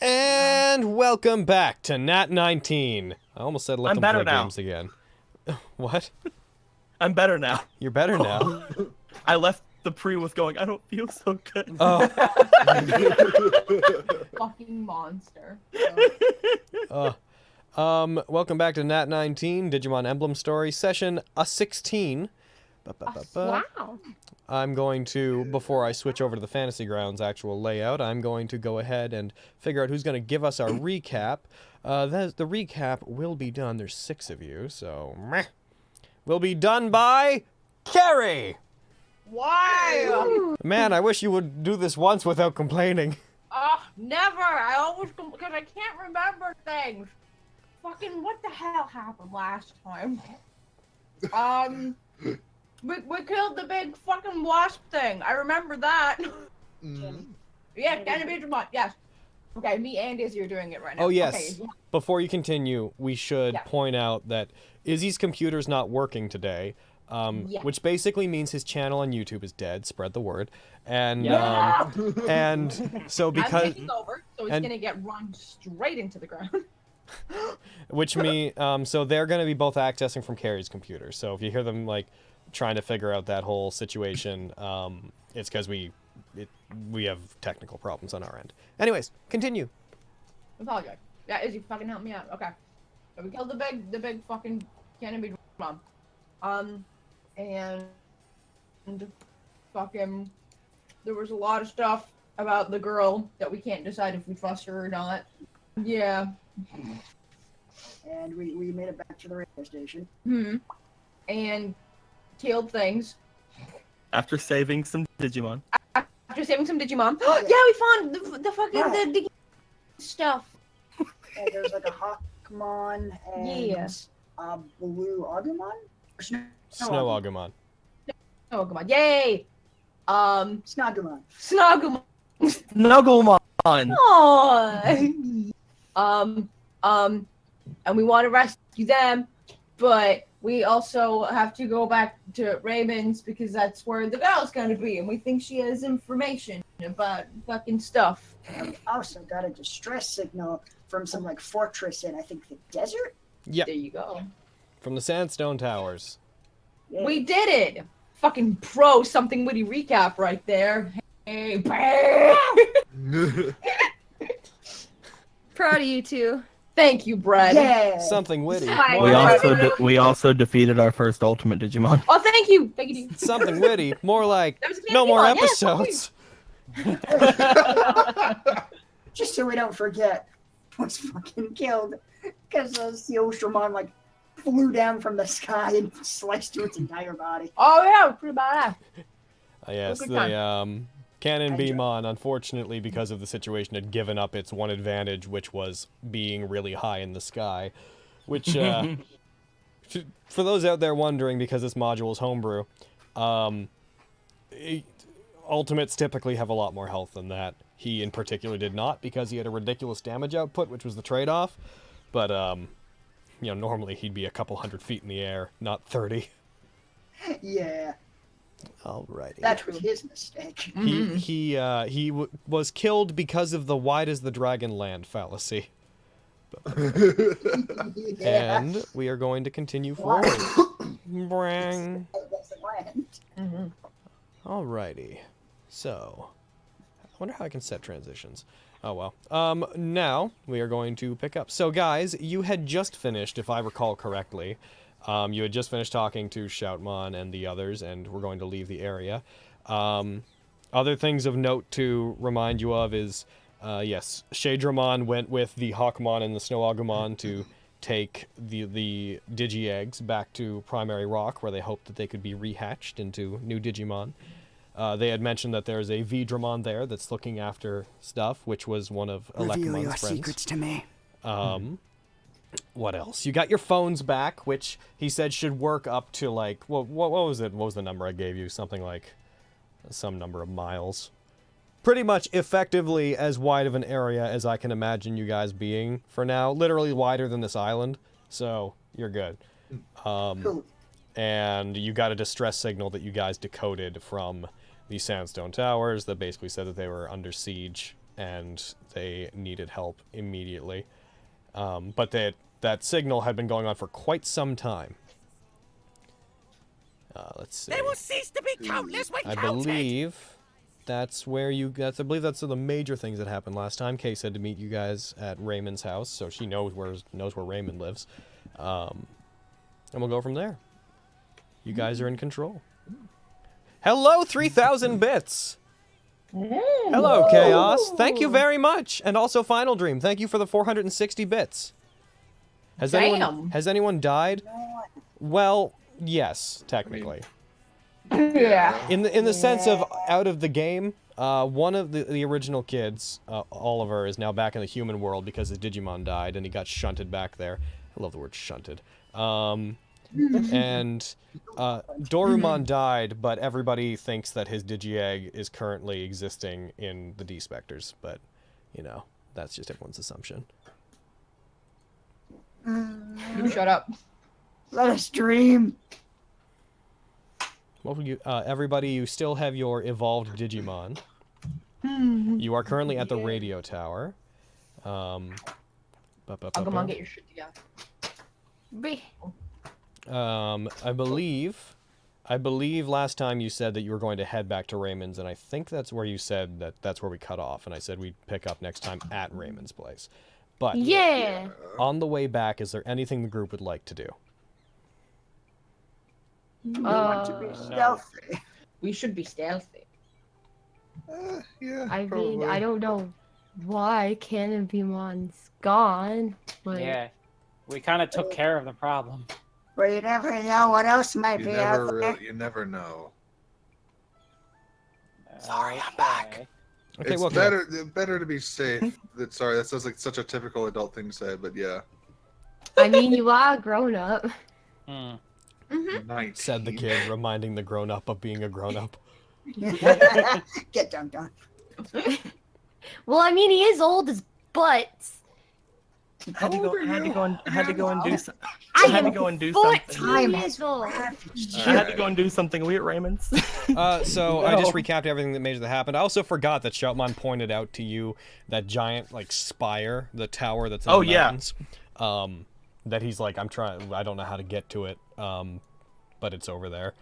And welcome back to Nat19. I almost said let them play games again. What? I'm better now. You're better now. I left the pre with going, I don't feel so good. Oh. Fucking monster. Welcome back to Nat19, Digimon Emblem Story, session 16. Wow. I'm going to, before I switch over to the Fantasy Grounds actual layout, I'm going to go ahead and figure out who's going to give us our recap. The recap will be done. There's 6 of you, so meh. Will be done by Carrie. Why? Man, I wish you would do this once without complaining. Never. I always because I can't remember things. Fucking what the hell happened last time? We killed the big fucking wasp thing. I remember that. Yeah, Digimon. Yes. Okay, me and Izzy are doing it right now. Oh yes. Okay. Before you continue, we should point out that Izzy's computer's not working today. Which basically means his channel on YouTube is dead. Spread the word. And and so because I'm taking over, so it's gonna get run straight into the ground. Which means so they're gonna be both accessing from Carrie's computer. So if you hear them like trying to figure out that whole situation, it's because we have technical problems on our end. Anyways, continue. I apologize. Yeah, Izzy, fucking help me out. Okay. So we killed the big fucking canopy drum. And fucking there was a lot of stuff about the girl that we can't decide if we trust her or not. Yeah. And we made it back to the radio station. And killed things. After saving some Digimon. After saving some Digimon. Yeah, we found the fucking the stuff. And there's like a Hawkmon and a blue Agumon? Snow Agumon. Oh, come on. Yay! Snugumon. Snugumon. Snugglemon! And we want to rescue them, but we also have to go back to Raymond's because that's where the girl's gonna be, and we think she has information about fucking stuff. And we also got a distress signal from some like fortress in, I think, the desert? Yep. There you go. From the Sandstone Towers. Yeah. We did it! Fucking pro something witty recap right there. Hey, Proud of you two. thank you, Brad. Yeah. Something witty. We also defeated our first Ultimate Digimon. Oh, thank you. Thank you. Something witty. More like That was a no more Digimon, episodes. Just so we don't forget was fucking killed because the Oshomon like flew down from the sky and sliced through its entire body. Oh yeah, pretty badass. Yes, Good the Cannon Beamon, unfortunately, because of the situation, had given up its one advantage, which was being really high in the sky. Which, for those out there wondering, because this module is homebrew, Ultimates typically have a lot more health than that. He, in particular, did not, because he had a ridiculous damage output, which was the trade-off. But, you know, normally he'd be a couple 100 feet in the air, not 30. Yeah. Alrighty. That was his mistake. He was killed because of the wide as the dragon land fallacy. Yeah. And we are going to continue forward. Brang. That's the land. Alrighty. So, I wonder how I can set transitions. Oh well. Now we are going to pick up. So guys, you had just finished, if I recall correctly, you had just finished talking to Shoutmon and the others, and we're going to leave the area. Other things of note to remind you of is, yes, Shadramon went with the Hawkmon and the Snow Agumon to take the Digi-Eggs back to Primary Rock, where they hoped that they could be rehatched into new Digimon. They had mentioned that there's a Vidramon there that's looking after stuff, which was one of Electromon's friends. Secrets to me. What else? You got your phones back, which he said should work up to like, what was it? What was the number I gave you? Something like some number of miles. Pretty much effectively as wide of an area as I can imagine you guys being for now. Literally wider than this island. So you're good. Cool. And you got a distress signal that you guys decoded from the Sandstone Towers that basically said that they were under siege and they needed help immediately. But that signal had been going on for quite some time. Let's see. They will cease to be countless when I counted. believe that's where I believe that's the major things that happened last time. Kay said to meet you guys at Raymond's house, so she knows where Raymond lives. And we'll go from there. You guys are in control. Hello, 3,000 bits! Hello, Chaos. Thank you very much. And also Final Dream, thank you for the 460 bits. Has anyone died? Well, yes, technically. Yeah. In the sense of out of the game, one of the original kids, Oliver, is now back in the human world because his Digimon died and he got shunted back there. I love the word shunted. And Dorumon died, but everybody thinks that his Digi-Egg is currently existing in the D-Specters. But, you know, that's just everyone's assumption. You shut up. Let us dream. Well, everybody, you still have your evolved Digimon. You are currently at the radio tower. I'll come on, get your shit together. I believe last time you said that you were going to head back to Raymond's, and I think that's where you said that's where we cut off, and I said we'd pick up next time at Raymond's place. But Yeah. on the way back, is there anything the group would like to do? We want to be stealthy. We should be stealthy. Yeah, I probably. mean, I don't know why Canopimon's gone, but Yeah, we kind of took care of the problem. But you never know what else might be out there. You never know. Sorry, I'm back. Okay, It's well, better to be safe. Sorry, that sounds like such a typical adult thing to say, but yeah. I mean, you are a grown up. Hmm. said the kid, reminding the grown-up of being a grown-up. Get dunked on. Well, I mean, he is old as butts. Had to go and do something. I had to am go and do 14 something. years old. I had to go and do something. We at Raymond's. So I just recapped everything that major that happened. I also forgot that Shoutmon pointed out to you that giant like spire, the tower that's in the mountains. That he's like, I don't know how to get to it, but it's over there.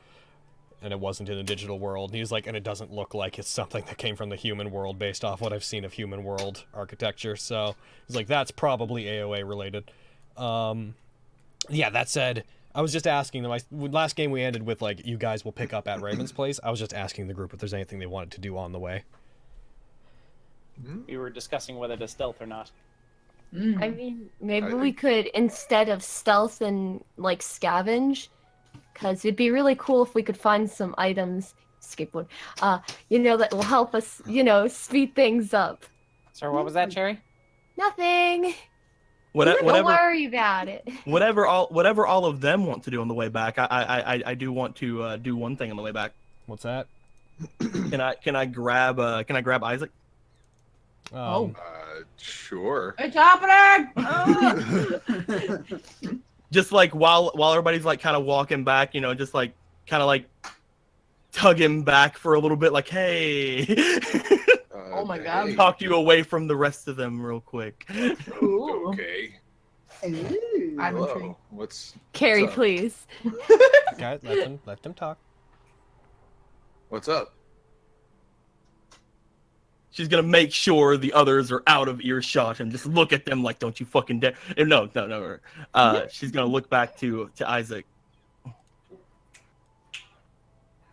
And it wasn't in the digital world. And he's like, and it doesn't look like it's something that came from the human world based off what I've seen of human world architecture. So he's like, that's probably AOA related. Yeah, that said, I was just asking them. Last game we ended with like, you guys will pick up at Raymond's place. I was just asking the group if there's anything they wanted to do on the way. We were discussing whether to stealth or not. I mean, maybe we could, instead of stealth and like scavenge, because it'd be really cool if we could find some items, skateboard, you know, that will help us, you know, speed things up. Sorry, what was that, Cherry? Nothing. Whatever. Don't worry about it. Whatever all of them want to do on the way back, I do want to do one thing on the way back. What's that? Can I grab Isaac? Sure. It's happening! Just like while everybody's like kind of walking back, you know, just like kind of like tug him back for a little bit, like, hey. Oh my God. Talk you away from the rest of them real quick. Ooh. Okay. Ooh. I'm Hello. intrigued. What's Carrie, up? please. Okay, let them talk. What's up? She's gonna make sure the others are out of earshot and just look at them like, "Don't you fucking dare!" No. She's gonna look back to Isaac.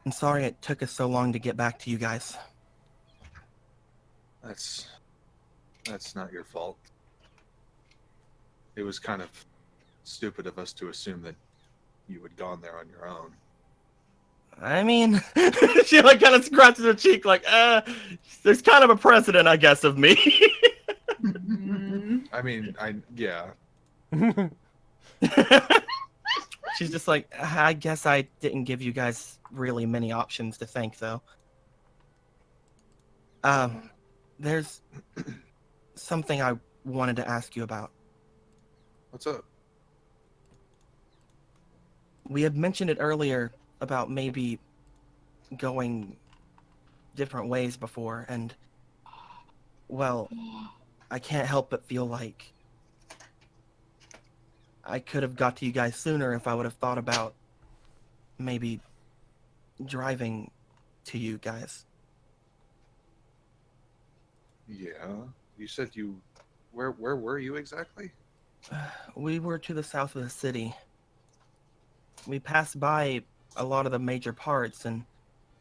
I'm sorry it took us so long to get back to you guys. That's not your fault. It was kind of stupid of us to assume that you had gone there on your own. I mean, she like kind of scratches her cheek, like, there's kind of a precedent, I guess, of me. I mean, yeah. She's just like, I guess I didn't give you guys really many options to thank, though. There's something I wanted to ask you about. What's up? We had mentioned it earlier about maybe going different ways before, and well, I can't help but feel like I could have got to you guys sooner if I would have thought about maybe driving to you guys. Yeah. You said you. Where were you exactly? We were to the south of the city. We passed by a lot of the major parts, and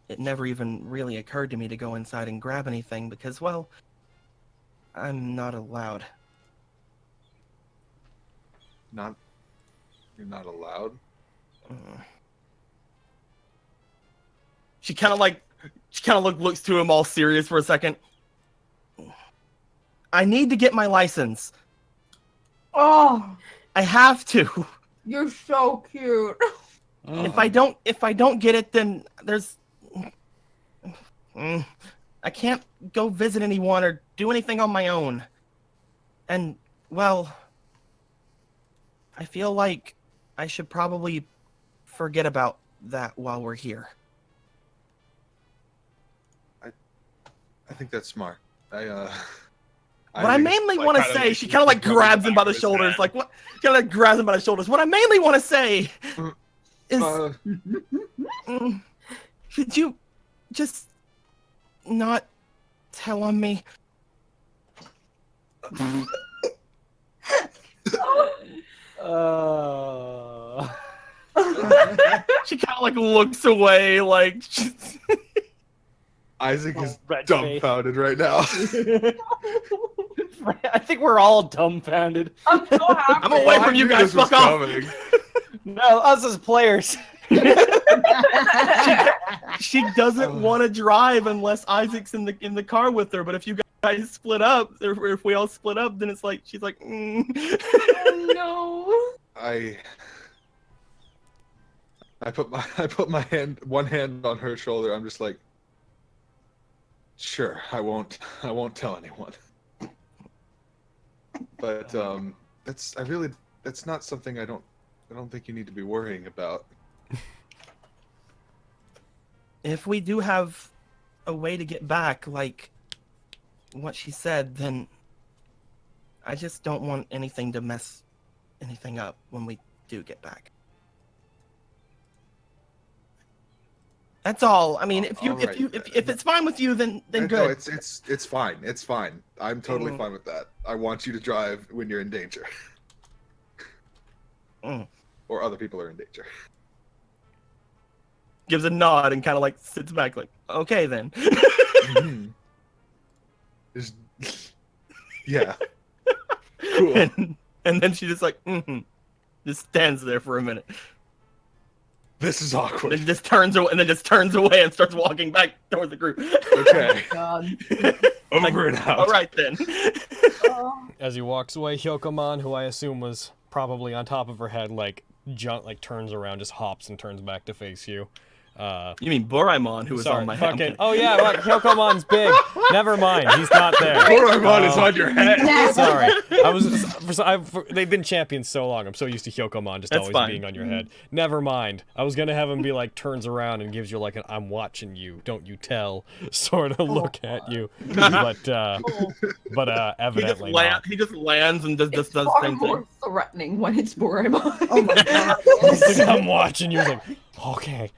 it never even really occurred to me to go inside and grab anything because, well, I'm not allowed. Not. You're not allowed. She kind of looks to him all serious for a second. I need to get my license. Oh, I have to. you're so cute. If I don't get it, then there's. I can't go visit anyone or do anything on my own. And, well, I feel like I should probably forget about that while we're here. I think that's smart. What I mainly want to say, she kind of like grabs him by the shoulders, like what? Kind of like grabs him by the shoulders. What I mainly want to say is, could you just not tell on me? She kind of like looks away, like. Isaac is red dumbfounded right now. I think we're all dumbfounded. I'm so happy. I'm away from you guys. Fuck off. No, us as players. She doesn't want to drive unless Isaac's in the car with her. But if you guys split up, or if we all split up, then it's like she's like. Oh, no. I put my one hand on her shoulder. I'm just like, sure, I won't tell anyone. But that's not something I don't think you need to be worrying about. If we do have a way to get back, like what she said, then I just don't want anything to mess anything up when we do get back. That's all. I mean, if it's fine with you, then good. No, it's fine. It's fine. I'm totally fine with that. I want you to drive when you're in danger. Or other people are in danger. Gives a nod and kind of like sits back, like, okay then. Yeah. Cool. And then she just like, just stands there for a minute. This is awkward. And then just turns away and starts walking back towards the group. Okay. God. Over and out. All right then. As he walks away, Hyokomon, who I assume was probably on top of her head, like turns around, just hops and turns back to face you. You mean Boraimon, who was on my head? Fucking, oh yeah, look, Hyokomon's big. Never mind, he's not there. Boraimon is on your head. Sorry, they've been champions so long. I'm so used to Hyokomon just always being on your head. Never mind. I was gonna have him be like turns around and gives you like an "I'm watching you, don't you tell" sort of look at you, but evidently not. He just lands and does the Far same more thing. threatening when it's Boraimon. Oh my god. He's like, I'm watching you. He's like, okay.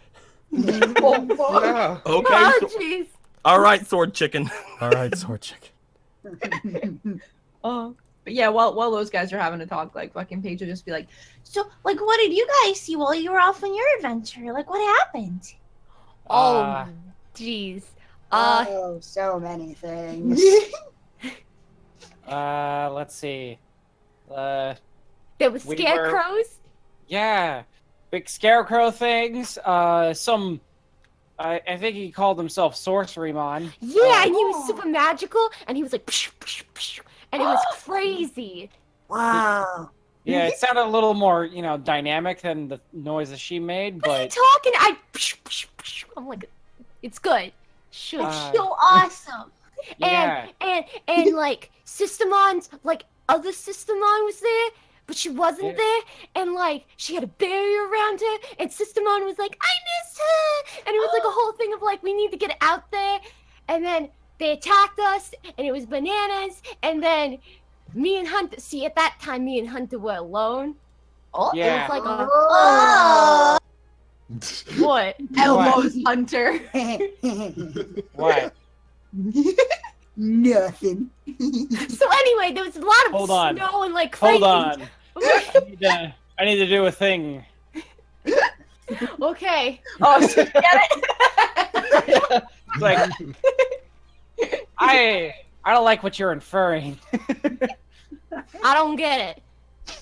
Oh, fuck. Yeah. Okay. Oh, jeez. All right, sword chicken. All right, sword chicken. But yeah, while those guys are having a talk, like fucking Paige will just be like, "So, like, what did you guys see while you were off on your adventure? Like, what happened?" Oh, jeez. Oh, so many things. Let's see. There was We scarecrows. Yeah, big scarecrow things. I think he called himself Sorcerymon. Yeah, and he was super magical, and he was like, psh, psh, psh, and it was crazy. Wow. Yeah, it sounded a little more, dynamic than the noises she made, What are you but talking? Psh, psh, psh. I'm like, it's good. Shush. So awesome. yeah. And like Systemon's like other Systemon was there, but she wasn't there, and like she had a barrier around her, and Systemon was like, I missed her, and it was like a whole thing of like we need to get out there, and then they attacked us, and it was bananas. And then me and Hunter. See, at that time, me and Hunter were alone. Oh, Yeah. It was like a Oh, what? Elmo's Hunter. What? Nothing. So anyway, there was a lot of Hold on. snow and like Hold crazy. on. I need to do a thing. Okay. Oh, so you get it? It's like I don't like what you're inferring. I don't get it.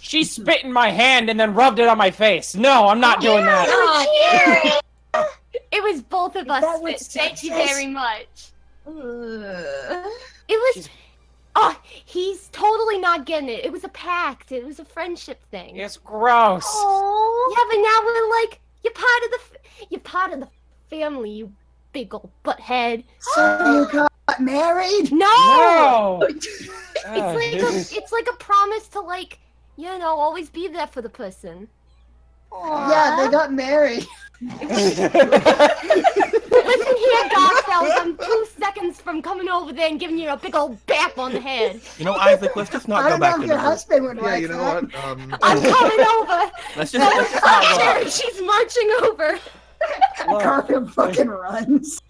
She spit in my hand and then rubbed it on my face. No, I'm not doing that. It was both of us. That was Thank you sexist. very much. Ugh. It was. She's- Oh, he's totally not getting it. It was a pact. It was a friendship thing. It's gross. Yeah, but now we're like, you're part of the family, you big old butthead. So you got married? No. No. It's like a promise to like, always be there for the person. Yeah, they got married. Listen here, Garfield. I'm 2 seconds from coming over there and giving you a big old bap on the head. You know, Isaac, let's just not I go don't back know to if the your husband would Yeah, like you know that. what? I'm coming over. let's just not go back. Jerry, she's marching over. Look. Garfield fucking runs.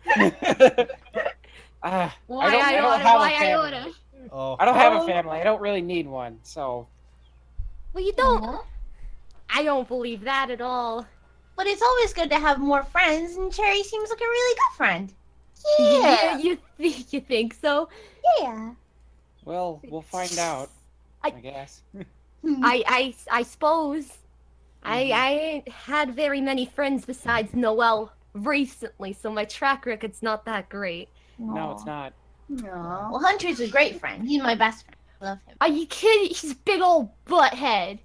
I Why don't I have order? a Why I family. order? Oh. I don't have a family. I don't really need one. So Well, you don't. I don't believe that at all. But it's always good to have more friends, and Cherry seems like a really good friend. Yeah, you think so? Yeah. well, we'll find out. I guess. I suppose. I ain't had very many friends besides Noelle recently, so my track record's not that great. No, it's not. No. Well, Hunter's a great friend. He's my best friend. I love him. Are you kidding? He's a big old butthead.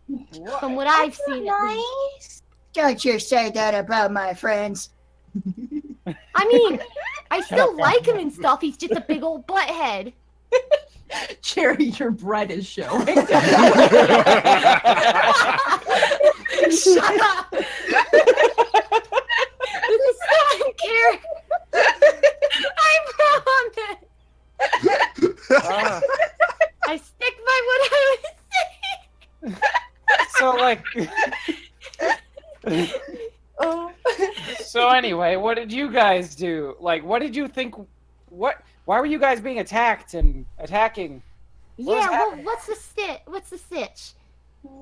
From what I've That's seen, not at least. nice. Don't you say that about my friends. I mean, I still like him and stuff. He's just a big old butthead. Cherry, your bread is showing. Shut up. This is not in character. I promise. Ah, I stick by what I was saying. so like. Oh. So anyway, what did you guys do? Like, what did you think? Why were you guys being attacked and attacking? What was Yeah, well, happening? what's the stitch?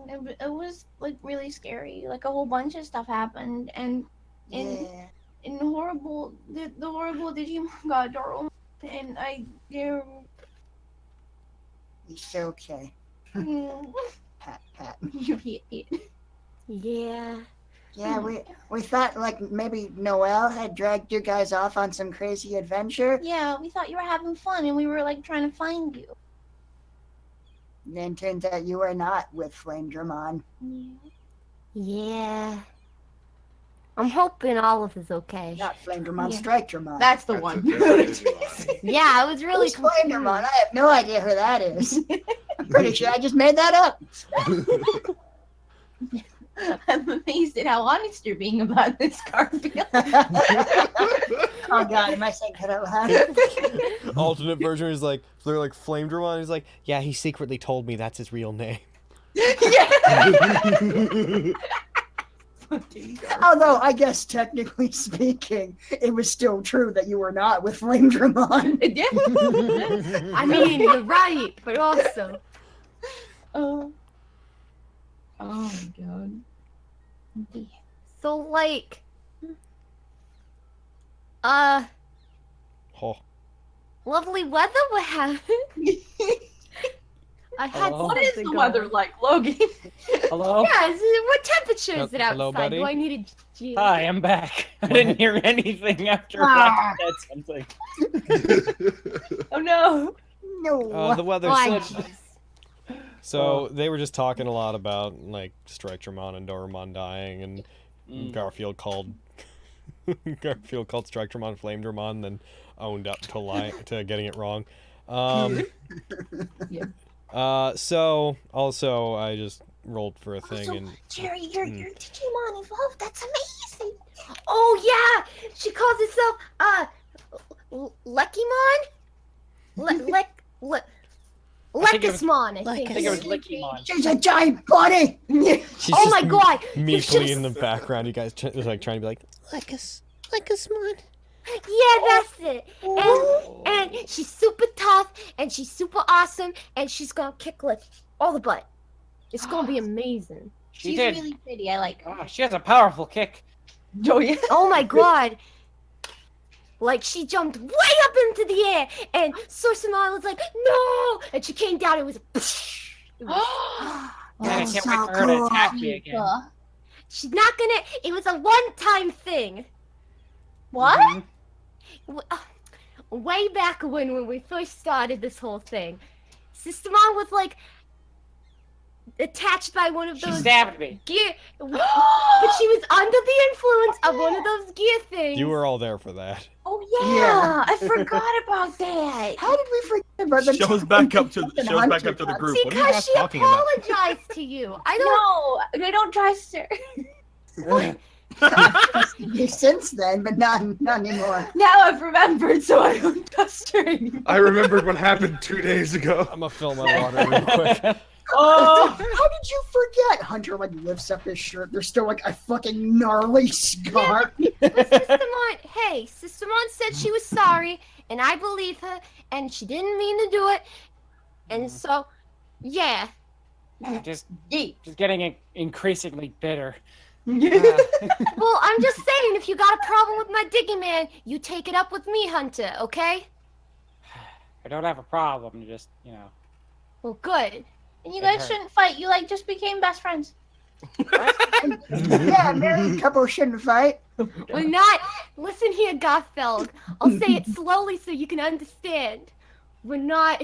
It was like really scary. Like a whole bunch of stuff happened, and Yeah. the horrible Digimon got Doro, and It's okay. you Pat, pat. hit it. Yeah. Yeah, we thought like maybe Noelle had dragged you guys off on some crazy adventure. Yeah, we thought you were having fun, and we were like trying to find you. And then turns out you were not with Flame Dramon. Yeah. I'm hoping Olive is okay. Not Flame Dramon, Yeah. Strike Dramon. That's the That's one. a Yeah, I was really Who's Flame confused. Dramon? I have no idea who that is. I'm pretty sure I just made that up. I'm amazed at how honest you're being about this, Garfield. Oh god, am I saying that out loud? Alternate version is like, they're like Flame Dramon. He's like, yeah, he secretly told me that's his real name. Although I guess technically speaking, it was still true that you were not with Flame Dramon. I mean, you're right, but also. Oh my god. So, like. Oh. Lovely weather, what happened? I had Hello? What is something the going. weather like, Logan? Hello? Yeah, what temperature is it outside? Hello, buddy? Do I need a... Hi, I'm back. I didn't hear anything after Ah. Rocky said something. Oh no. No. The weather's Why, so... jeez. So they were just talking a lot about like Strike Dramon and Doremon dying, and Garfield called Strike Dramon Flame Dramon, then owned up to getting it wrong. So also I just rolled for a thing Also, and Cherry, your Digimon evolved. That's amazing. Oh, yeah! She calls herself, Luckymon? Leckismon, I Like think. I think it was Lickymon. She's a giant bunny. She's Oh just my god! meekly in the background. You guys like trying to be like, Leckismon. Yeah, that's it. And she's super tough, and she's super awesome, and she's gonna kick like all the butt. It's gonna be amazing. She She's did. really pretty. I like her. Oh, she has a powerful kick. Oh yeah. Oh my god! Like she jumped way up into the air, and Sorsamon was like, "No!" And she came down. It was. It was Man, I That's can't so wait for her to cool. attack me again. she's not gonna. It was a one-time thing. What? Mhm. Way back when we first started this whole thing, Sister Mom was like attached by one of She those stabbed me. gear, but she was under the influence of one of those gear things. you were all there for that. Oh yeah. I forgot about that. How did we forget about the Shows back up to the group. What are you Because guys she talking about? apologized to you. I don't. No, I don't trust her. since then, but not anymore. Now I've remembered, so I don't trust her anymore. I remembered what happened 2 days ago. I'm gonna fill my water real quick. Oh, how did you forget? Hunter like lifts up his shirt. There's still like a fucking gnarly scar. But Sister Mon, hey, Sister Mon said she was sorry, and I believe her, and she didn't mean to do it, and so, yeah. Just Yeet. getting increasingly bitter. Well, I'm just saying, if you got a problem with my Digimon, you take it up with me, Hunter, okay? I don't have a problem. Just Well, good. And you It guys hurt. shouldn't fight. You like just became best friends. Yeah, married couple shouldn't fight. We're not. Listen here, Gothfeld. I'll say it slowly so you can understand. We're not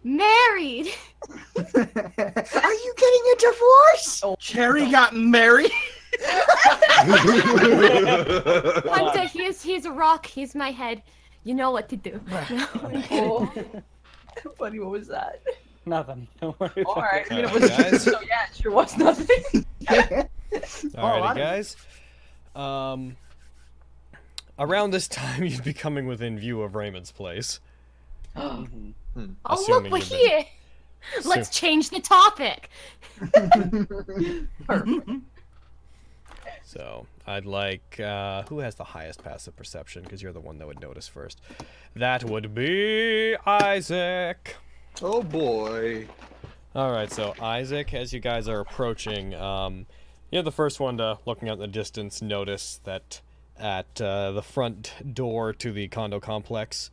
married. Are you getting a divorce? Cherry got married. Hunter, here's a rock. Here's my head. You know what to do. Oh. Buddy, what was that? nothing. Don't worry. All right. I mean, it Alright, was guys. so yeah, it sure was nothing. Alrighty, guys. Around this time, you'd be coming within view of Raymond's place. Mhm. Oh, Assuming look, we're you've been- here. Let's change the topic. So, I'd like, who has the highest passive perception? Because you're the one that would notice first. That would be Isaac. Oh boy. Alright, so Isaac, as you guys are approaching, you're the first one to, looking out in the distance, notice that at the front door to the condo complex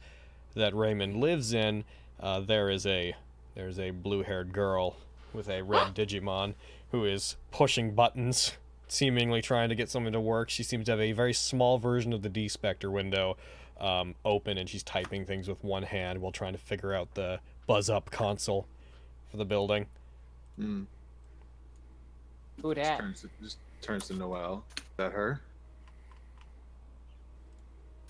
that Raymond lives in, there's a blue-haired girl with a red Digimon who is pushing buttons, seemingly trying to get something to work. She seems to have a very small version of the D-Spectre window open, and she's typing things with one hand while trying to figure out the buzz-up console for the building. Hmm. Who dat? Just turns to Noelle. Is that her?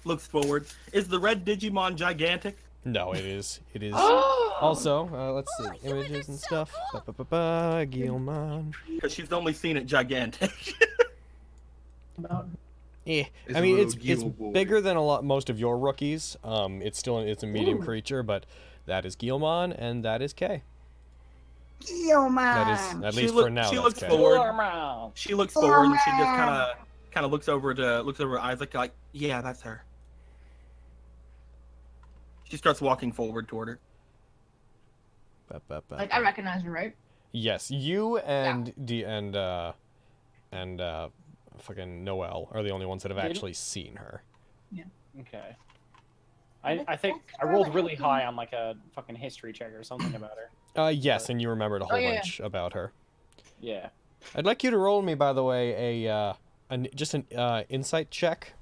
Looks forward. Is the red Digimon gigantic? No, it is. It is. Also, let's see, images and stuff. Guillemon. Because she's only seen it gigantic. Yeah, It's I a mean little it's Gil boy. bigger than most of your rookies. It's a medium creature, but that is Guillemon and that is Kay. Yo, That is man. at She least look- for now. she That's looks Kay. forward. She looks forward and she just kind of looks over at Isaac like, yeah, that's her. She starts walking forward toward her. Like I recognize her, right? Yes, you and fucking Noelle are the only ones that have Really? actually seen her. Okay. I think I rolled really high on like a fucking history check or something about her. Yes, and you remembered a whole yeah. bunch about her. Yeah. I'd like you to roll me, by the way, an insight check,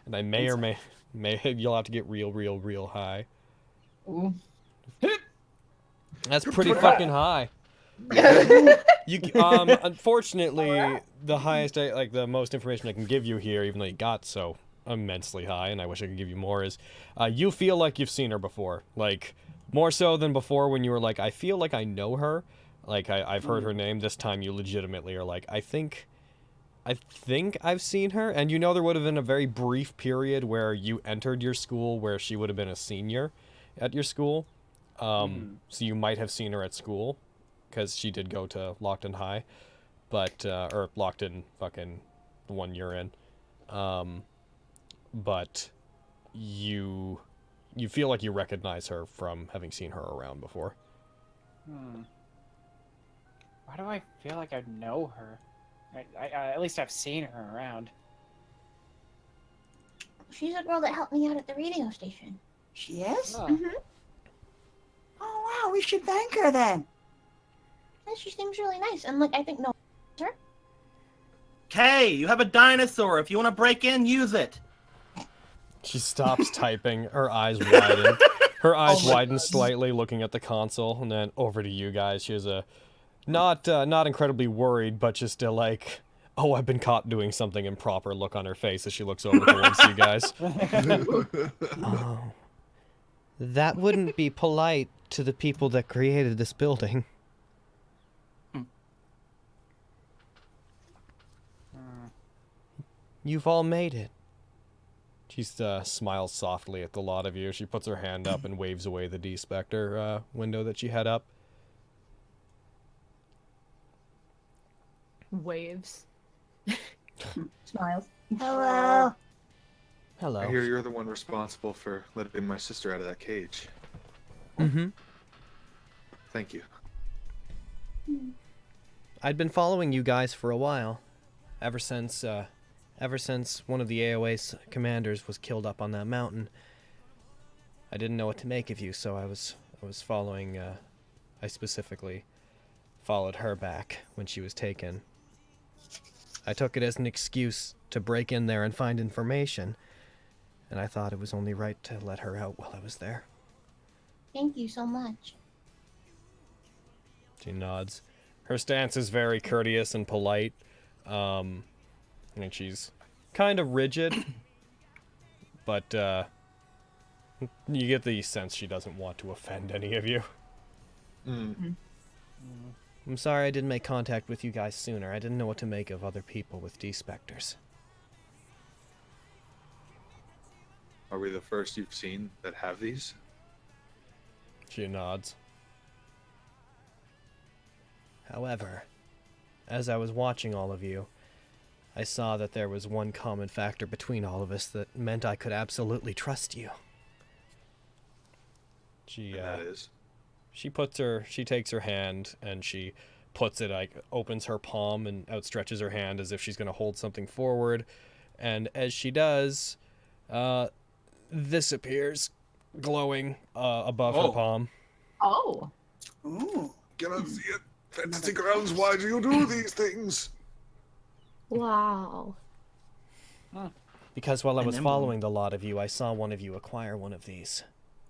and I may or may you'll have to get real high. Ooh. That's pretty fucking high. You unfortunately, the highest, the most information I can give you here, even though you got so immensely high, and I wish I could give you more, is you feel like you've seen her before, like more so than before when you were like, I feel like I know her, like I've heard her name. This time you legitimately are like, I think I've seen her, and you know there would have been a very brief period where you entered your school where she would have been a senior, at your school. So you might have seen her at school, because she did go to Lockton High, but or Lockton, fucking the one you're in. But you feel like you recognize her from having seen her around before. Why do I feel like I know her? I at least I've seen her around. She's a girl that helped me out at the radio station. She is? Oh. Oh, wow, we should thank her then. And she seems really nice, and like I think no, her. Kay, you have a dinosaur. If you want to break in, use it. She stops typing. Her eyes widen. Her eyes widen slightly, looking at the console, and then over to you guys. She has a not incredibly worried, but just a like, oh, I've been caught doing something improper look on her face as she looks over towards you guys. Oh, that wouldn't be polite to the people that created this building. You've all made it. She smiles softly at the lot of you. She puts her hand up and waves away the D-Spectre window that she had up. Waves. Smiles. Hello. Hello. I hear you're the one responsible for letting my sister out of that cage. Mm-hmm. Thank you. I'd been following you guys for a while. Ever since one of the AOA's commanders was killed up on that mountain. I didn't know what to make of you, so I was following, I specifically followed her back when she was taken. I took it as an excuse to break in there and find information, and I thought it was only right to let her out while I was there. Thank you so much. She nods. Her stance is very courteous and polite. And she's kind of rigid, but you get the sense she doesn't want to offend any of you. I'm sorry I didn't make contact with you guys sooner. I didn't know what to make of other people with D-Specters. Are we the first you've seen that have these? She nods. However, as I was watching all of you, I saw that there was one common factor between all of us that meant I could absolutely trust you. And that is? She takes her hand and she puts it, like, opens her palm and outstretches her hand as if she's going to hold something forward. And as she does, this appears, glowing above her palm. Oh. Ooh. Cannot see it. Fantasy grounds, why do you do these things? Wow. Because while I An was emblem. following the lot of you, I saw one of you acquire one of these.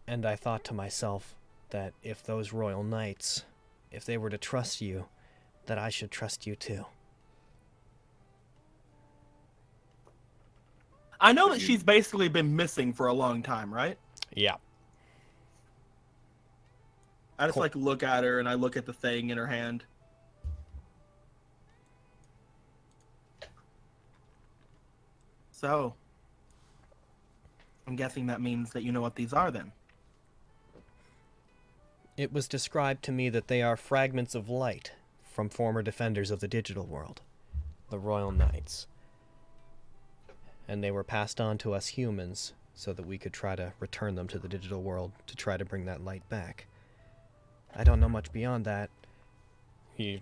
And I thought to myself that if those royal knights, if they were to trust you, that I should trust you too. I know that she's basically been missing for a long time, right? Yeah. I just like look at her and I look at the thing in her hand. So, I'm guessing that means that you know what these are then. It was described to me that they are fragments of light from former defenders of the digital world, the Royal Knights. And they were passed on to us humans so that we could try to return them to the digital world to try to bring that light back. I don't know much beyond that.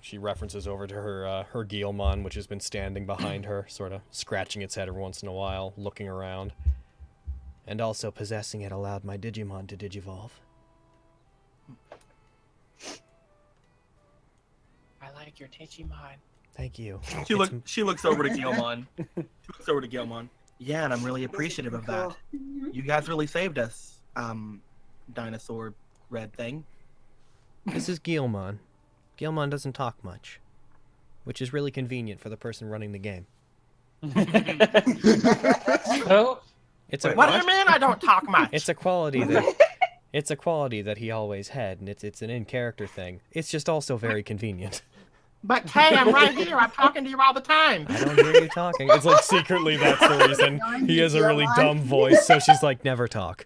She references over to her Guilmon, which has been standing behind her, sort of scratching its head every once in a while, looking around. And also possessing it allowed my Digimon to digivolve. I like your Digimon. Thank you. She looks over to Guilmon. She looks over to Guilmon. Yeah, and I'm really appreciative of that. You guys really saved us, dinosaur red thing. This is Guilmon. Guilmon doesn't talk much, which is really convenient for the person running the game. So? What do you mean I don't talk much? It's a quality that he always had, and it's an in-character thing. It's just also very convenient. But Kay, I'm right here. I'm talking to you all the time. I don't hear you talking. It's like secretly that's the reason. He has a really dumb voice, so she's like, never talk.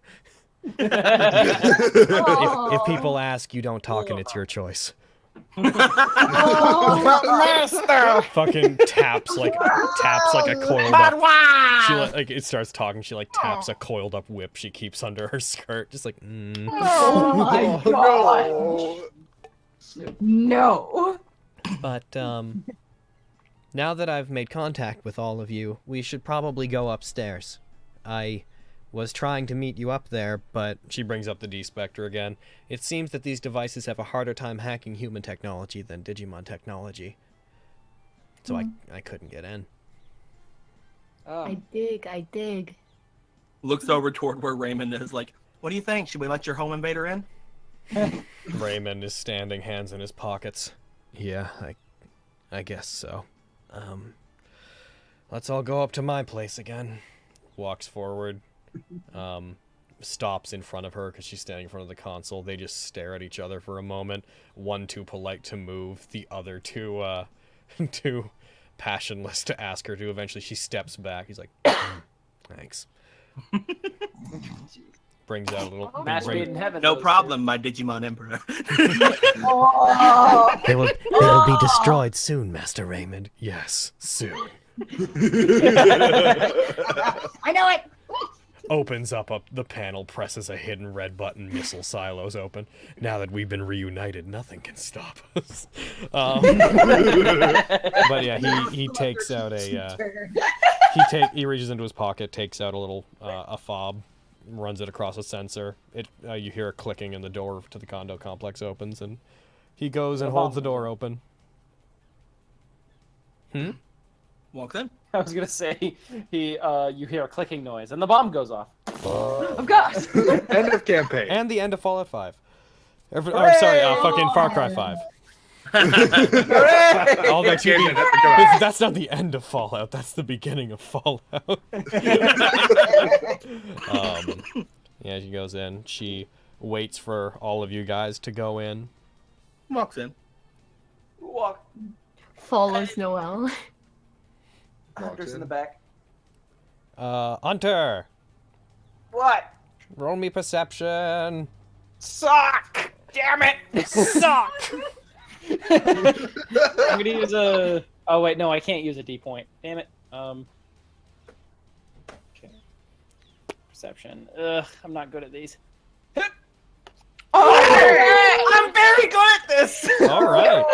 If people ask, you don't talk and it's your choice. Master! Fucking taps like a coiled up. She like it starts talking. She like taps a coiled up whip she keeps under her skirt, just like. Oh my god. No. But now that I've made contact with all of you, we should probably go upstairs. I was trying to meet you up there, but she brings up the D-Spectre again. It seems that these devices have a harder time hacking human technology than Digimon technology. So I couldn't get in. Oh. I dig. Looks over toward where Raymond is, like, what do you think? Should we let your home invader in? Raymond is standing, hands in his pockets. Yeah, I guess so. Let's all go up to my place again. Walks forward. Stops in front of her because she's standing in front of the console. They just stare at each other for a moment. One too polite to move, the other too passionless to ask her to. Eventually she steps back. He's like, thanks. Brings out a little... Match made in heaven. No problem, my Digimon Emperor. They will be destroyed soon, Master Raymond. Yes, soon. I know it. Opens up the panel, presses a hidden red button, missile silos open. Now that we've been reunited, nothing can stop us. But yeah, he takes out a he reaches into his pocket, takes out a little a fob, runs it across a sensor. You hear a clicking and the door to the condo complex opens, and he goes and holds the door open. Walks in. I was gonna say you hear a clicking noise and the bomb goes off. Of course. End of campaign. And the end of Fallout 5. Fucking Far Cry 5. All that you mean, that's not the end of Fallout. That's the beginning of Fallout. Yeah, she goes in. She waits for all of you guys to go in. Walks in. Walk. Follows Noel. Hunter's in the back. Hunter, What? roll me perception. Suck! Damn it! Suck! I'm gonna use a... Oh wait, no, I can't use a D point. Damn it. Okay. Perception. Ugh, I'm not good at these. Oh! I'm very good at this! All right.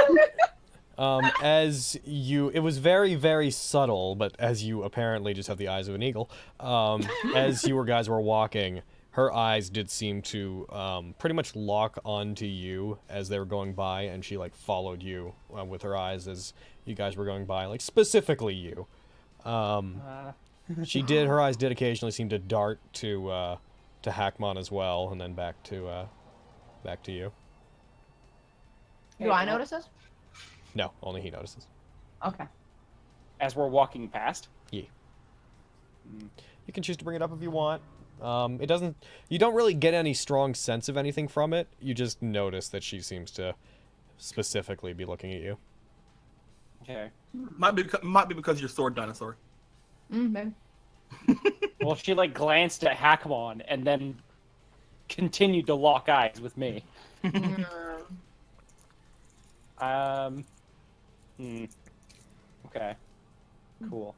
It was very, very subtle, but as you apparently just have the eyes of an eagle, as you guys were walking, her eyes did seem to pretty much lock onto you as they were going by, and she like followed you with her eyes as you guys were going by, like specifically you. Her eyes did occasionally seem to dart to Hackmon as well, and then back to you. Do I notice this? No, only he notices. Okay. As we're walking past? Yeah. You can choose to bring it up if you want. It doesn't... You don't really get any strong sense of anything from it. You just notice that she seems to specifically be looking at you. Okay. Might be because you're sword dinosaur. Maybe. Well, she like glanced at Hackmon and then continued to lock eyes with me. Okay. Cool.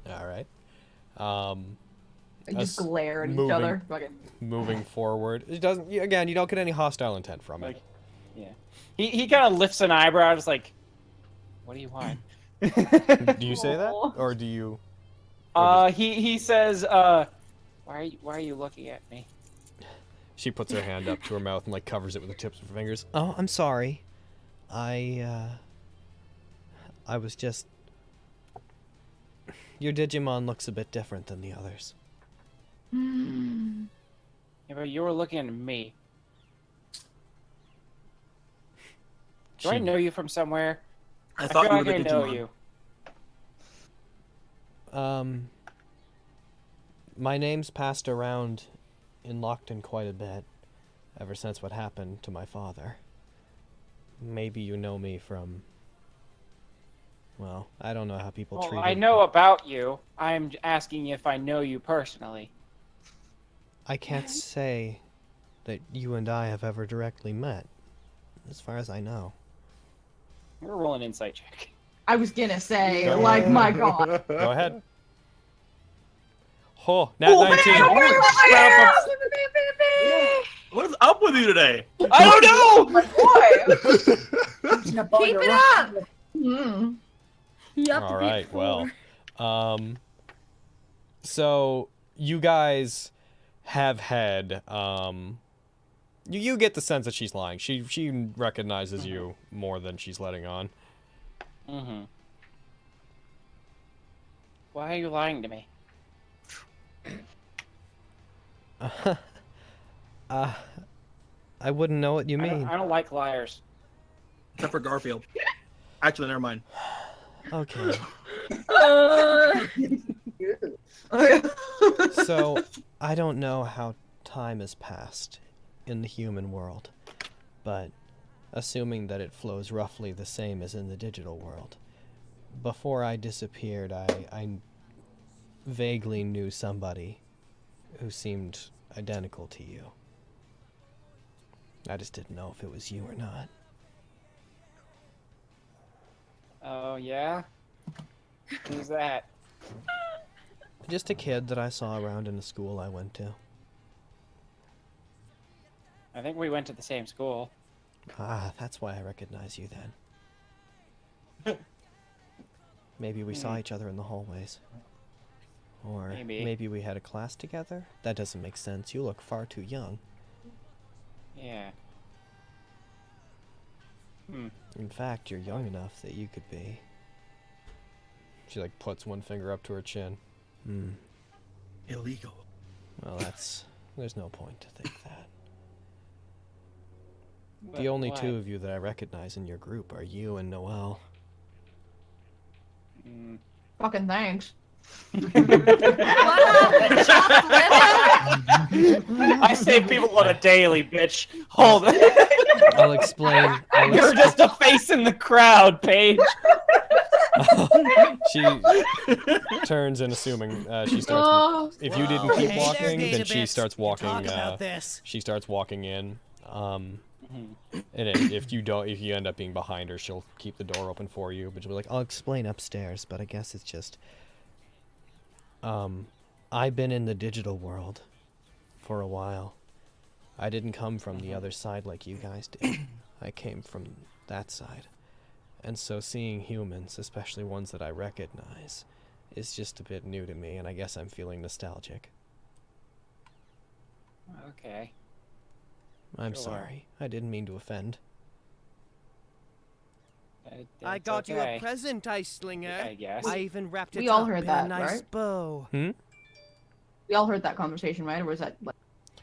All right. They just glare at each moving- other. Fucking. Moving forward. It doesn't... Again, you don't get any hostile intent from it. Like, yeah. He kind of lifts an eyebrow, just like, what do you want? Do you say that? Or do you... He says, why are you looking at me? She puts her hand up to her mouth and like covers it with the tips of her fingers. Oh, I'm sorry. I was just... Your Digimon looks a bit different than the others. Yeah, but you were looking at me. Do I know you from somewhere? I thought feel you were like the I know Digimon. you. My name's passed around in Lockton quite a bit, ever since what happened to my father. Maybe you know me from... Well, I don't know how people treat I it. know about you. I'm asking if I know you personally. I can't say that you and I have ever directly met, as far as I know. We're rolling insight check. I was gonna say, Go like, ahead. my god. Go ahead. Oh, Nat19. What's up with you today? I don't know! Boy, keep it up! Mm. All right, well. So, you guys have had, you get the sense that she's lying. She recognizes you more than she's letting on. Mm-hmm. Why are you lying to me? I wouldn't know what you mean. I don't like liars. Except for Garfield. Actually, never mind. Okay. So, I don't know how time has passed in the human world, but assuming that it flows roughly the same as in the digital world, before I disappeared, I vaguely knew somebody who seemed identical to you. I just didn't know if it was you or not. Oh, yeah? Who's that? Just a kid that I saw around in the school I went to. I think we went to the same school. Ah, that's why I recognize you then. Maybe we saw each other in the hallways. Or maybe we had a class together? That doesn't make sense. You look far too young. Yeah. In fact, you're young enough that you could be. She like puts one finger up to her chin. Illegal. Well, there's no point to think that. But The only why? two of you that I recognize in your group are you and Noelle. Fucking thanks. I save people on a daily, bitch. Hold on. I'll explain. You're just a face in the crowd, Paige. She turns and assuming she starts. If you didn't keep walking, then she starts walking. She starts walking in. And if you end up being behind her, she'll keep the door open for you. But she'll be like, "I'll explain upstairs." But I guess it's just. I've been in the digital world for a while. I didn't come from the other side like you guys did. I came from that side. And so seeing humans, especially ones that I recognize, is just a bit new to me, and I guess I'm feeling nostalgic. Okay. I'm Sure. sorry. I didn't mean to offend. I got you a present, Icelinger. I guess. I even wrapped it We all up heard in that, a nice right? bow. We all heard that conversation, right? Or was that like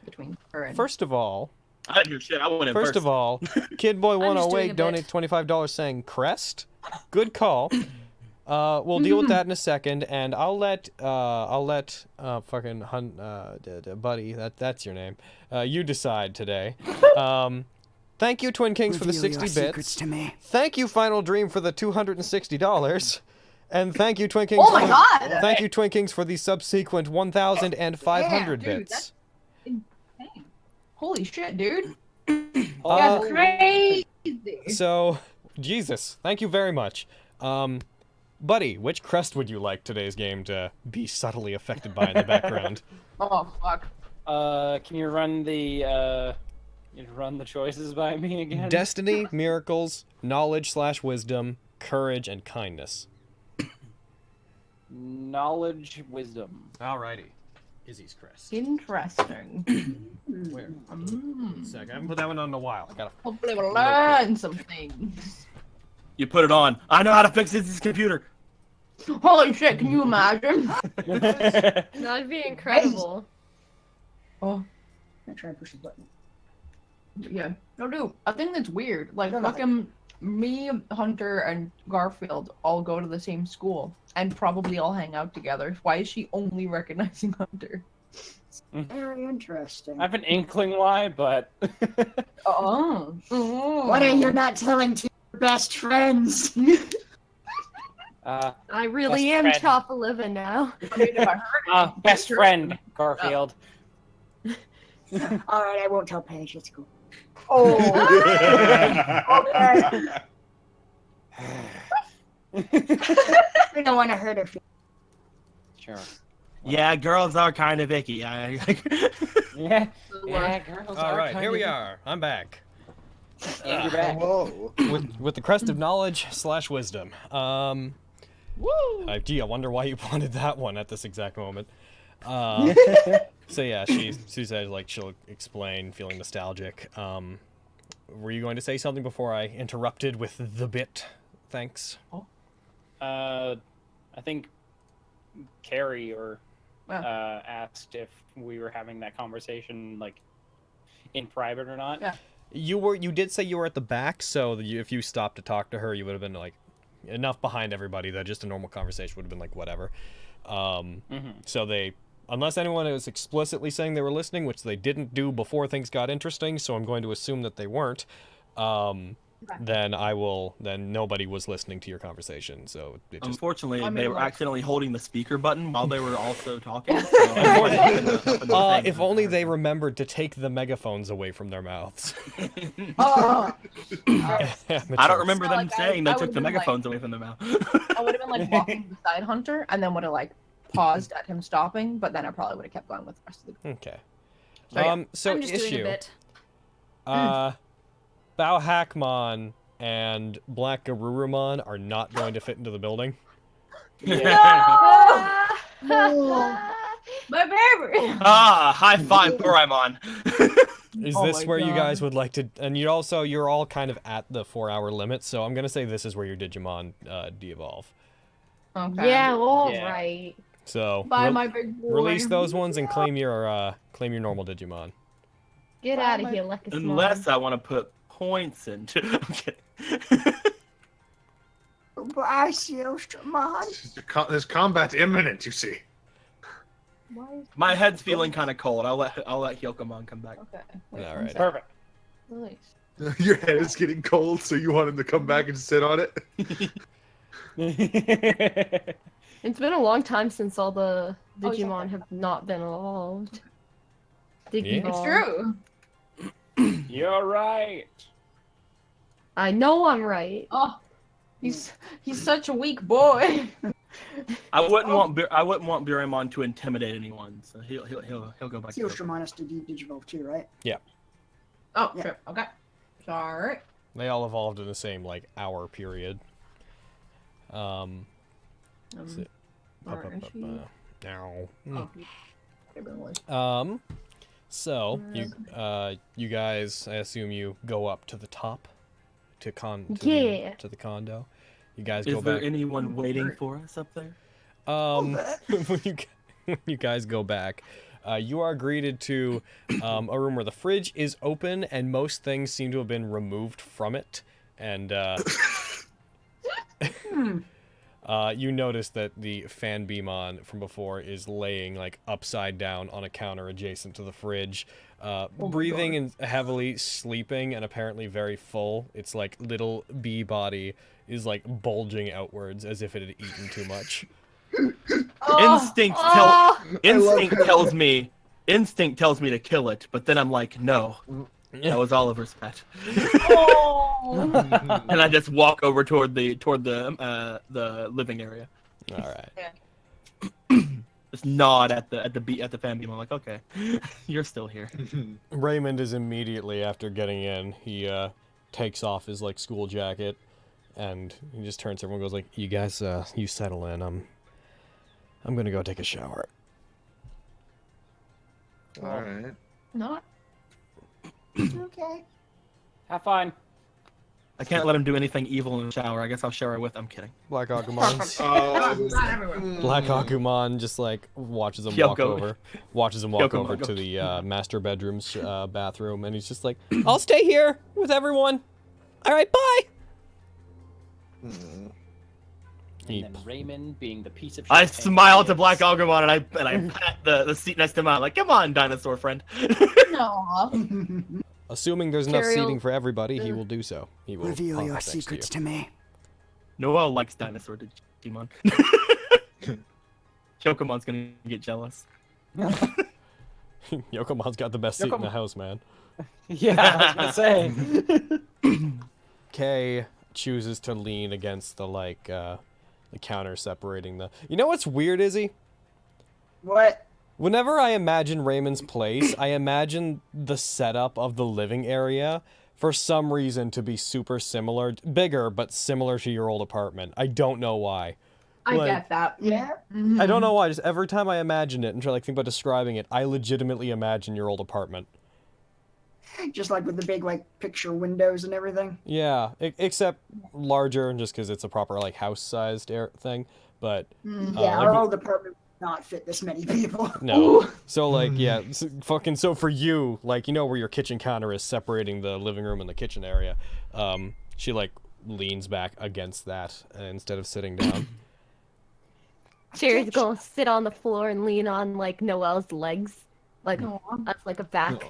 between her and... First of all, I didn't hear shit. I went in first. First of all, Kidboy108 bit. donates $25 saying Crest. Good call. We'll deal with that in a second, and I'll let fucking buddy, that's your name. You decide today. Thank you, Twin Kings, for the 60 bits. To me. Thank you, Final Dream, for the $260. And thank you, Twin Kings. Oh my god! Thank you, Twin Kings, for the subsequent 1,500 Damn, dude, bits. that's insane. Holy shit, dude. Uh, That's crazy. So, Jesus, thank you very much. Buddy, which crest would you like today's game to be subtly affected by in the background? Oh, fuck. Can you run the choices by me again? Destiny, miracles, knowledge/wisdom, courage, and kindness. Knowledge, wisdom. Alrighty. Izzy's crest. Interesting. Where? Sec. I haven't put that one on in a while. I gotta. Hopefully we'll learn some things. You put it on. I know how to fix this computer. Holy shit, can you imagine? That'd be incredible. Oh, I'm trying to push the button. yeah. No, dude, I think that's weird. Like, No, no. fucking me, Hunter, and Garfield all go to the same school and probably all hang out together. Why is she only recognizing Hunter? Very interesting. I have an inkling why, but Oh. What are you not telling to your best friends? I really Best am friend. Chop-a-Living now. best friend, Garfield. All right, I won't tell Paige. It's cool. Oh. We don't want to hurt her. Sure. Yeah, girls are kind of icky. Yeah. Girls All are right, kind here we of- are. I'm back. And you're back. Whoa. With the crest of knowledge / wisdom. Woo! Gee, I wonder why you wanted that one at this exact moment. So yeah, she said like she'll explain, feeling nostalgic. Were you going to say something before I interrupted with the bit? Thanks. I think Carrie Oh. asked if we were having that conversation like in private or not. Yeah. You did say you were at the back, so if you stopped to talk to her, you would have been like enough behind everybody that just a normal conversation would have been like whatever. So they, unless anyone is explicitly saying they were listening, which they didn't do before things got interesting, so I'm going to assume that they weren't. Then nobody was listening to your conversation. So it just Unfortunately, I mean, they were like- accidentally holding the speaker button while they were also talking. So unfortunately, if only they remembered to take the megaphones away from their mouths. Oh. I don't remember them Like, saying they I took would've the been like- megaphones away from their mouth. I would have been like walking beside Hunter, and then would have like paused at him stopping, but then I probably would have kept going with the rest of the. Okay. So, yeah. So I'm just doing a issue. bit. Bao Hackmon and Black Garurumon are not going to fit into the building. My baby. High five, Doraemon. Is Oh this my where you God. guys would like to? And you're all kind of at the 4-hour limit, so I'm gonna say this is where your Digimon de-evolve. Okay. Yeah, all Yeah. right. So Bye, my big boy. release those ones and claim your normal Digimon. Get Bye, out of my- here, Lekka Unless I want to put points into. I'm kidding. Bye, Seostromon. There's combat imminent, you see. Why is- My head's feeling kind of cold. I'll let Hyokomon come back. Okay. Wait, All one right. sec. Perfect. Release. Your head is getting cold, so you want him to come back and sit on it? It's been a long time since all the Oh, yeah. Digimon have not been evolved. Yeah. It's Digimon. true. You're right. I know I'm right. Oh, he's such a weak boy. I wouldn't want Buramon to intimidate anyone, so he'll go back. To Seostromon has to do Digivolve too, right? Oh, Yeah. sure. Okay. Sorry. They all evolved in the same like hour period. Is it- where is she? Now. Oh, really? So you guys, I assume you go up to the top, to Yeah. the condo. You guys Is go there back. anyone waiting for us up there? When you guys go back, you are greeted to a room where the fridge is open and most things seem to have been removed from it. And you notice that the fan beamon from before is laying like upside down on a counter adjacent to the fridge, breathing and heavily sleeping and apparently very full. Its like little bee body is like bulging outwards as if it had eaten too much. Instinct tells me to kill it, but then I'm like, no, that was Oliver's pet. And I just walk over toward the living area. All right. Just nod at the fan beam. I'm like, okay, you're still here. Raymond is immediately after getting in. He takes off his like school jacket, and he just turns to everyone and goes like, "You guys, you settle in. I'm gonna go take a shower." All right. Not. Okay. Have fun. I can't let him do anything evil in the shower. I guess I'll shower with. I'm kidding. Black Agumon. Not everywhere. Black Agumon just like watches him walk over to the master bedroom's bathroom, and he's just like, "I'll stay here with everyone. All right, bye." And then Raymond, being the piece of shit. I he smile to is. Black Agumon and I pat the seat next to him. I'm like, come on, dinosaur friend. No. Assuming there's enough Carry seating for everybody, he will do so. He will Reveal pop your up next to you. secrets to me. Noel likes dinosaur Digimon. Chocomon's gonna get jealous. Yokomon's got the best seat in the house, man. Yeah, I was gonna say. Kay chooses to lean against the the counter separating the. You know what's weird, Izzy? What? Whenever I imagine Raymond's place, I imagine the setup of the living area for some reason to be super similar, bigger but similar to your old apartment. I don't know why. I get that. Yeah. I don't know why. Just every time I imagine it and try think about describing it, I legitimately imagine your old apartment. Just like with the big picture windows and everything. Yeah, except larger, just because it's a proper house-sized thing. But Yeah, our old apartment would not fit this many people. no. So yeah, so for you, you know where your kitchen counter is separating the living room and the kitchen area. She leans back against that instead of sitting down. Cherry's gonna sit on the floor and lean on Noelle's legs, as a back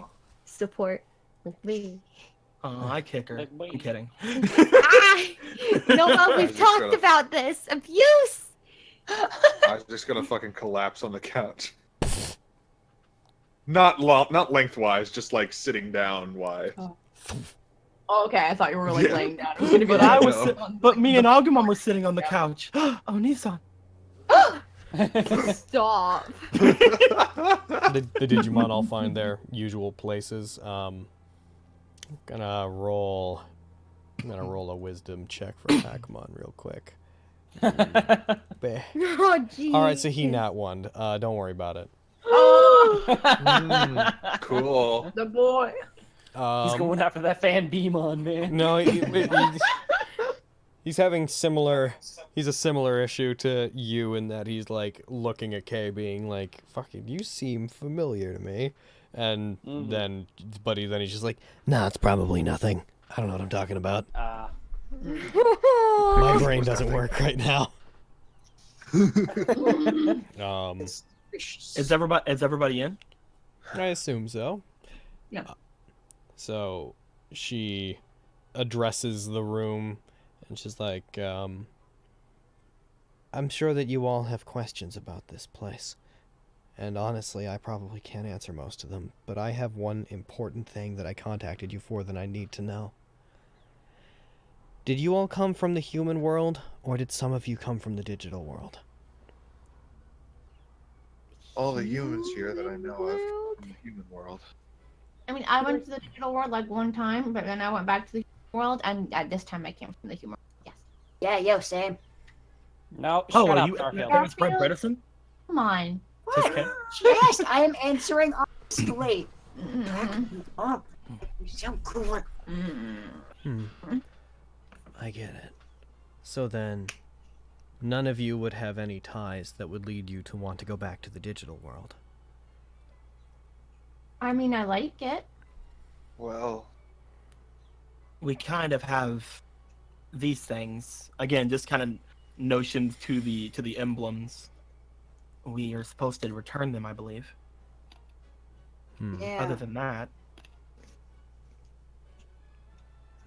support. Oh, I kick her. I'm kidding. Noelle, we've talked about this abuse. I was just gonna fucking collapse on the couch. Not lengthwise, just sitting down wise. Oh, okay, I thought you were laying down. It was gonna be but me and Agumon were sitting on the couch. Oh, Nissan. Stop. The Digimon all find their usual places. I'm gonna roll a wisdom check for Pac-Man real quick. Oh, geez. All right, so he nat one. Don't worry about it. Cool. The boy. He's going after that fan Beamon, man. No, he's having he's a similar issue to you in that he's looking at Kay being fucking, you seem familiar to me. And then he's just nah, it's probably nothing. I don't know what I'm talking about. My brain doesn't work right now. Is everybody in? I assume so. Yeah. So she addresses the room and she's I'm sure that you all have questions about this place. And honestly, I probably can't answer most of them, but I have one important thing that I contacted you for that I need to know. Did you all come from the human world, or did some of you come from the digital world? All the humans here that I know of from the human world. I mean, I went to the digital world one time, but then I went back to the human world, and at this time I came from the human world. Yes. Yeah, same. No, Oh, shut are up, you Garfield. Brent Bredesen? Come on. Okay. Yes, I am answering honestly. Oh, you sound cool. I get it. So then, none of you would have any ties that would lead you to want to go back to the digital world. I mean, I like it. Well, We kind of have these things. Again, just kind of notions to the emblems. We are supposed to return them, I believe. Yeah. Other than that,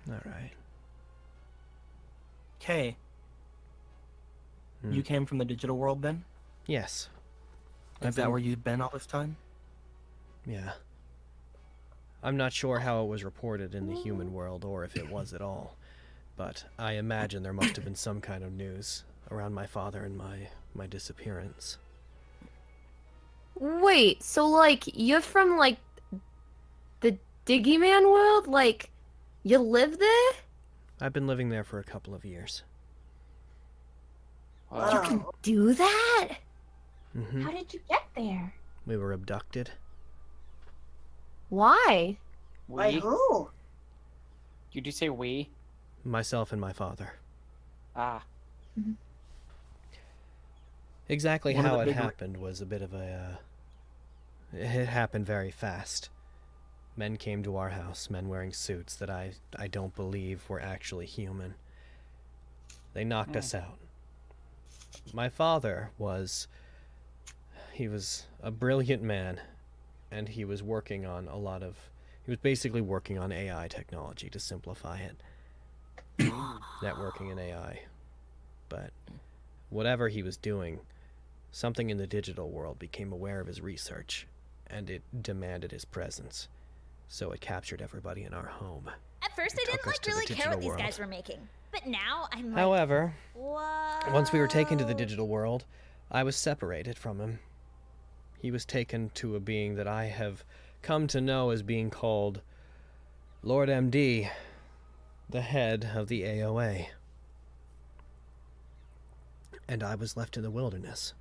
All right. Kay, you came from the digital world then? Yes. Is that where you've been all this time? Yeah. I'm not sure how it was reported in the human world or if it was at all, but I imagine there must have been some kind of news around my father and my disappearance. Wait, so you're from the Digimon world? You live there? I've been living there for a couple of years. You can do that? Mm-hmm. How did you get there? We were abducted. Why? By who? Did you say we? Myself and my father. Ah. Exactly One of how the it big happened was a bit of a... It happened very fast. Men came to our house, men wearing suits that I don't believe were actually human. They knocked us out. My father was... He was a brilliant man, and he was working on a lot of... He was basically working on AI technology, to simplify it. Networking and AI. But whatever he was doing, something in the digital world became aware of his research, and it demanded his presence. So it captured everybody in our home. At first, I It took didn't us to the really care what digital these world. guys were making, but now I'm like, However, whoa. once we were taken to the digital world, I was separated from him. He was taken to a being that I have come to know as being called Lord MD, the head of the AOA. And I was left in the wilderness.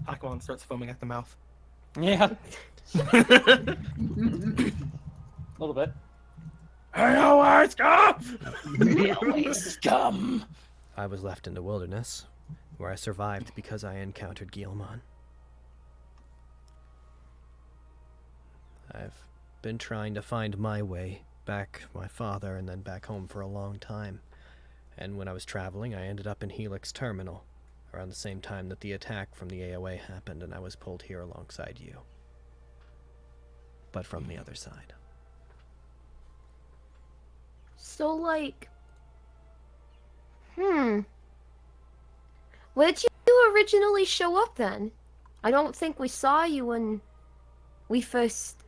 Pokemon starts foaming at the mouth. Yeah. A little bit. AOA scum! AOA scum! I was left in the wilderness, where I survived because I encountered Guilmon. I've been trying to find my way back to my father and then back home for a long time. And when I was traveling, I ended up in Helix Terminal, around the same time that the attack from the AOA happened, and I was pulled here alongside you. But from the other side. So, like... Where did you originally show up, then? I don't think we saw you when we first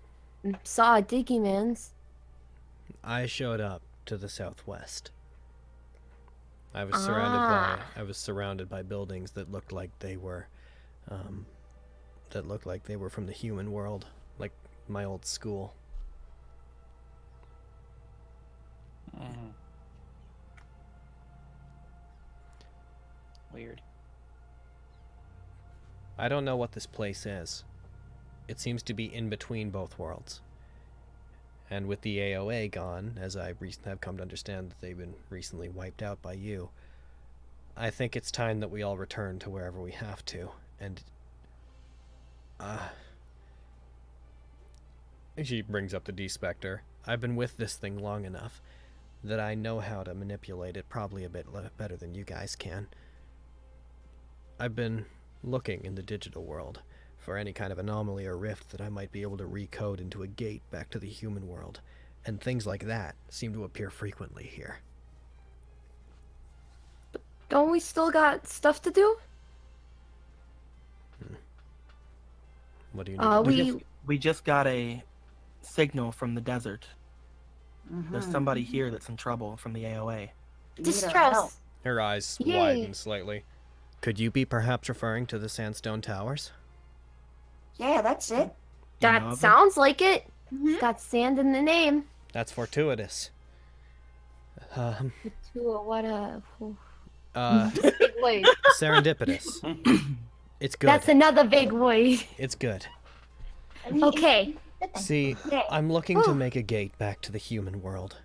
saw Digimons. I showed up to the southwest. I was surrounded by buildings that looked like they were from the human world, like my old school. Weird. I don't know what this place is. It seems to be in between both worlds. And with the AOA gone, as I have come to understand that they've been recently wiped out by you, I think it's time that we all return to wherever we have to. And she brings up the D-Spectre. I've been with this thing long enough that I know how to manipulate it probably a bit better than you guys can. I've been looking in the digital world for any kind of anomaly or rift that I might be able to recode into a gate back to the human world, and things like that seem to appear frequently here. Don't we still got stuff to do? What do you need? We just got a signal from the desert. There's somebody here that's in trouble from the AOA. Distress. Her eyes Yay. widen slightly. Could you be perhaps referring to the sandstone towers? Yeah, that's it. That sounds like it. It's got sand in the name. That's fortuitous. Big word. Serendipitous. It's good. That's another big word. It's good. Okay. See, I'm looking to make a gate back to the human world,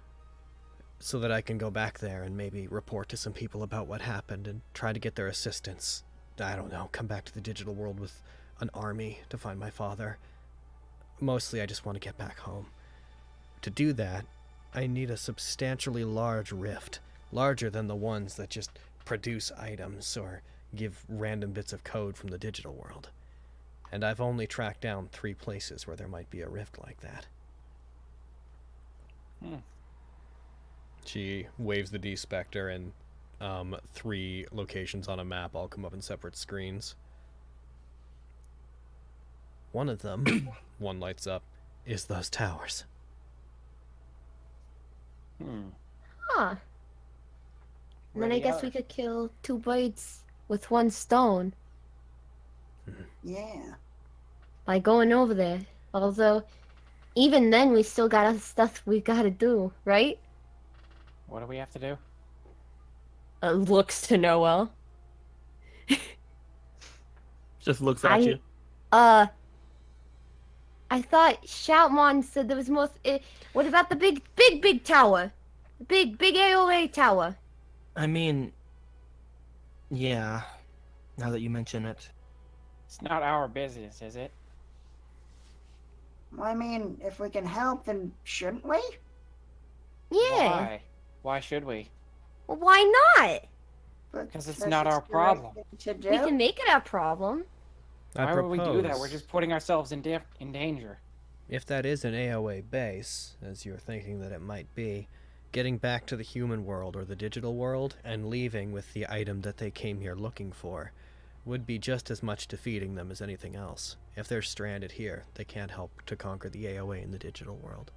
so that I can go back there and maybe report to some people about what happened and try to get their assistance. I don't know, come back to the digital world with an army to find my father. Mostly I just want to get back home. To do that, I need a substantially large rift, larger than the ones that just produce items or give random bits of code from the digital world. And I've only tracked down 3 places where there might be a rift like that. She waves the D-Spectre, and 3 locations on a map all come up in separate screens. One of them, one lights up, is those towers. Huh. And then I guess we could kill 2 birds with 1 stone. Yeah. By going over there. Although, even then, we still got other stuff we gotta do, right? What do we have to do? Looks to Noel. Just looks at you. I thought Shoutmon said there was more. What about the big tower? The big AOA tower. I mean, yeah. Now that you mention it. It's not our business, is it? Well, I mean, if we can help, then shouldn't we? Yeah. Why? Why should we? Well, why not? Because it's not our problem. To do. We can make it our problem. Why would we do that? We're just putting ourselves in danger. If that is an AOA base, as you're thinking that it might be, getting back to the human world or the digital world and leaving with the item that they came here looking for would be just as much defeating them as anything else. If they're stranded here, they can't help to conquer the AOA in the digital world.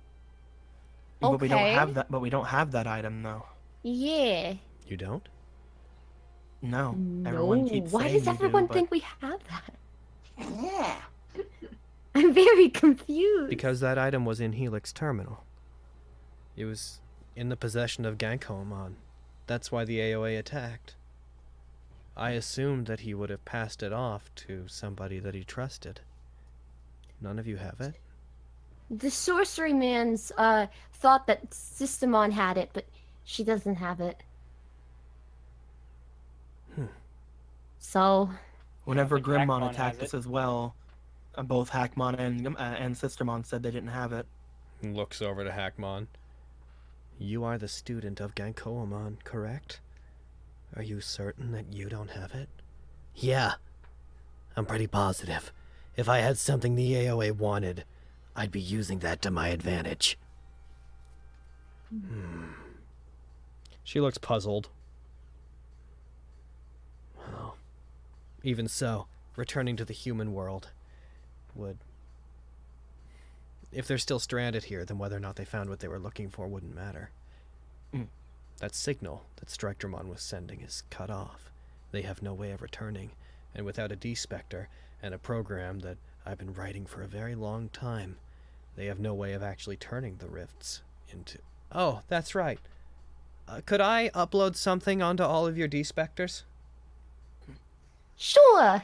But we don't Okay. have that. But we don't have that item though. Yeah. You don't? No. No. Everyone keeps Why saying does we everyone do, but think we have that? Yeah. I'm very confused. Because that item was in Helix Terminal. It was in the possession of Gankoamon. That's why the AOA attacked. I assumed that he would have passed it off to somebody that he trusted. None of you have it? The sorcery man's thought that Systemon had it, but she doesn't have it. So whenever think Grimmon Hackmon attacked has us as well, both Hackmon and Sistermon said they didn't have it. Looks over to Hackmon. You are the student of Gankoamon, correct? Are you certain that you don't have it? Yeah. I'm pretty positive. If I had something the AOA wanted, I'd be using that to my advantage. She looks puzzled. Well, even so, returning to the human world would... If they're still stranded here, then whether or not they found what they were looking for wouldn't matter. That signal that Strikedramon was sending is cut off. They have no way of returning, and without a D-Spectre and a program that I've been writing for a very long time, they have no way of actually turning the rifts into... Oh, that's right. Could I upload something onto all of your D-Specters? sure.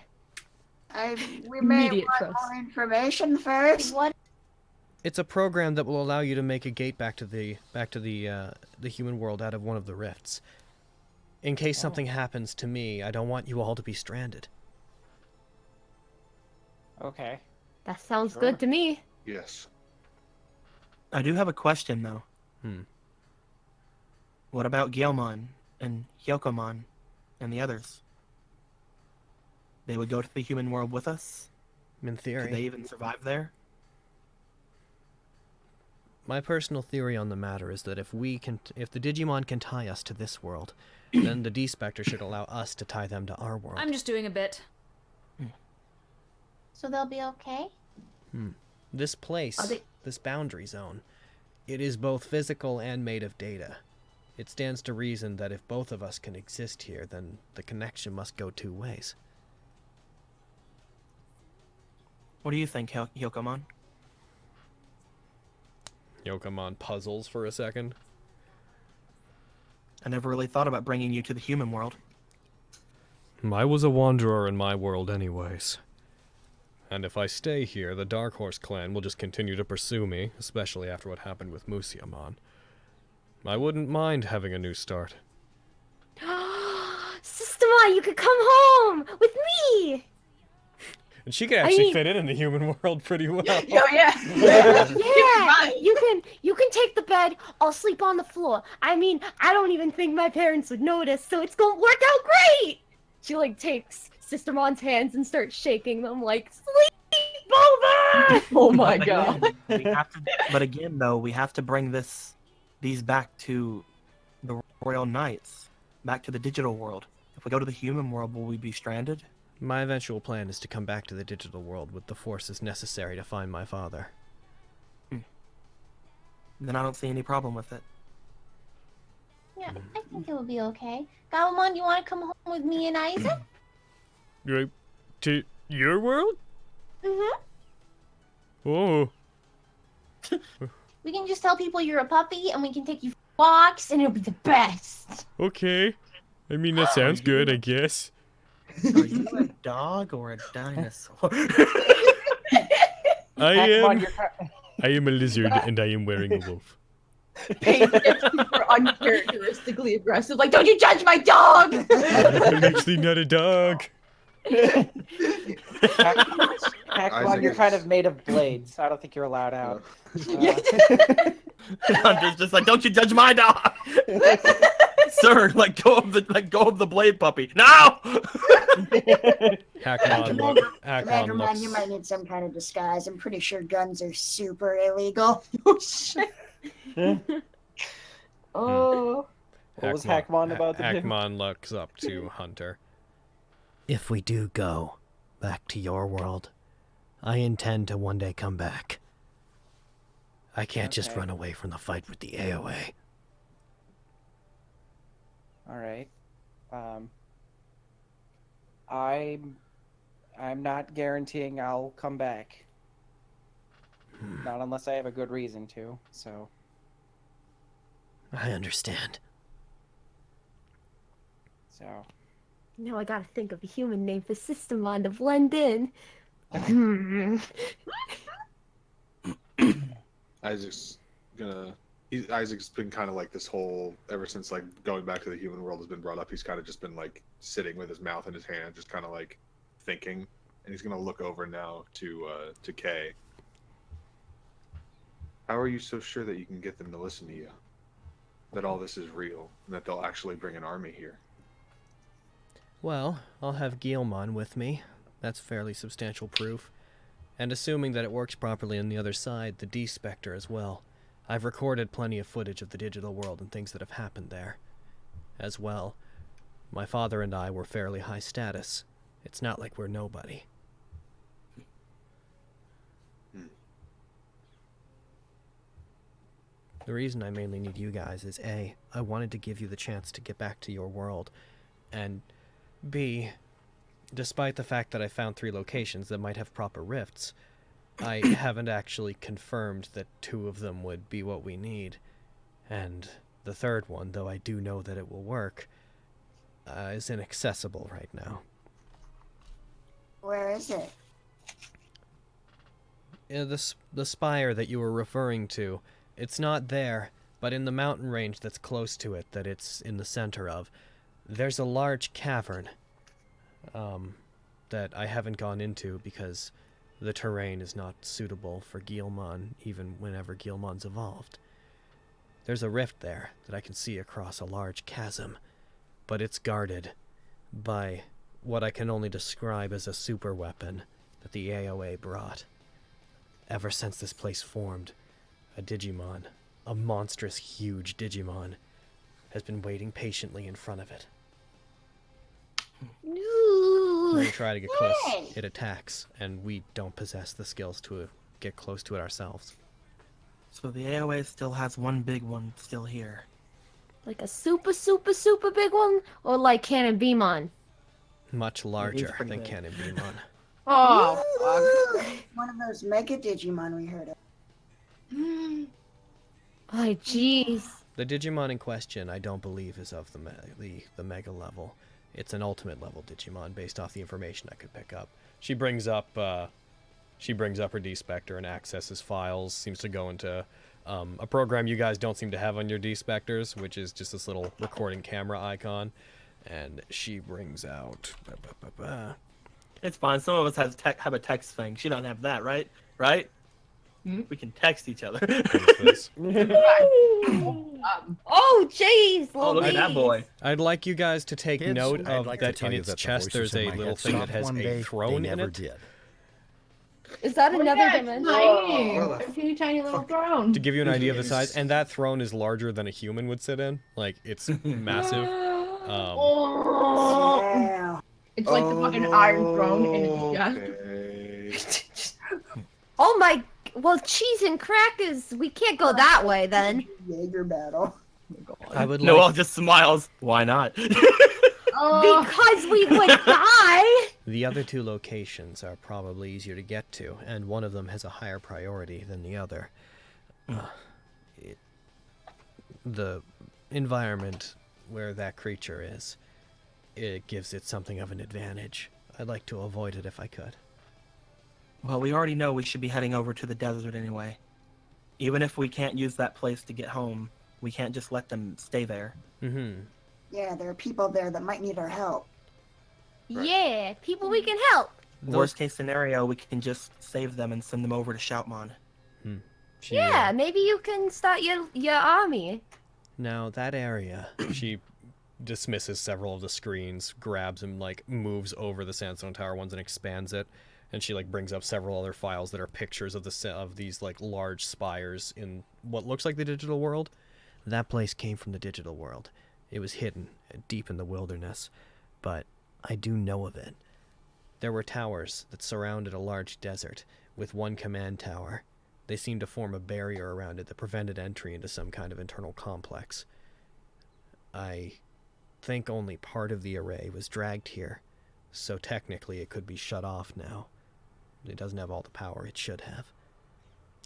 We may Immediate want trust. more information first. What? It's a program that will allow you to make a gate back to the human world out of one of the rifts. In case something happens to me, I don't want you all to be stranded. Okay. That sounds Sure. good to me. Yes. I do have a question though. Hmm. What about Galemon and Hyokomon and the others? They would go to the human world with us? In theory. Could they even survive there? My personal theory on the matter is that if the Digimon can tie us to this world, then the D-Spectre should allow us to tie them to our world. I'm just doing a bit. So they'll be okay? This place, this boundary zone, it is both physical and made of data. It stands to reason that if both of us can exist here, then the connection must go two ways. What do you think, Hyokomon? Yokomon puzzles for a second. I never really thought about bringing you to the human world. I was a wanderer in my world anyways. And if I stay here, the Dark Horse clan will just continue to pursue me, especially after what happened with Musiamon. I wouldn't mind having a new start. Systemon, you could come home with me. And she could actually fit in the human world pretty well. Oh yeah. Yeah, you can take the bed. I'll sleep on the floor. I mean, I don't even think my parents would notice, so it's gonna work out great. She like takes Systemon's hands and starts shaking them like sleep over. Oh my god. But again, though, we have to bring these back to the Royal Knights, back to the digital world. If we go to the human world, will we be stranded? My eventual plan is to come back to the digital world with the forces necessary to find my father. Then I don't see any problem with it. Yeah, I think it will be okay. Galemon, you want to come home with me and Isaac? Right to your world? Mm-hmm. Oh. We can just tell people you're a puppy and we can take you for walks and it'll be the best. Okay. I mean, that sounds good, I guess. Are you a dog or a dinosaur? I am a lizard and I am wearing a wolf. Super uncharacteristically aggressive. Like, don't you judge my dog! I'm actually not a dog. Hackmon, you're kind of made of blades. I don't think you're allowed out. Hunter's just like, don't you judge my dog, sir. Let go of the blade puppy. No. Commander Man, you might need some kind of disguise. I'm pretty sure guns are super illegal. Oh shit. Oh. What was Hackmon about to do? Hackmon looks up to Hunter. if we do go back to your world, I intend to one day come back. I can't just Okay. run away from the fight with the AOA. All right. I'm not guaranteeing I'll come back. Not unless I have a good reason to. So. I understand. So. Now I gotta think of a human name for Systemon to blend in. Hmm. Isaac's been kind of like this whole, ever since like going back to the human world has been brought up, he's kind of just been like sitting with his mouth in his hand, just kind of like thinking, and he's gonna look over now to Kay. How are you so sure that you can get them to listen to you? That all this is real, and that they'll actually bring an army here? Well, I'll have Guilmon with me. That's fairly substantial proof. And assuming that it works properly on the other side, the D-Spectre as well. I've recorded plenty of footage of the digital world and things that have happened there. As well, my father and I were fairly high status. It's not like we're nobody. The reason I mainly need you guys is A, I wanted to give you the chance to get back to your world, and B, despite the fact that I found 3 locations that might have proper rifts, I haven't actually confirmed that 2 of them would be what we need. And the third one, though I do know that it will work, is inaccessible right now. Where is it? The spire that you were referring to, it's not there, but in the mountain range that's close to it, that it's in the center of, there's a large cavern that I haven't gone into because the terrain is not suitable for Guilmon, even whenever Guilmon's evolved. There's a rift there that I can see across a large chasm, but it's guarded by what I can only describe as a super weapon that the AOA brought. Ever since this place formed, a Digimon, a monstrous, huge Digimon, has been waiting patiently in front of it. When we try to get close, it attacks, and we don't possess the skills to get close to it ourselves. So the AOA still has one big one still here. Like a super, super, super big one? Or like Cannon Beamon? Much larger pretty than big. Cannon Beamon. Oh, Ooh, one of those mega Digimon we heard of. oh, jeez. The Digimon in question, I don't believe, is of the Mega level. It's an ultimate level Digimon based off the information I could pick up. She brings up her D-Spectre and accesses files. Seems to go into a program you guys don't seem to have on your D-Specters, which is just this little recording camera icon. And she brings out... It's fine. Some of us have a text thing. She don't have that, right? Right? We can text each other. Oh, jeez. Oh, look at that boy. I'd like you guys to take Kids, note I'd of like to that tell in you its that the chest voices there's in a my little head thing that stopped has one a day, throne they in never it. did. Is that another yeah, dimension? tiny. Where A teeny tiny little throne. To give you an idea of the size, and that throne is larger than a human would sit in. Like, it's massive. Yeah. It's like the fucking Iron Throne, and it's just. Oh my... Well, cheese and crackers. We can't go that way, then. Jaeger battle. I would Noel like... just smiles. Why not? Oh, Because we would die! The other 2 locations are probably easier to get to, and one of them has a higher priority than the other. The environment where that creature is, it gives it something of an advantage. I'd like to avoid it if I could. Well, we already know we should be heading over to the desert anyway. Even if we can't use that place to get home, we can't just let them stay there. Mm-hmm. Yeah, there are people there that might need our help. Right. Yeah, people we can help. Worst case scenario, we can just save them and send them over to Shoutmon. Yeah, maybe you can start your army. Now, that area, she dismisses several of the screens, grabs and, like, moves over the Sandstone Tower ones and expands it. And she, like, brings up several other files that are pictures of these, like, large spires in what looks like the digital world. That place came from the digital world. It was hidden, deep in the wilderness. But I do know of it. There were towers that surrounded a large desert, with one command tower. They seemed to form a barrier around it that prevented entry into some kind of internal complex. I think only part of the array was dragged here, so technically it could be shut off now. It doesn't have all the power it should have.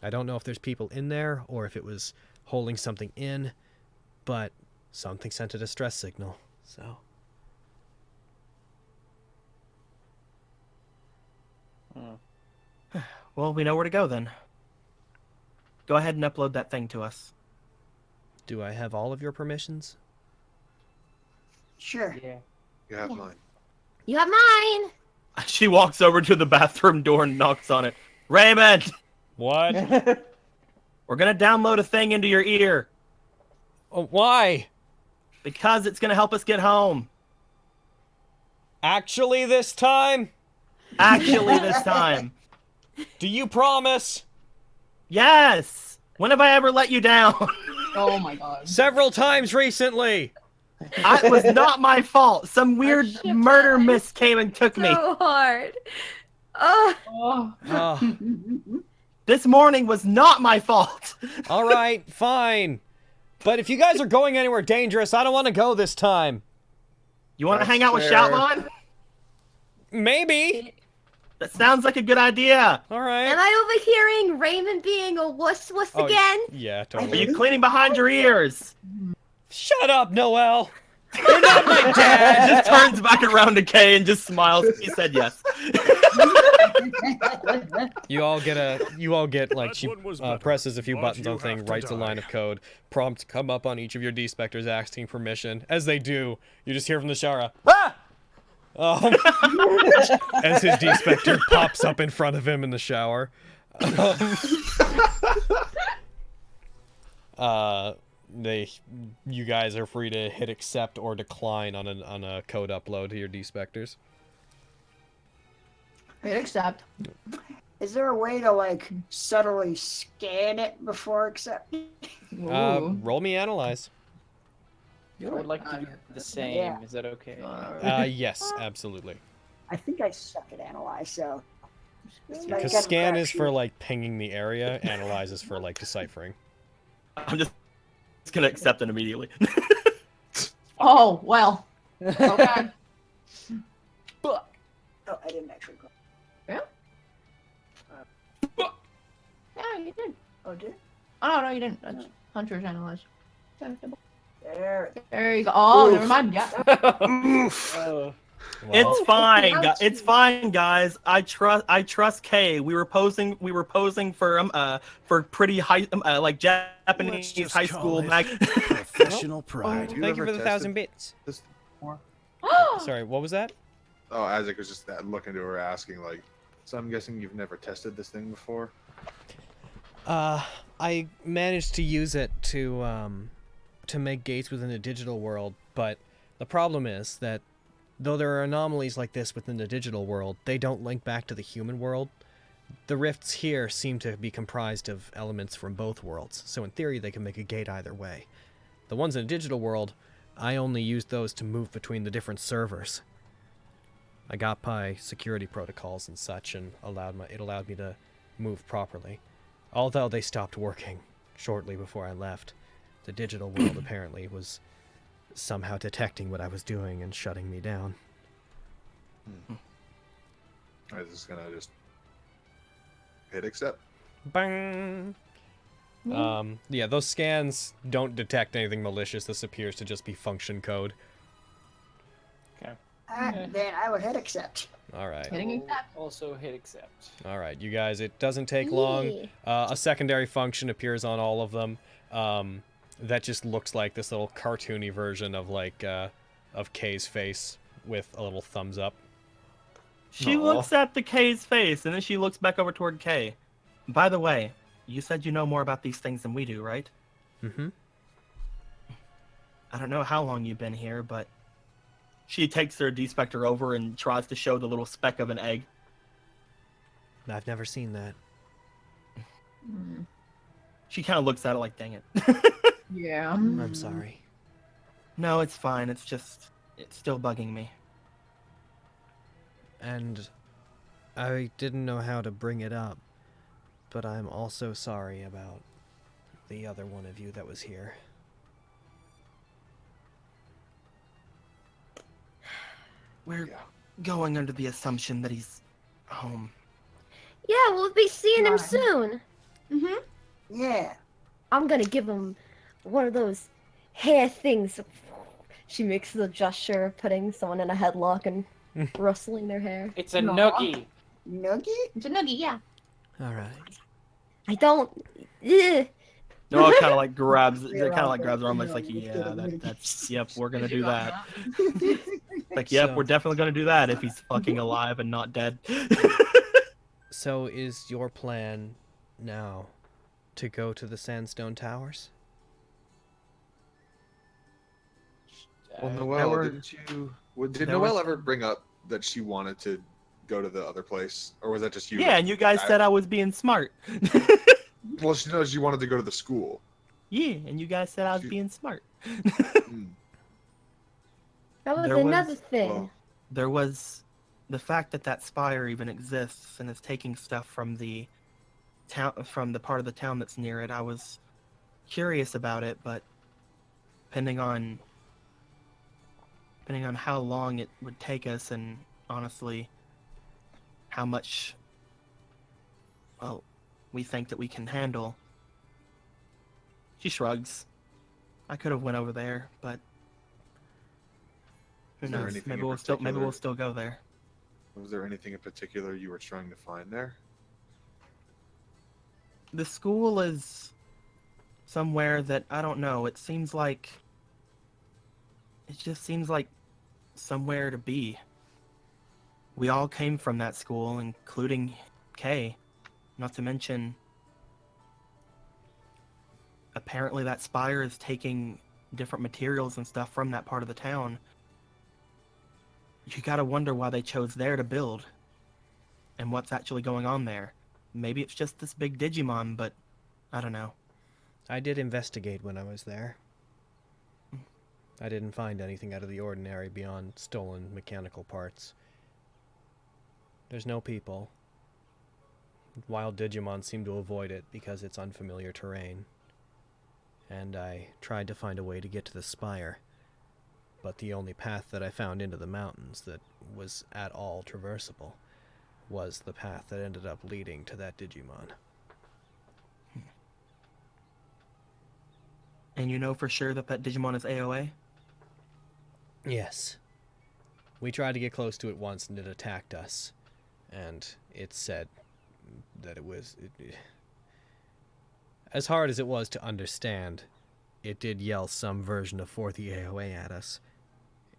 I don't know if there's people in there or if it was holding something in, but something sent a distress signal, so... Well, we know where to go then. Go ahead and upload that thing to us. Do I have all of your permissions? Sure. Yeah. You have mine. You have mine. She walks over to the bathroom door and knocks on it. Raymond! What? We're gonna download a thing into your ear. Why? Because it's gonna help us get home. Actually this time? Actually this time. Do you promise? Yes! When have I ever let you down? Oh my god. Several times recently! It was not my fault. Some weird murder miss came and took me. So hard. Oh. Oh, This morning was not my fault. all right, fine. But if you guys are going anywhere dangerous, I don't want to go this time. You want to That's hang out with fair. Shoutline? Maybe. That sounds like a good idea. All right. Am I overhearing Raymond being a wuss Oh, again? Yeah, Are totally. you cleaning behind your ears? Shut up, Noel. You're not my dad. Just turns back around to Kay and just smiles. He said yes. You all get like she presses a few buttons on thing, writes a line of code, prompts come up on each of your D-specters asking permission. As they do, you just hear from the shower, ah! As his D-specter pops up in front of him in the shower. You guys are free to hit accept or decline on a code upload to your D-specters. Hit accept. Is there a way to like subtly scan it before accepting? Roll me analyze. I would like to do the same. Yeah. Is that okay? Yes, absolutely. I think I suck at analyze, so. Because scan is for like pinging the area, analyze is for like deciphering. I'm just gonna accept it immediately. Oh, well. Okay. Oh, I didn't actually go. Yeah? Yeah, you did. Oh, did? Oh, no, you didn't. That's Hunter's analyze. There. There you go. Oh, never mind. Yeah. It's fine. It's fine, guys. I trust Kay. We were posing for pretty high like Japanese high school mag. Professional pride. Thank you for the 1,000 bits. This before? Sorry, what was that? Oh, Isaac was just looking to her, asking like, so I'm guessing you've never tested this thing before. I managed to use it to make gates within the digital world, but the problem is that though there are anomalies like this within the digital world, they don't link back to the human world. The rifts here seem to be comprised of elements from both worlds, so in theory they can make a gate either way. The ones in the digital world, I only used those to move between the different servers. I got by security protocols and such, and it allowed me to move properly. Although they stopped working shortly before I left. The digital world apparently was somehow detecting what I was doing and shutting me down. I was just gonna hit accept. Bang! Yeah, those scans don't detect anything malicious. This appears to just be function code. Then I would hit accept. Alright. Hitting accept. Also hit accept. Alright, you guys, it doesn't take long. A secondary function appears on all of them. That just looks like this little cartoony version of like of Kay's face with a little thumbs up. She looks at the Kay's face and then she looks back over toward Kay. By the way, you said you know more about these things than we do, right? Mm-hmm. I don't know how long you've been here, but she takes her D-specter over and tries to show the little speck of an egg. I've never seen that. She kind of looks at it like, dang it. I'm sorry. No, it's fine. It's still bugging me. And I didn't know how to bring it up, but I'm also sorry about the other one of you that was here. We're going under the assumption that he's home. Yeah, we'll be seeing him Right. soon. Yeah. I'm gonna give him one of those hair things. She makes the gesture of putting someone in a headlock and rustling their hair. It's a No. noogie. Nugget? It's a noogie, yeah. Alright. I don't. Ugh. No, it kind of like grabs. It They're kind of all like grabs her arm. very It's like, familiar yeah, with the that's. noogies. Yep, we're gonna Did you do go that. now? Like, yep, So- we're definitely gonna do that if he's fucking alive and not dead. So is your plan now to go to the Sandstone Towers? Well, There Noelle, were- did there Noelle were- ever bring up that she wanted to go to the other place, or was that just you? Yeah, and you guys said I was being smart. Well, she knows you wanted to go to the school. Yeah, and you guys said I was She- being smart. Hmm. That was There was- another thing. Well, There was the fact that that spire even exists and is taking stuff from the town, from the part of the town that's near it. I was curious about it, but depending on how long it would take us, and honestly, how much, well, we think that we can handle. She shrugs. I could have went over there, but who Is there knows? anything Maybe in we'll still particular- go there. was there anything in particular you were trying to find there? The school is somewhere that I don't know. It just seems like somewhere to be. We all came from that school, including Kay. Not to mention, apparently that spire is taking different materials and stuff from that part of the town. You gotta wonder why they chose there to build, and what's actually going on there. Maybe it's just this big Digimon, but I don't know. I did investigate when I was there. I didn't find anything out of the ordinary beyond stolen mechanical parts. There's no people. Wild Digimon seem to avoid it because it's unfamiliar terrain. And I tried to find a way to get to the spire, but the only path that I found into the mountains that was at all traversable was the path that ended up leading to that Digimon. And you know for sure that Digimon is AOA? Yes. We tried to get close to it once and it attacked us. And it said that it was... as hard as it was to understand, it did yell some version of 4th AOA at us.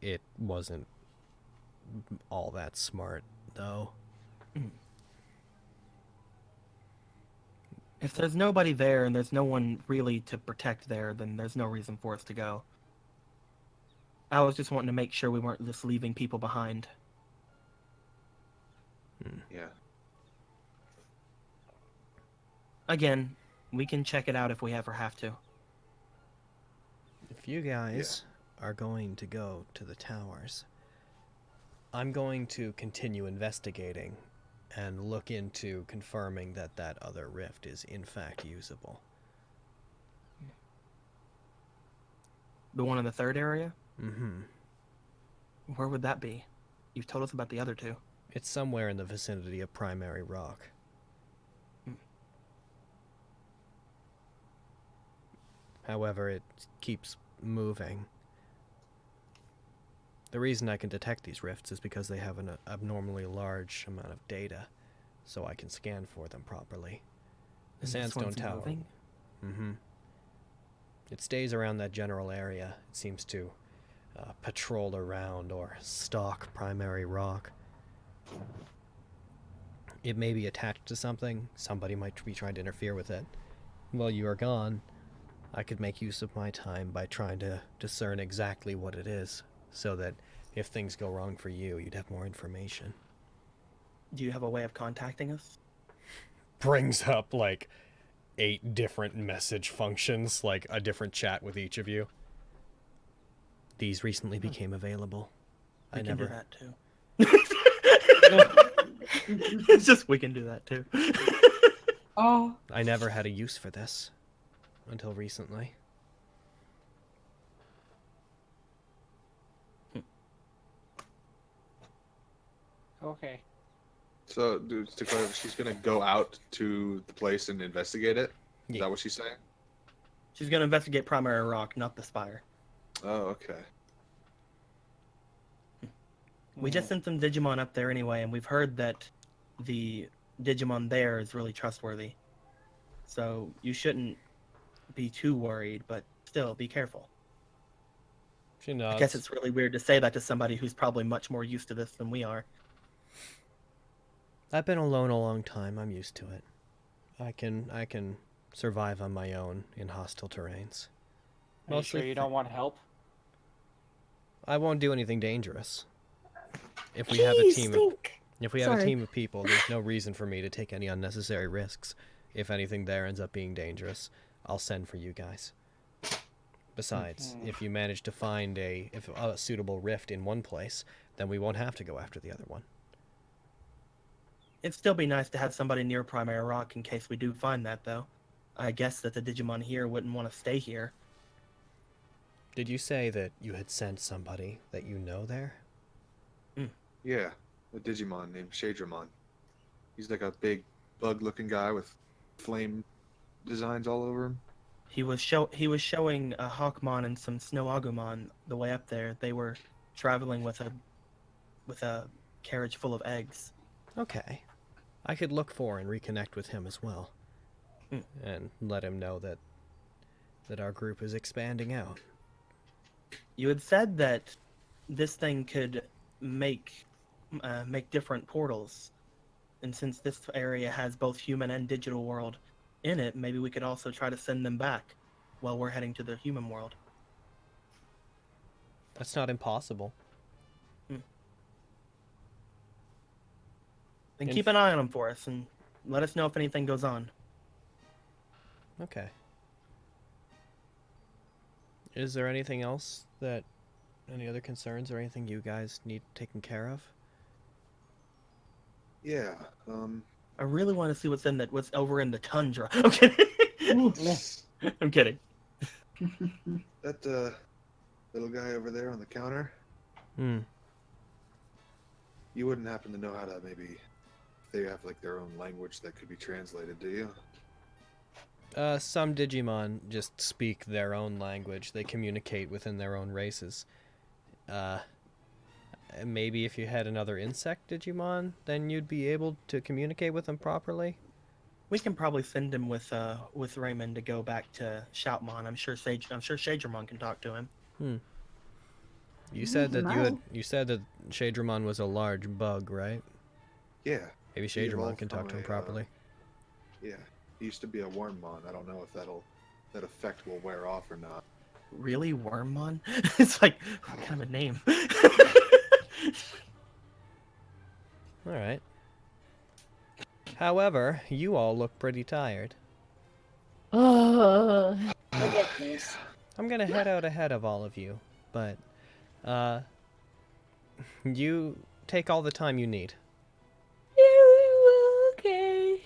It wasn't all that smart, though. If there's nobody there and there's no one really to protect there, then there's no reason for us to go. I was just wanting to make sure we weren't just leaving people behind. Yeah. Again, we can check it out if we ever have to. If you guys are going to go to the towers, I'm going to continue investigating and look into confirming that that other rift is in fact usable. The one in the third area? Mm-hmm. Where would that be? You've told us about the other two. It's somewhere in the vicinity of Primary Rock. However, it keeps moving. The reason I can detect these rifts is because they have an abnormally large amount of data, so I can scan for them properly. The This Sandstone one's Tower. moving? Mm-hmm. It stays around that general area. It seems to patrol around or stalk Primary Rock. It may be attached to something. Somebody might be trying to interfere with it. While you are gone, I could make use of my time by trying to discern exactly what it is, so that if things go wrong for you, you'd have more information. Do you have a way of contacting us? Brings up, like, 8 different message functions, like a different chat with each of you. These recently became available. We I can never... do that too. It's just we can do that too. Oh. I never had a use for this until recently. Okay. So, dude, to clarify, she's gonna go out to the place and investigate it. Is Yeah. that what she's saying? She's gonna investigate Primary Rock, not the Spire. Oh, okay. We just sent some Digimon up there anyway, and we've heard that the Digimon there is really trustworthy. So you shouldn't be too worried, but still be careful. She nods. I guess it's really weird to say that to somebody who's probably much more used to this than we are. I've been alone a long time. I'm used to it. I can survive on my own in hostile terrains. Are you sure you don't want help? I won't do anything dangerous. If we have a team of people, there's no reason for me to take any unnecessary risks. If anything there ends up being dangerous, I'll send for you guys. Besides, if you manage to find a suitable rift in one place, then we won't have to go after the other one. It'd still be nice to have somebody near Primary Rock in case we do find that, though. I guess that the Digimon here wouldn't want to stay here. Did you say that you had sent somebody that you know there? Yeah, a Digimon named Shadramon. He's like a big bug-looking guy with flame designs all over him. He was showing a Hawkmon and some Snow Agumon the way up there. They were traveling with a carriage full of eggs. Okay. I could look for and reconnect with him as well. And let him know that our group is expanding out. You had said that this thing could make different portals, and since this area has both human and digital world in it, maybe we could also try to send them back while we're heading to the human world. That's not impossible. Then keep an eye on them for us, and let us know if anything goes on. Okay. Is there anything else any other concerns or anything you guys need taken care of? Yeah. I really want to see what's over in the tundra. I'm kidding. I'm kidding. That little guy over there on the counter. You wouldn't happen to know how to maybe they have like their own language that could be translated, do you? Some Digimon just speak their own language. They communicate within their own races. Maybe if you had another insect Digimon, then you'd be able to communicate with them properly. We can probably send him with Raymond to go back to Shoutmon. I'm sure Shadramon can talk to him. You said that you said that Shadramon was a large bug, right? Yeah. Maybe Shadramon can talk to him properly. Yeah. He used to be a Wormmon. I don't know if that effect will wear off or not. Really, Wormmon? It's like, what kind of a name? All right. However, you all look pretty tired. I get this. I'm gonna head out ahead of all of you, but you take all the time you need. Okay.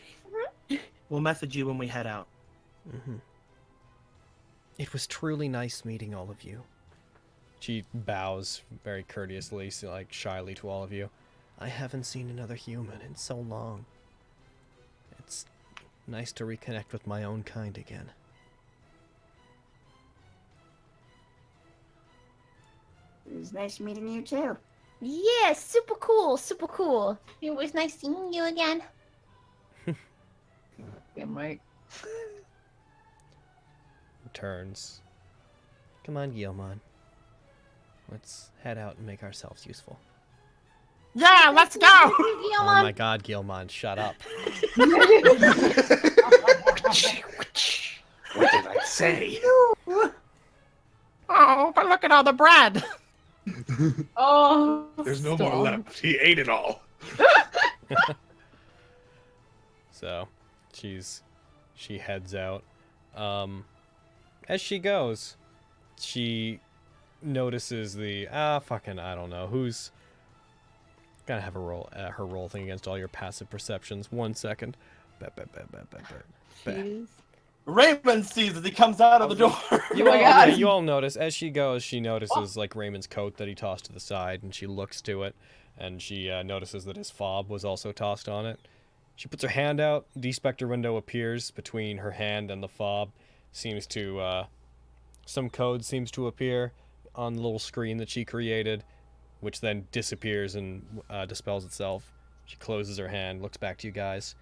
We'll message you when we head out. It was truly nice meeting all of you. She bows very courteously, like shyly to all of you. I haven't seen another human in so long. It's nice to reconnect with my own kind again. It was nice meeting you too. Yeah, super cool, super cool. It was nice seeing you again. Damn right. Turns. Come on, Guilmon. Let's head out and make ourselves useful. Yeah, let's go! Oh my god, Guilmon, shut up. What did I say? Oh, but look at all the bread. Oh. There's no more left. He ate it all. So, she heads out. As she goes, she notices I don't know, Gotta have her roll thing against all your passive perceptions. 1 second. Jeez. Raymond sees as he comes out of the door. You all notice as she goes. She notices like Raymond's coat that he tossed to the side, and she looks to it, and she notices that his fob was also tossed on it. She puts her hand out. De-specter window appears between her hand and the fob. Seems to some code seems to appear on the little screen that she created, which then disappears and dispels itself. She closes her hand, looks back to you guys.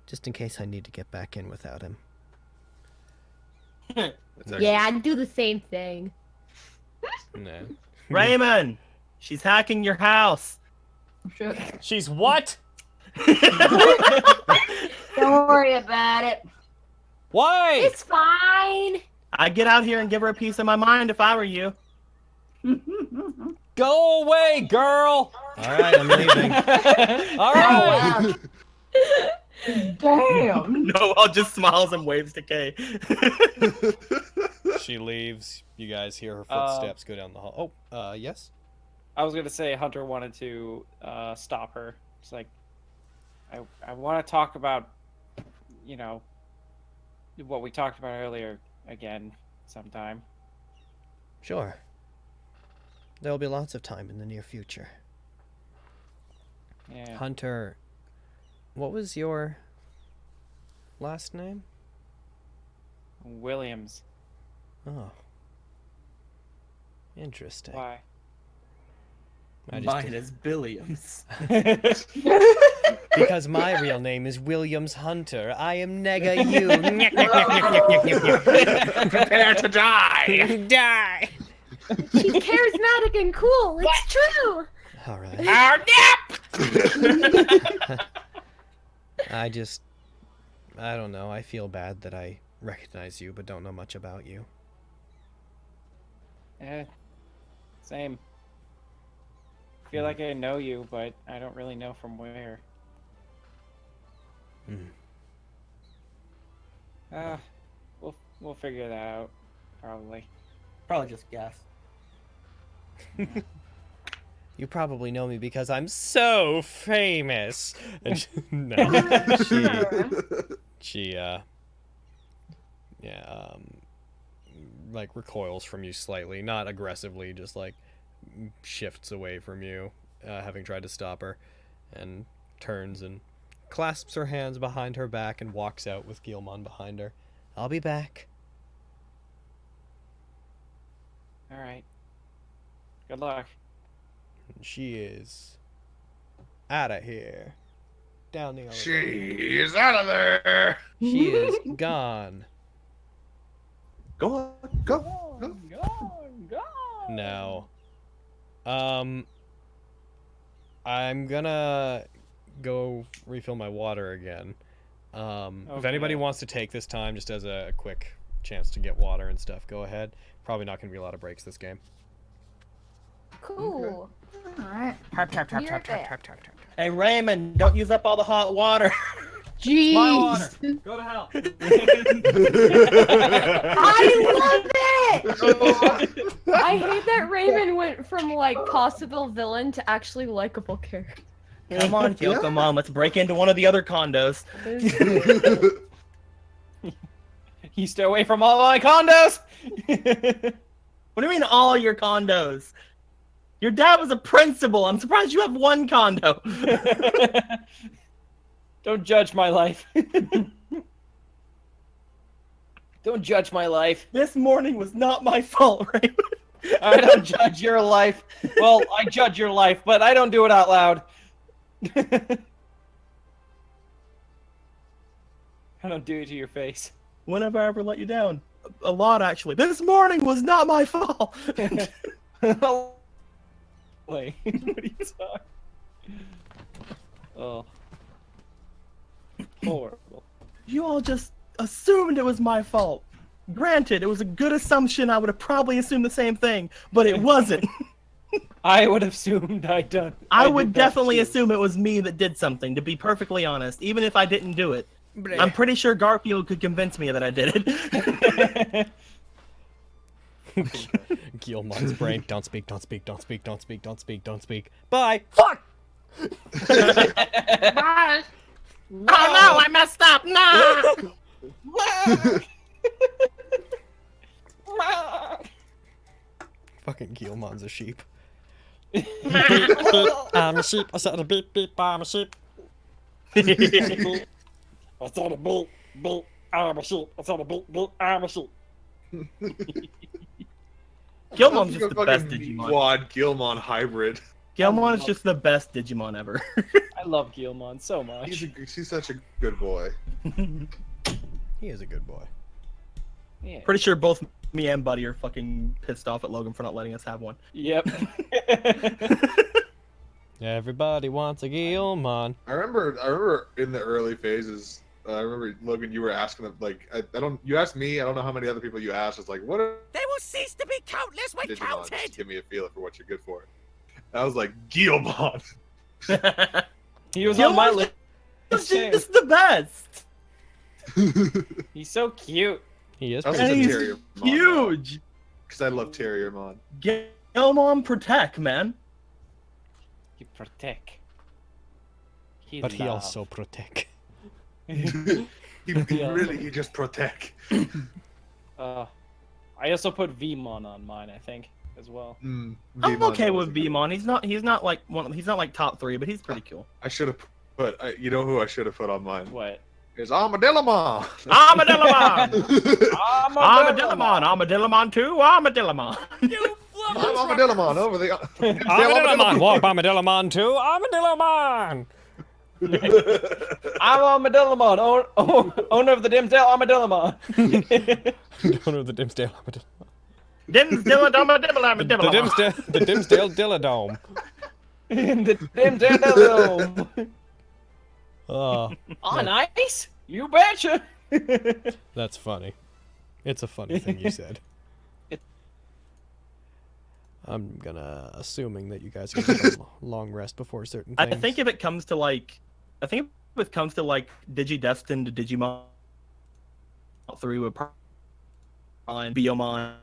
Just in case I need to get back in without him. Yeah, I'd do the same thing. Nah. Raymond, she's hacking your house. She's what? Don't worry about it. Why? It's fine. I'd get out here and give her a piece of my mind if I were you. Go away, girl! Alright, I'm leaving. Alright! Damn. Noel just smiles and waves to Kay. She leaves. You guys hear her footsteps go down the hall. Oh, yes? I was gonna say Hunter wanted to stop her. It's like, I want to talk about, you know, what we talked about earlier again sometime. Sure. There'll be lots of time in the near future. Yeah. Hunter, what was your last name? Williams. Oh. Interesting. Why? Mine is Billiams. Because my real name is Williams Hunter. I am Nega you. Prepare to die. Die. She's charismatic and cool. It's true. All right. I don't know. I feel bad that I recognize you but don't know much about you. Same. I feel like I know you, but I don't really know from where. We'll figure that out, probably. Probably just guess. You probably know me because I'm so famous. And she like recoils from you slightly, not aggressively, just like shifts away from you, having tried to stop her, and turns and clasps her hands behind her back and walks out with Guilmon behind her. I'll be back. All right. Good luck. And she is out of here. Down the elevator. She's out of there. She is gone. Go on, go. Now, I'm gonna go refill my water again. If anybody wants to take this time just as a quick chance to get water and stuff, go ahead. Probably not gonna be a lot of breaks this game. Cool. Alright. Hey, Raymond, don't use up all the hot water. Jeez. My water. Go to hell. I love it! I hate that Raymond went from, like, possible villain to actually likable character. Come on, Kyoko, come on, let's break into one of the other condos. You stay away from all my condos! What do you mean all your condos? Your dad was a principal. I'm surprised you have one condo. Don't judge my life. Don't judge my life. This morning was not my fault, Raymond. I don't judge your life. Well, I judge your life, but I don't do it out loud. I don't do it to your face. When have I ever let you down? A lot, actually. This morning was not my fault. Wait, what are you talking? Oh. Horrible. You all just assumed it was my fault. Granted, it was a good assumption. I would have probably assumed the same thing, but it wasn't. I would have assumed I would definitely assume it was me that did something, to be perfectly honest, even if I didn't do it. I'm pretty sure Garfield could convince me that I did it. Guilmon's brain. Don't speak, don't speak, don't speak, don't speak, don't speak, don't speak. Bye! Fuck! Oh no, I messed up. No. Fucking Guillemon's a sheep. I'm a sheep. I said a beep beep. I'm a sheep. I said a beep beep. I'm a sheep. I said a beep beep. I'm a sheep. Gilmon's just the best Digimon. Quad Guillemon hybrid. Gilmon is just the best Digimon ever. I love Guillemon so much. He's such a good boy. He is a good boy. Yeah. Pretty sure both me and Buddy are fucking pissed off at Logan for not letting us have one. Yep. Everybody wants a Guillemon. I remember in the early phases. I remember Logan, you were asking them like, I don't. You asked me. I don't know how many other people you asked. It's like, what are They will cease to be countless when Digimon? Just counted. give me a feel for what you're good for. I was like, Guillemon. He was on my list. He's just the best. He's so cute. He is I also pretty said And he's Terriermon, huge. because I love Terriermon. Gilmon Protect, man. He protect. But he also protect. He just protect. I also put Vmon on mine, I think, as well. I'm Vmon okay was with a good one. Vmon. He's not like he's not like top 3, but he's pretty cool. I should have put. You know who I should have put on mine? What? Is Armadillomon. Armadillomon! Armadillomon! Armadillomon 2! Armadillomon! I'm Armadillomon over the. Armadillomon! Walk Armadillomon too! Armadillomon! I'm Armadillomon, owner of the Dimsdale Armadillomon. Owner of the Dimsdale Armadillomon. The Dimsdale Dilladome. The Dimsdale Dilladome. Oh, On ice? You betcha. that's funny. It's a funny thing you said. I'm gonna assuming that you guys are gonna take a long rest before certain things. I think if it comes to like Digidestined to Digimon 3 would probably Biomon.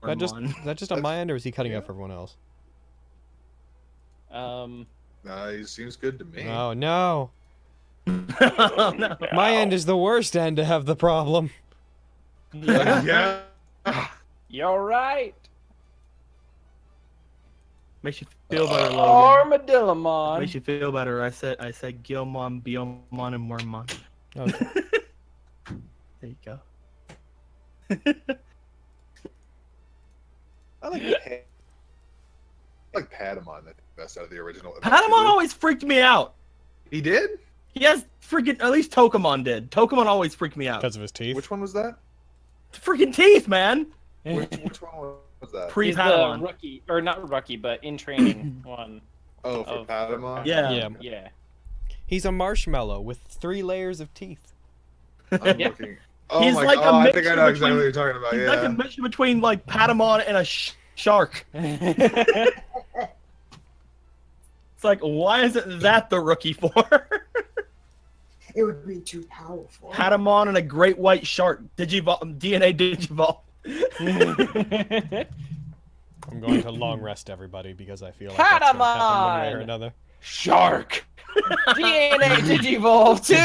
Is that just on my end, or is he cutting out for everyone else? He seems good to me. Oh no! Oh, no. My end is the worst end to have the problem. Yeah. You're right. Makes you feel better, Logan. Armadillomon. Makes you feel better. I said Gilmon, Biomon, and Wormmon. Okay. There you go. I like Patamon. I think best out of the original. Patamon always freaked me out. He did? Yes, freaking. At least Tokamon did. Tokamon always freaked me out. Because of his teeth. Which one was that? Freaking teeth, man. Which one was that? He's the Pre-Patamon. rookie, or not rookie, but in training one. Oh, for Patamon? Yeah. Yeah. He's a marshmallow with 3 layers of teeth. I'm Yeah. looking. Oh He's my like a god! I think mixture I know exactly between- what you're talking about. He's Yeah. like a mixture between like Patamon and a shark. It's like, why isn't that the rookie for? It would be too powerful. Patamon and a great white shark. DNA Digivolve. I'm going to long rest everybody because I feel like that's going to happen one way or Patamon! another. Shark. DNA Digivolve too.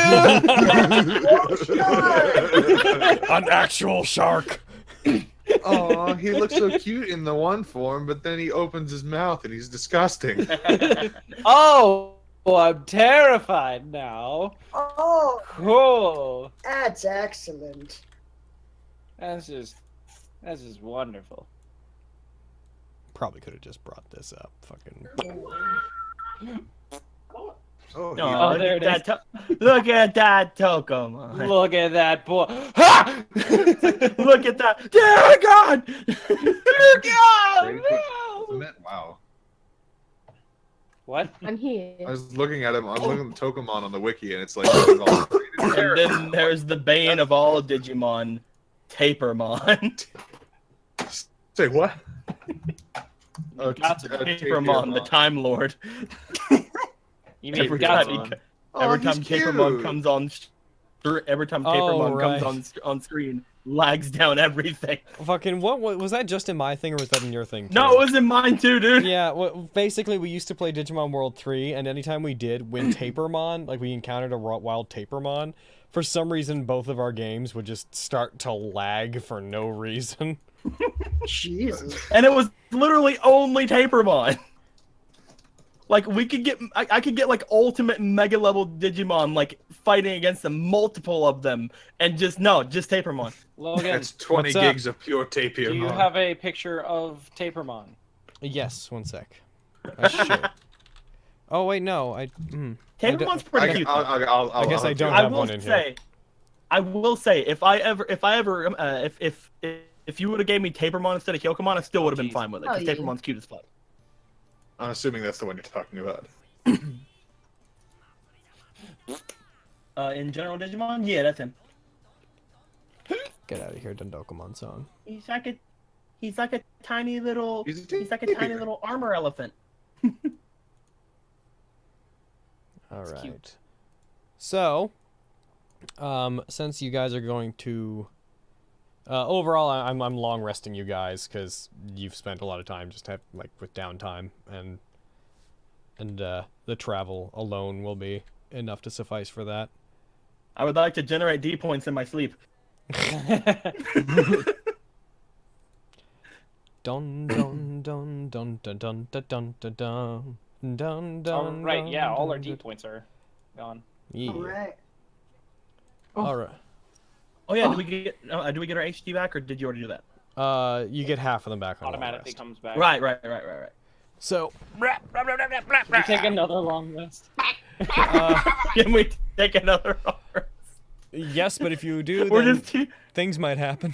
An actual shark. Oh, he looks so cute in the one form, but then he opens his mouth and he's disgusting. Oh, I'm terrified now. Oh, Cool. that's excellent. That's just wonderful. Probably could have just brought this up. Fucking. Oh, Oh, there it is. Look at that Tokamon. Look at that boy. Ha! Look at that. Dear God! Dear God! no! Wow. I'm I here. was looking at him. I'm looking at Tokamon on the wiki, and it's like he's all And then there's the bane of all Digimon, Tapermon. Say what? You got to be. Tapermon, the Time Lord. You mean Every got time, to. Oh, every he's time Tapermon cute. comes on, every time Oh, Tapermon right. comes on screen, lags down everything. Fucking what was that just in my thing or was that in your thing too? No, it was in mine too, dude. Yeah, well, basically we used to play Digimon World 3, and anytime we did, when Tapermon, like we encountered a wild Tapermon, for some reason both of our games would just start to lag for no reason. Jesus. And it was literally only Tapermon. Like we could get, I could get like ultimate mega level Digimon, like fighting against them, multiple of them, and just Tapermon. Logan, That's 20 What's up? gigs of pure Tapir. do you have a picture of Tapermon? Yes, one sec. I should. Oh wait, no, Tapermon's pretty cute. I guess I don't I have will one in here. say, if you would have gave me Tapermon instead of Kyokomon, I still would have been fine with it, because Oh, yeah. Tapermon's cute as fuck. I'm assuming that's the one you're talking about. In general Digimon, yeah, that's him. Get out of here, Dondokomon song. He's like a tiny little, He's like a tiny little armor elephant. All right. cute. So, since you guys are going to, overall, I'm long resting you guys because you've spent a lot of time just with downtime, and the travel alone will be enough to suffice for that. I would like to generate D points in my sleep. Dun dun dun dun dun dun dun dun dun dun dun dun. Oh, right, yeah, all our dun, D dun. points are gone. Yeah. All right. All right. Oh yeah, do we get our HD back, or did you already do that? You get half of them back on long Automatically rest. comes back. Right. So, Can we take another long rest? Can we take another hour? yes, but if you do, We're then just here. things might happen.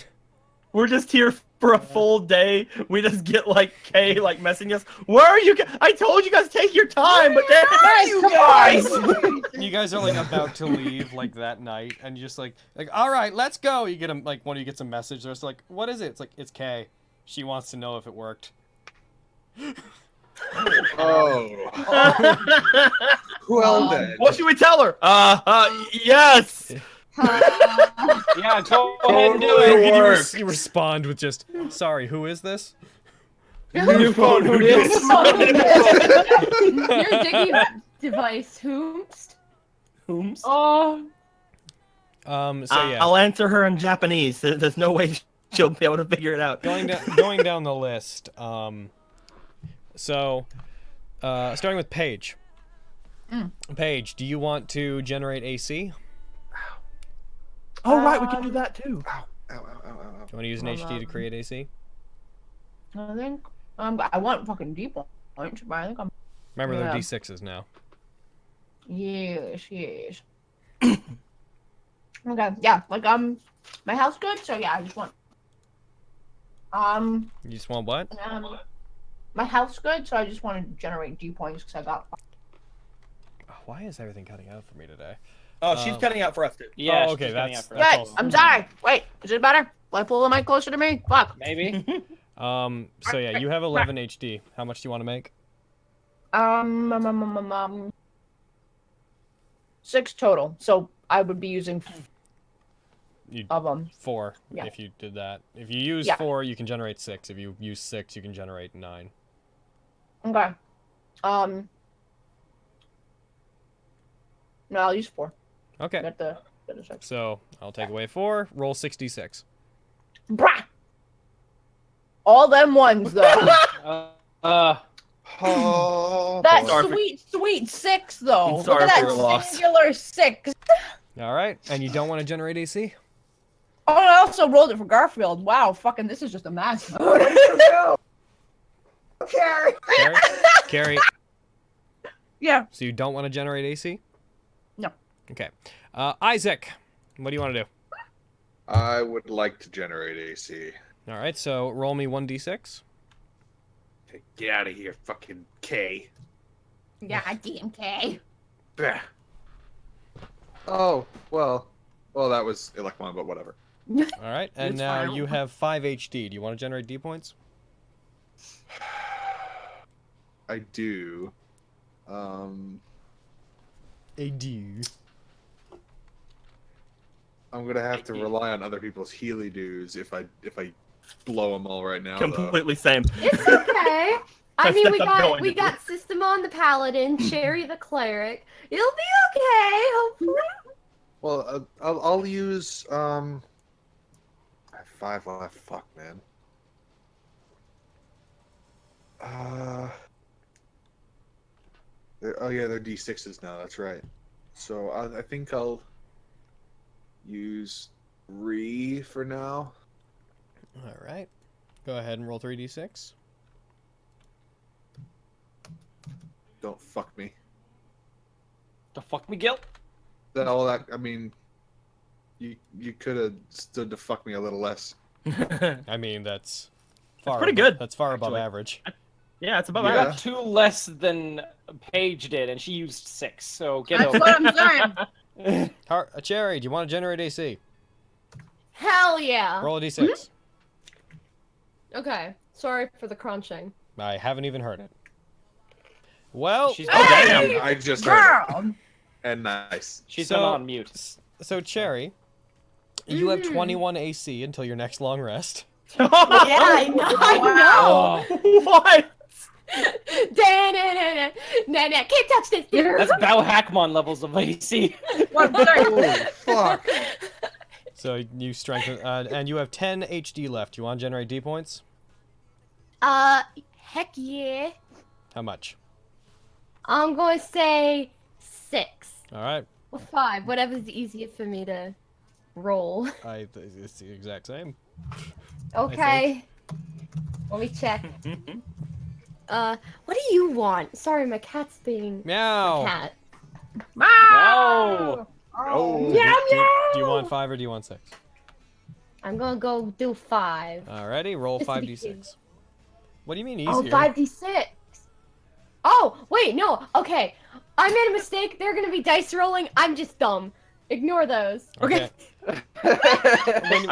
We're just here for a full day. We just get like Kay like messaging us. Where are you? I told you guys take your time, but then you guys. You guys are like about to leave like that night, and you just like all right, let's go. You get them like one of you gets a message. They're just like, what is it? It's like it's Kay. She wants to know if it worked. Oh. Well then. What should we tell her? Yes. Yeah, go ahead and do Totally it. worked. You respond with just, sorry, who is this? New phone, who dis? Your Diggy device, Hoomst. Whomst? Oh. So yeah, I'll answer her in Japanese. There's no way she'll be able to figure it out. going down the list. So, starting with Paige. Paige, do you want to generate AC? Oh right, we can do that too. Ow, ow, ow, ow, ow. Do you want to use an HD to create AC? I think I want fucking D points, but I think I'm. Remember, they're Yeah. D6s now. Yes. Okay, yeah, like my house good, so yeah, I just want You just want what? my house good, so I just want to generate D points because I got. Oh, why is everything cutting out for me today? Oh, she's cutting out for us too. Yeah, okay, she's coming that's- out for that's us. Wait, I'm sorry. Wait, is it better? Will I pull the mic closer to me? Fuck. Maybe. So yeah, you have 11 HD. How much do you want to make? 6 total. So I would be using You of them. 4 Yeah. if you did that. If you use Yeah. 4, you can generate 6. If you use 6, you can generate 9. Okay. No, I'll use 4. Okay. Got the 6. So I'll take away 4. Roll 66. Brah! All them ones though. Oh, That boy. sweet 6 though. Look Sorry at for your that loss. singular 6. All right, and you don't want to generate AC? Oh, I also rolled it for Garfield. Wow, fucking, this is just a mess. Carrie. Carrie? Carrie, Yeah. so you don't want to generate AC? No. Okay. Isaac, what do you want to do? I would like to generate AC. All right, so roll me 1d6. Hey, get out of here, fucking K. Yeah, DMK. Bah. Oh, well, that was Elecmon, but whatever. All right, and It's now fine. you have 5 HD. Do you want to generate D points? I do. I do. I'm gonna have to rely on other people's Healy dues if I blow them all right now. Completely same. It's okay. I That's mean, we what I'm going to got Systemon the Paladin, Cherry the Cleric. It'll be okay, hopefully. Well, I'll use I have 5 left. Fuck, man. Oh yeah, they're D6s now. That's right. So I think I'll use 3 for now. All right. Go ahead and roll 3d6. Don't fuck me. Don't fuck me, Gil. I mean, you could have stood to fuck me a little less. I mean, that's far pretty good, That's far above actually. average. Yeah, it's about You right. got 2 less than Paige did, and she used 6. So get That's over what I'm saying. Cherry, do you want to generate AC? Hell yeah. Roll a d6. Okay. Sorry for the crunching. I haven't even heard it. Well, She's damn. I just heard it. Girl. And nice. She's So- been on mute. so Cherry, you have 21 AC until your next long rest. Yeah, I know. Oh, What? Nah, can't touch this. that's Bao Hackmon levels of AC. What? Sorry. Oh, fuck. So you strengthen, and you have 10 HD left. You want to generate D points? Heck yeah. How much? I'm going to say 6. All right. Or 5, whatever's easier for me to roll. It's the exact same. Okay. Let me check. What do you want? Sorry, my cat's being Meow. my cat. No. Oh. Do you want 5 or do you want 6? I'm gonna go do 5. Alrighty, roll Just to be 5d6. What do you mean easier? Oh, 5d6. Oh, wait, no. Okay. I made a mistake. They're gonna be dice rolling. I'm just dumb. Ignore those. Okay. I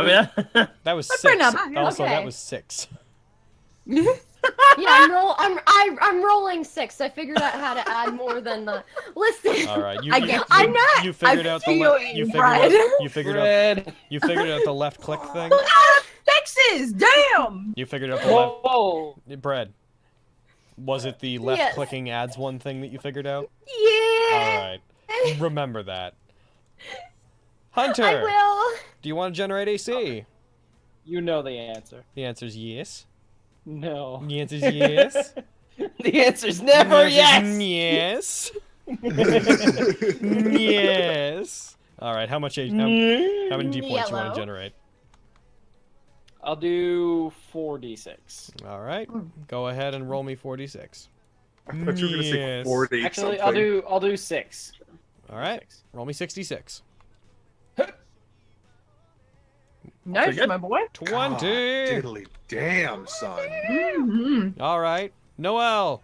mean, That was 6. fair enough. Also, Okay. that was 6. Yeah, I'm rolling 6. So I figured out how to add more than the. Listen. All right, I get- I'm not- You figured I'm out the left. feeling You figured Brad. out. You figured out. Red. You figured out the left click thing. Texas, damn. You figured out the left. Whoa. Brad. Was it the left Yes. clicking adds one thing that you figured out? Yeah. All right. Remember that. Hunter, I will. do you want to generate AC? You know the answer. The answer's yes. No. The answer's yes. The answer's never The yes. answer's yes. Yes. All right. How much? How many D points you want Yellow. to generate? I'll do 4d6. All right. Go ahead and roll me 4d6. I thought you were gonna say Yes. 40 Actually, something. I'll do 6. All right. Roll me 66. Nice, good. my boy. 20. God, diddly damn, son. Mm-hmm. All right. Noel.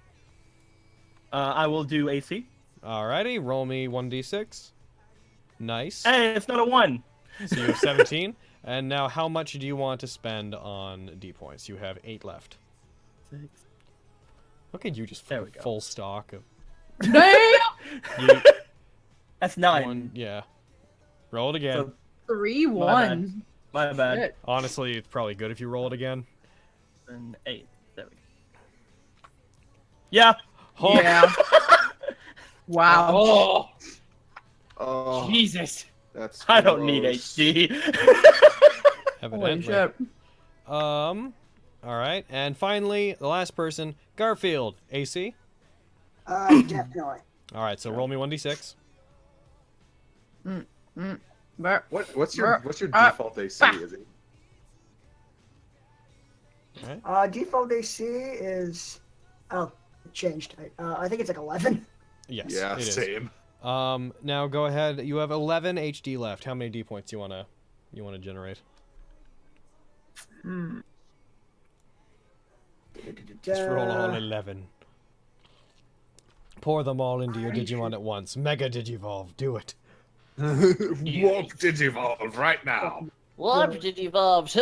I will do AC. Alrighty. Roll me 1d6. Nice. Hey, it's not a 1. So you have 17. And now how much do you want to spend on D points? You have 8 left. 6. Look at you just There we go. full stock of Damn. you, That's 9. one. Yeah. Roll it again. So- 3 My bad. ones. My bad. Shit. Honestly, it's probably good if you roll it again. And 8. There we go. Yeah. Oh, Yeah. Wow. Oh, Oh, Jesus. that's. I don't need gross. HD. Holy evidently. shit. All right. And finally, the last person, Garfield. AC. Definitely. All right. So roll me 1d6. But What's your Uh, default AC? Is it? Default AC is. Oh, it changed. I think it's like 11. Yes. Yeah, it is. same. Now go ahead. You have 11 HD left. How many D points you wanna generate? Just roll all 11. Pour them all into your Digimon at once. Mega Digivolve. Do it. Warp Digivolve right now. Warp did evolve too?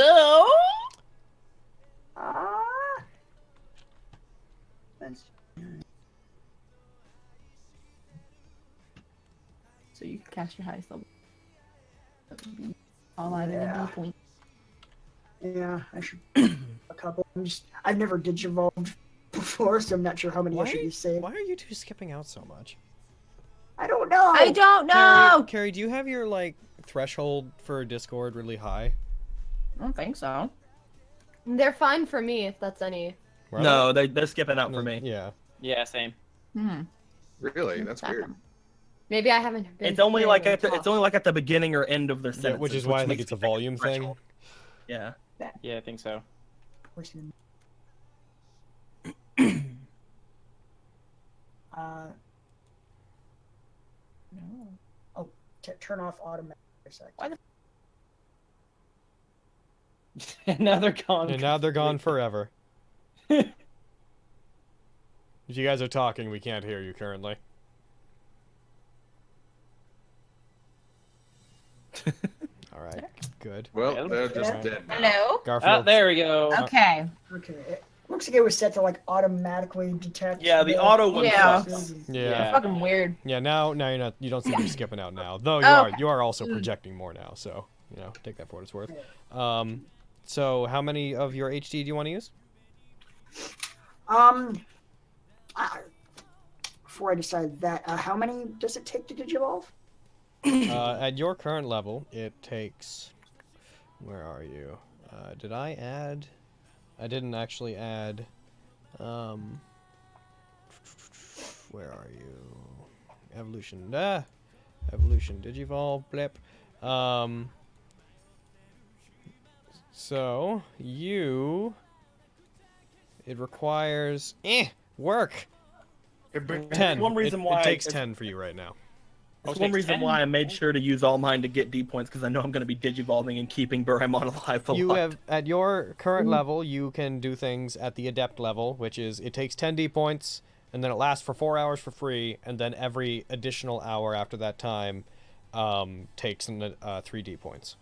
That's- so you can cast your highest level. All out of the point. Yeah, I should a couple. I've never digivolved before, so I'm not sure how many I should be saved. Why are you two skipping out so much? I don't know. I don't know. Carrie, do you have your like threshold for Discord really high? I don't think so. They're fine for me if that's any. No, they're skipping out for me. Yeah. Yeah, same. Really? That's weird. Maybe I haven't been. It's only like playing it's only like at the beginning or end of their Yeah, sentences, which is why I think makes it's a me think volume thing. threshold. Yeah. Yeah, I think so. No. Oh, turn off automatic for a second. And now they're gone. And now they're gone forever. If you guys are talking, we can't hear you currently. All right, good. Well, they're just dead now. Hello? Garfield. Oh, there we go. Okay. Okay. It looks like it was set to like automatically detect. Yeah, the auto one Yeah. sucks. Yeah. Fucking weird. Yeah, now you're not. You don't seem to be skipping out now. Though you are also projecting more now. So take that for what it's worth. So how many of your HD do you want to use? Before I decide that, how many does it take to digivolve? At your current level, it takes. Where are you? Did I add? I didn't actually add. Where are you? Evolution. Evolution. Digivolve. Blip. So you. It requires work. 10. One reason it why takes 10 for you right now. That's one reason why I made sure to use all mine to get D points, because I know I'm going to be digivolving and keeping Doraemon alive a You lot. have at your current level, you can do things at the adept level, which is it takes 10 D points, and then it lasts for 4 hours for free, and then every additional hour after that time takes 3 D points.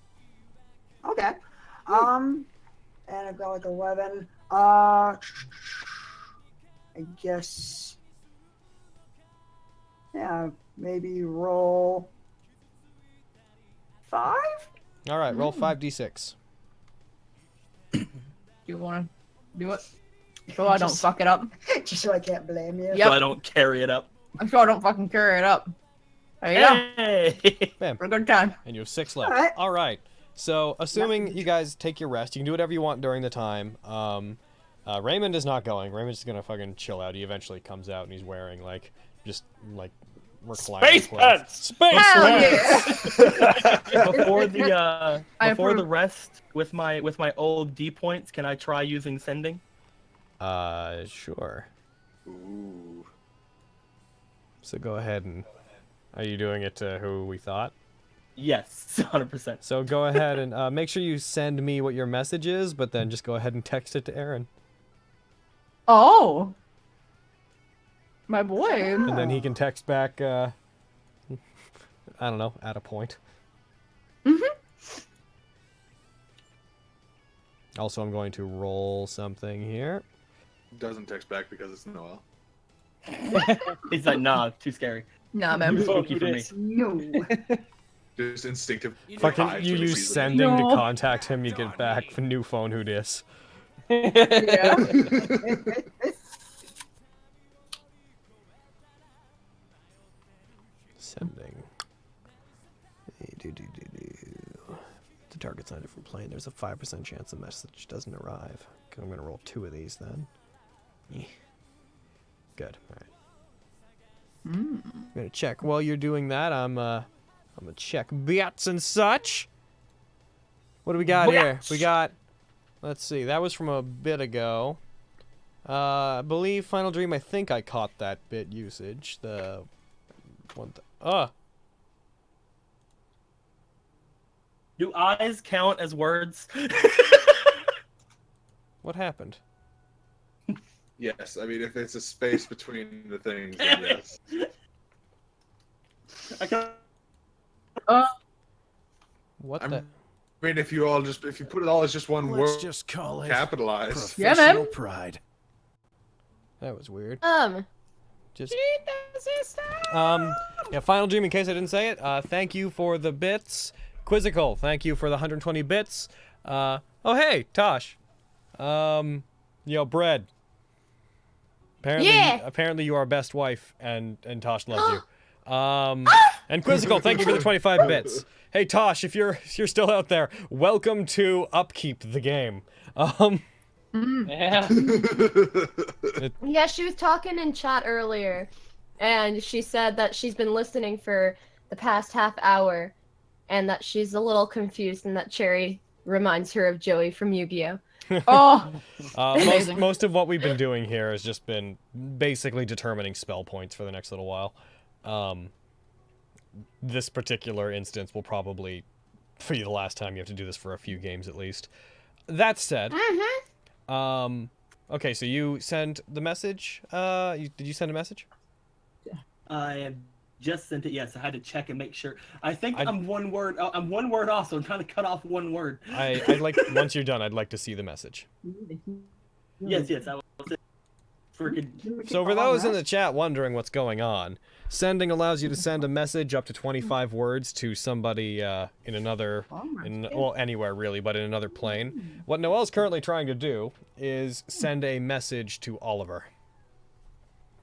Okay. And I've got like 11. I guess. Yeah, maybe roll 5? All right, roll 5d6. Do you want to do it? So I don't fuck it up. Just so I can't blame you. So I don't carry it up. I'm sure I don't fucking carry it up. There you go. Hey! Bam. For a good time. And you have 6 left. All right. So, assuming you guys take your rest, you can do whatever you want during the time. Raymond is not going. Raymond's just gonna fucking chill out. He eventually comes out and he's wearing just reclining Space clothes. pants! Space Hell pants! Before the approve. rest with my old D points, can I try using sending? Sure. Ooh. So go ahead and are you doing it to who we thought? Yes, 100%. So go ahead and make sure you send me what your message is, but then just go ahead and text it to Aaron. Oh. My boy. And then he can text back, I don't know, at a point. Also, I'm going to roll something here. Doesn't text back because it's Noel. He's like, nah, too scary. Nah, man. Too spooky for me. No. Just instinctive. Fucking, vibes you when he use sees it. sending to No. contact him, you get back for new phone who dis. Yeah. Sending. The target's on a different plane. There's a 5% chance the message doesn't arrive. Okay, I'm gonna roll 2 of these then. Good. All right. I'm gonna check while you're doing that. I'm gonna check bits and such. What do we got here? We got. Let's see. That was from a bit ago. I believe Final Dream. I think I caught that bit usage. The one. Do eyes count as words? What happened? Yes, I mean if it's a space between the things, then yes. I can... What I the? mean if you put it all as just one Let's word, just call it capitalized. Yeah, professional man. pride. That was weird. Just. Yeah, Final Dream. In case I didn't say it, thank you for the bits. Quizzical, thank you for the 120 bits. Oh, hey, Tosh. Bread. Apparently you are best wife, and Tosh loves you. And Quizzical, thank you for the 25 bits. Hey, Tosh, if you're still out there, welcome to Upkeep the game. Yeah. Yeah, she was talking in chat earlier, and she said that she's been listening for the past half hour, and that she's a little confused, and that Cherry reminds her of Joey from Yu-Gi-Oh! Oh, most of what we've been doing here has just been basically determining spell points for the next little while. This particular instance will probably be the last time you have to do this for a few games at least. That said, okay, so you sent the message. Did you send a message? I have just sent it. Yes, I had to check and make sure. I think I'm one word. I'm one word off, so I'm trying to cut off one word. I'd like once you're done, I'd like to see the message. Yes, I will. So for those in the chat wondering what's going on, sending allows you to send a message up to 25 words to somebody in another, well, anywhere really, but in another plane. What Noelle's currently trying to do is send a message to Oliver.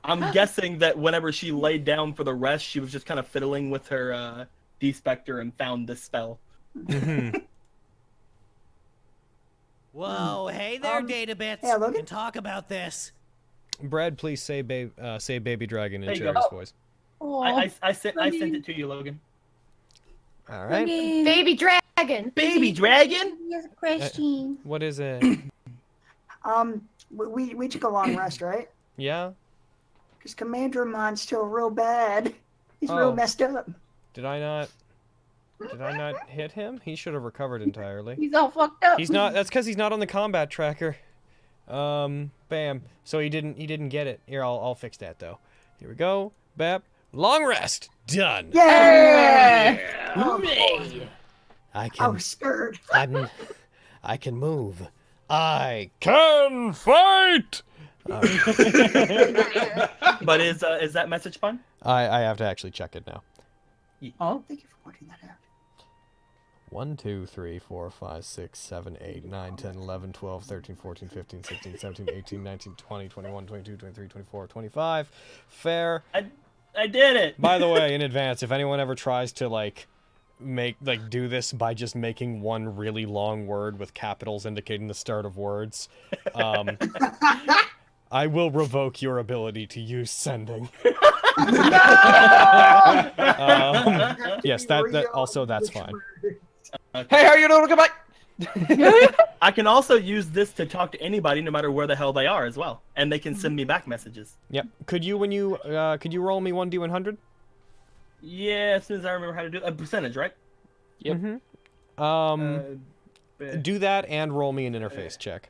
I'm guessing that whenever she laid down for the rest, she was just kind of fiddling with her D-Spectre and found this spell. Whoa, hey there, Databits. yeah, we can talk about this. Brad, please say baby dragon in There you Cherry's go. voice. I sent it to you, Logan. All right. Baby dragon. Baby dragon? Here's a question. What is it? We took a long rest, right? Yeah? Because Commander Mon's still real bad. He's real messed up. Did I not hit him? He should have recovered entirely. he's all fucked up. He's not. That's because he's not on the combat tracker. Bam. So he didn't get it. Here, I'll fix that though. Here we go. Bap. Long rest. Done. Yeah. I I was scared. I can move. I can fight. But is that message fun? I have to actually check it now. Oh, thank you for pointing that out. 1, 2, 3, 4, 5, 6, 7, 8, 9, 10, 11, 12, 13, 14, 15, 16, 17, 18, 19, 20, 21, 22, 23, 24, 25. Fair. I did it. By the way, in advance, if anyone ever tries to do this by just making one really long word with capitals indicating the start of words, I will revoke your ability to use sending. Yes, that's fine. Hey, how you doing? Come back. I can also use this to talk to anybody, no matter where the hell they are, as well, and they can send me back messages. Yep. Could you roll me 1d100? Yeah, as soon as I remember how to do a percentage, right? Yep. Do that and roll me an interface check.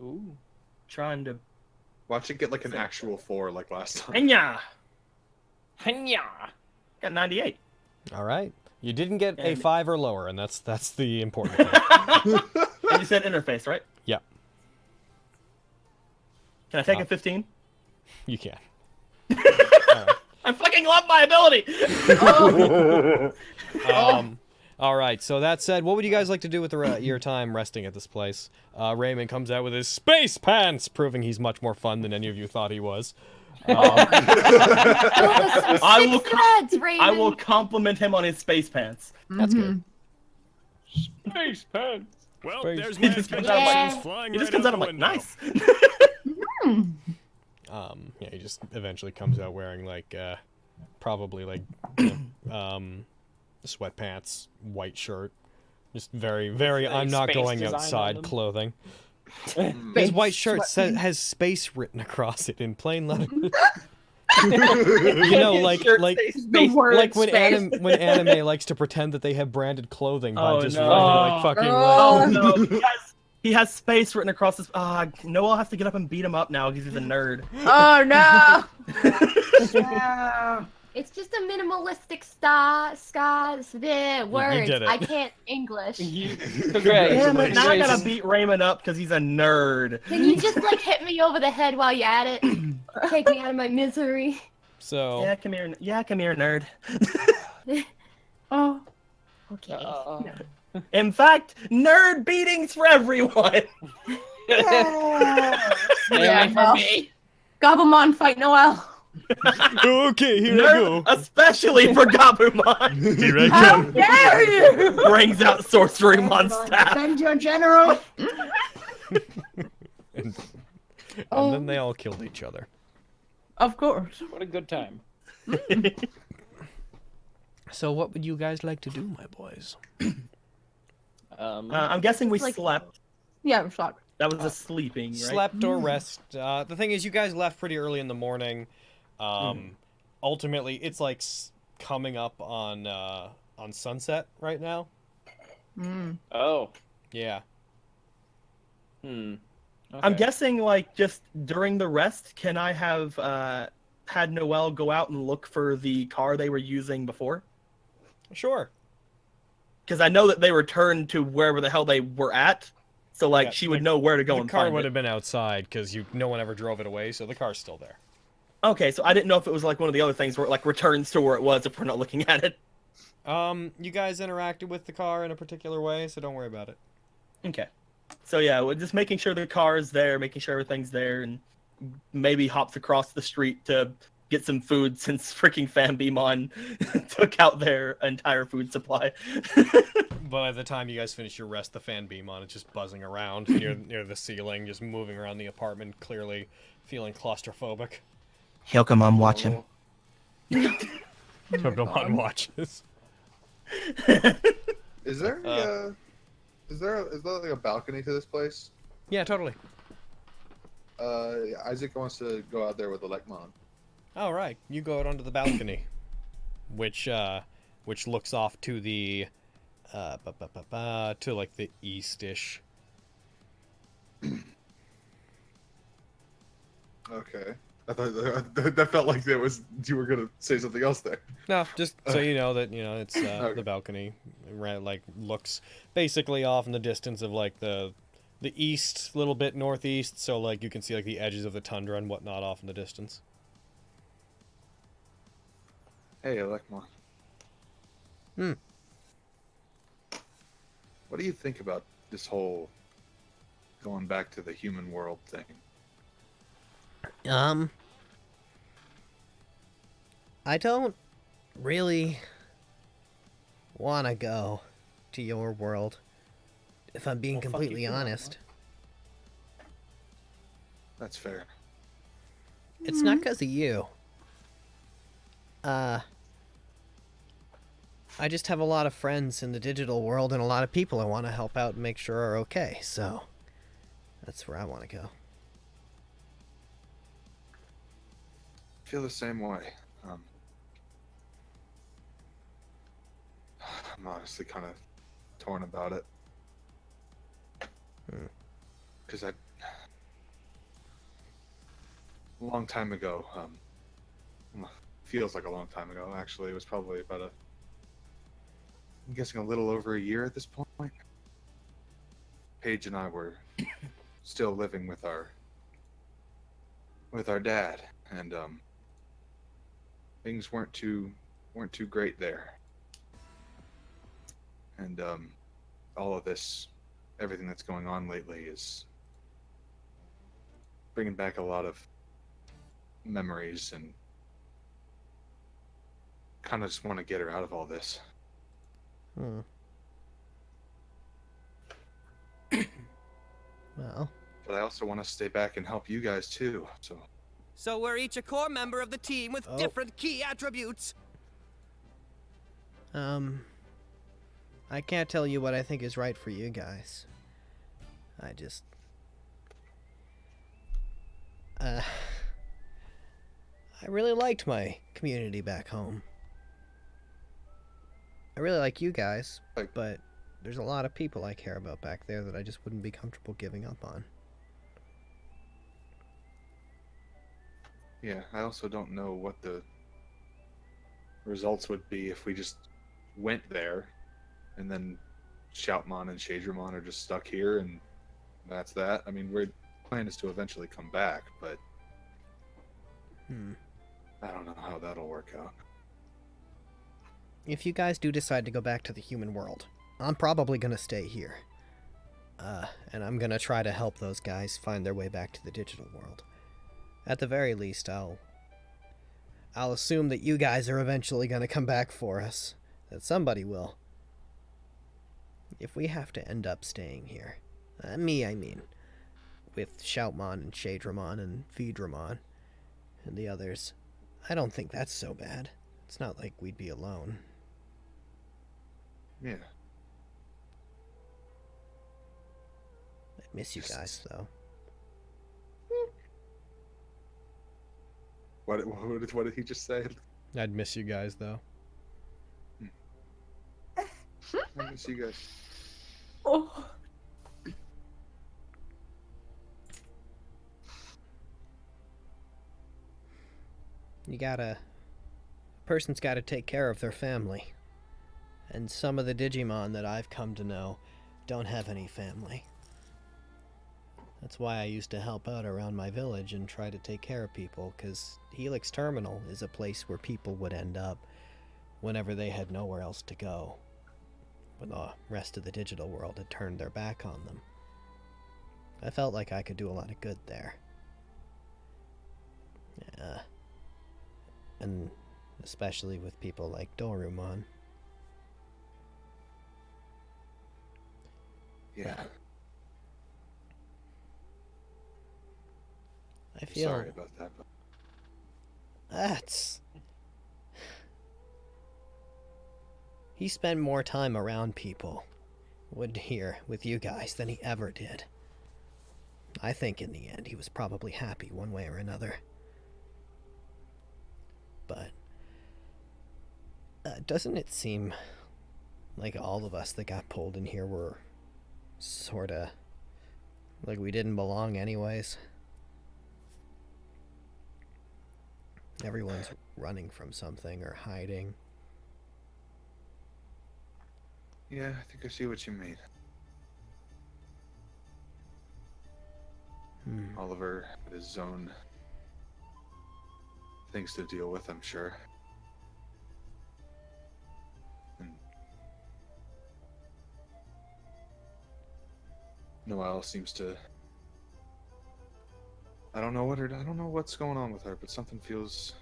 Ooh, trying to. Watch it get like an actual 4 like last time. Henya. Henya. Got 98. All right. You didn't get a 5 or lower, and that's the important thing. And you said interface, right? Yep. Can I take a 15? You can. I fucking love my ability. All right. So that said, what would you guys like to do with your time resting at this place? Raymond comes out with his space pants, proving he's much more fun than any of you thought he was. I will compliment him on his space pants. That's good. Space pants. Well, Space there's He my just comes connections out flying He just right comes out. out I'm the like, window. nice. Yeah, he just eventually comes out wearing probably sweatpants, white shirt, just very, very I'm not space going design on outside them. clothing. His white shirt has space written across it in plain letters. You know, like when anime likes to pretend that they have branded clothing by just really fucking. Oh no! He has space written across his. Noel has to get up and beat him up now because he's a nerd. Oh no! It's just a minimalistic words. did it. I can't English. Damn it, now I gotta beat Raymond up because he's a nerd. Can you just hit me over the head while you at it? Take me out of my misery. So Yeah, come here, nerd. Oh, Okay. In fact, nerd beatings for everyone. Yeah. Mainly for well, me. Gabumon fight Noel. Okay, here I Nerd, go. especially for Gabumon. Here I How go. dare you! Brings out Sorcery Mon staff. Defend your general. And Oh. then they all killed each other. Of course. What a good time. So what would you guys like to do, my boys? I'm guessing we Like- slept. Yeah, shot. That was a sleeping, right? Slept or rest. The thing is, you guys left pretty early in the morning. Ultimately, it's like coming up on sunset right now. Oh. Yeah. Hmm. I'm Okay. guessing, like, just during the rest, can I have had Noelle go out and look for the car they were using before? Sure. Because I know that they returned to wherever the hell they were at, so like Yeah, she would know where to go The and car find would it. have been outside because no one ever drove it away, so the car's still there. Okay, so I didn't know if it was like one of the other things where it like returns to where it was if we're not looking at it. You guys interacted with the car in a particular way, so don't worry about it. Okay. So yeah, we're just making sure the car is there, making sure everything's there, and maybe hops across the street to get some food since freaking Fanbeamon took out their entire food supply. By the time you guys finish your rest, the fan beam on it's just buzzing around near the ceiling, just moving around the apartment, clearly feeling claustrophobic. Hyokamon, watch him. Pokemon watches. Is there is there like a balcony to this place? Yeah, totally. Isaac wants to go out there with the Lekmon. All right, you go out onto the balcony, which looks off to the to like the east-ish. Okay. I thought that felt like you were gonna say something else there. No, just so you know that it's the balcony, like looks basically off in the distance of like the east, little bit northeast, so like you can see like the edges of the tundra and whatnot off in the distance. Hey, Lekmon. What do you think about this whole going back to the human world thing? I don't really want to go to your world, if I'm being completely honest. That's fair. It's not because of you. I just have a lot of friends in the digital world and a lot of people I want to help out and make sure are okay, so that's where I want to go. I feel the same way. I'm honestly kind of torn about it. Because a long time ago, feels like a long time ago, actually. It was probably about I'm guessing a little over a year at this point. Paige and I were still living with our dad, and things weren't too great there. And all of this, everything that's going on lately is bringing back a lot of memories, and kind of just want to get her out of all this. Well. But I also want to stay back and help you guys too, so... So we're each a core member of the team with different key attributes. I can't tell you what I think is right for you guys. I really liked my community back home. I really like you guys, but there's a lot of people I care about back there that I just wouldn't be comfortable giving up on. Yeah, I also don't know what the results would be if we just went there, and then Shoutmon and Shadramon are just stuck here, and that's that. I mean, our plan is to eventually come back, but I don't know how that'll work out. if you guys do decide to go back to the human world, I'm probably gonna stay here. And I'm gonna try to help those guys find their way back to the digital world. At the very least, I'll assume that you guys are eventually gonna come back for us. That somebody will. If we have to end up staying here. I mean. With Shoutmon and Shadramon and Feedramon and the others. I don't think that's so bad. It's not like we'd be alone. Yeah. I miss you guys, though. What did he just say? I'd miss you guys, though. I miss you guys. Oh. A person's gotta take care of their family. And some of the Digimon that I've come to know don't have any family. That's why I used to help out around my village and try to take care of people, because Helix Terminal is a place where people would end up whenever they had nowhere else to go, when the rest of the digital world had turned their back on them. I felt like I could do a lot of good there. And especially with people like Dorumon. Yeah. I feel... Sorry about that. But... That's... He spent more time around people, here with you guys, than he ever did. I think in the end he was probably happy one way or another. But... doesn't it seem like all of us that got pulled in here were sorta... like we didn't belong anyways? Everyone's running from something or hiding. Yeah, I think I see what you mean. Oliver had his own things to deal with, I'm sure. And Noelle seems to... I don't know what's going on with her, but something feels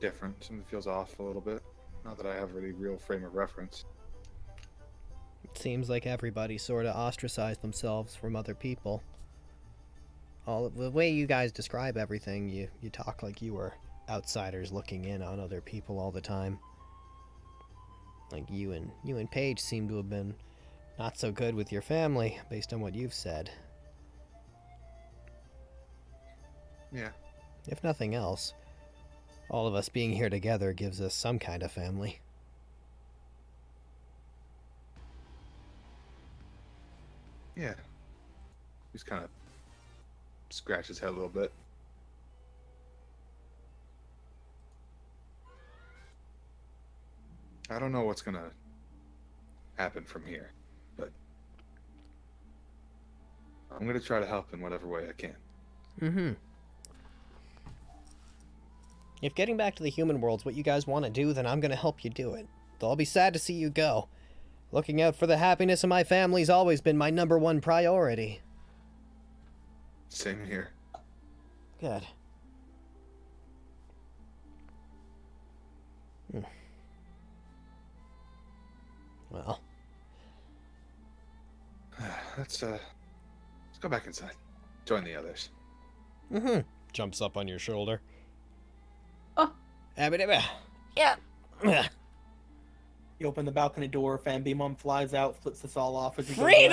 different. Something feels off a little bit. Not that I have any real frame of reference. It seems like everybody sort of ostracized themselves from other people. All of the way you guys describe everything, you talk like you were outsiders looking in on other people all the time. Like you and Paige seem to have been not so good with your family, based on what you've said. Yeah. If nothing else, all of us being here together gives us some kind of family. Yeah. He's kind of scratch his head a little bit. I don't know what's gonna happen from here, but I'm gonna try to help in whatever way I can. Mm-hmm. If getting back to the human world's what you guys want to do, then I'm gonna help you do it. Though I'll be sad to see you go. Looking out for the happiness of my family's always been my #1 priority. Same here. Good. Well. Let's go back inside. Join the others. Mm-hmm. Jumps up on your shoulder. Oh. Yeah. You open the balcony door, Fanbeamon flies out, flips us all off as he Freedom!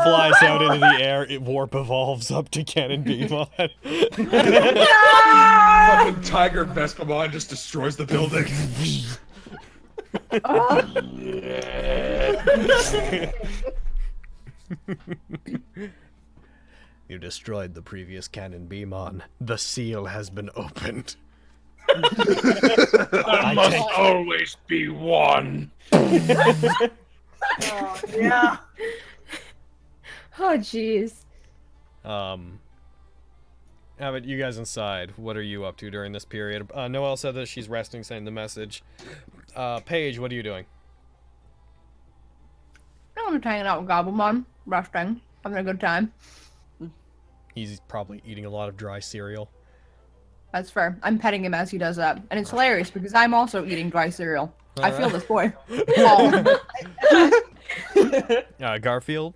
Flies out into the air, warp evolves up to Cannon Beamon. Fucking Tiger Vespamon just destroys the building. You destroyed the previous Cannon Beamon. The seal has been opened. There must always be one. Oh, yeah. Oh, jeez. How about you guys inside? What are you up to during this period? Noelle said that she's resting, sending the message. Paige, what are you doing? I'm just hanging out with Gobblemon, resting, having a good time. He's probably eating a lot of dry cereal. That's fair. I'm petting him as he does that. And it's hilarious because I'm also eating dry cereal. I feel this boy. Garfield?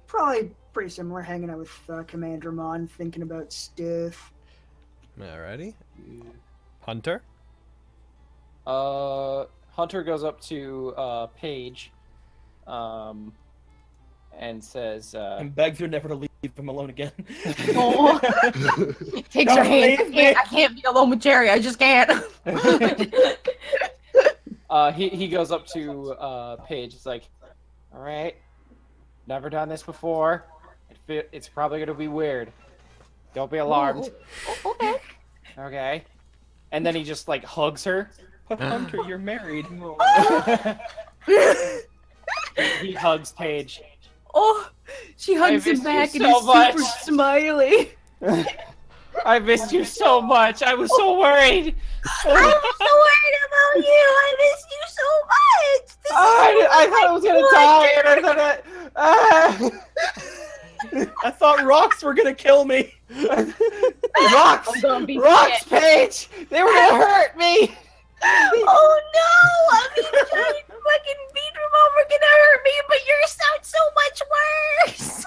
Probably pretty similar, hanging out with Commander Mon, thinking about stuff. Alrighty. Hunter? Hunter goes up to Paige, and says, and begs her never to leave him alone again. Oh. Takes her hand. I can't be alone with Jerry. I just can't. he goes up to Paige. It's like, all right, never done this before. It's probably gonna be weird. Don't be alarmed. Okay. Okay. And then he just like hugs her. But Hunter, you're married. He hugs Paige. Oh, she hugs him back and is super smiley. I missed you so much. I was so worried. I was so worried about you. I missed you so much. I thought I was gonna die. And I thought rocks were gonna kill me. Rocks, Paige. They were gonna hurt me. Oh no! I mean, trying to fucking beat him over gonna hurt me, but yours sounds so much worse.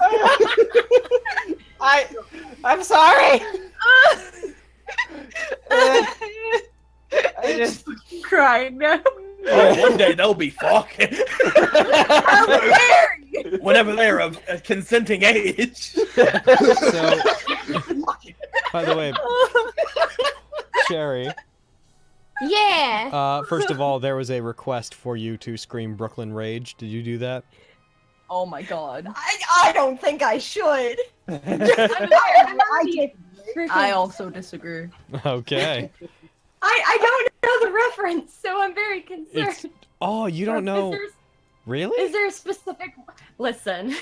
I'm sorry. I just crying now. Oh, one day they'll be fucking. How dare you? Whenever they're of a consenting age. So, by the way, Sherry. Yeah. First of all, there was a request for you to scream Brooklyn Rage. Did you do that? Oh my god. I don't think I should. I also disagree. Okay. I don't know the reference, so I'm very concerned. Oh, you don't know? Really? Is there a specific... Listen.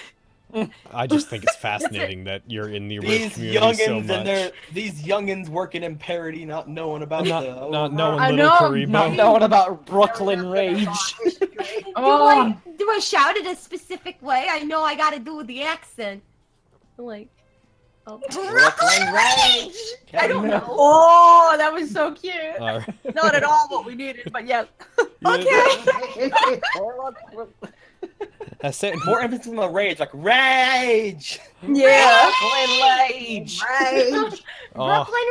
I just think it's fascinating that you're in the Rage These community youngins so much. these youngins working in parody, not knowing about not knowing Little Karibo. Not knowing about Brooklyn Rage. Do I shout it a specific way? I know I gotta do the accent. Like... Brooklyn Rage! I don't know. Oh, that was so cute. All right. Not at all what we needed, but yes. Okay. More emphasis on the rage, like rage. Yeah. Brooklyn Rage. Rage. Brooklyn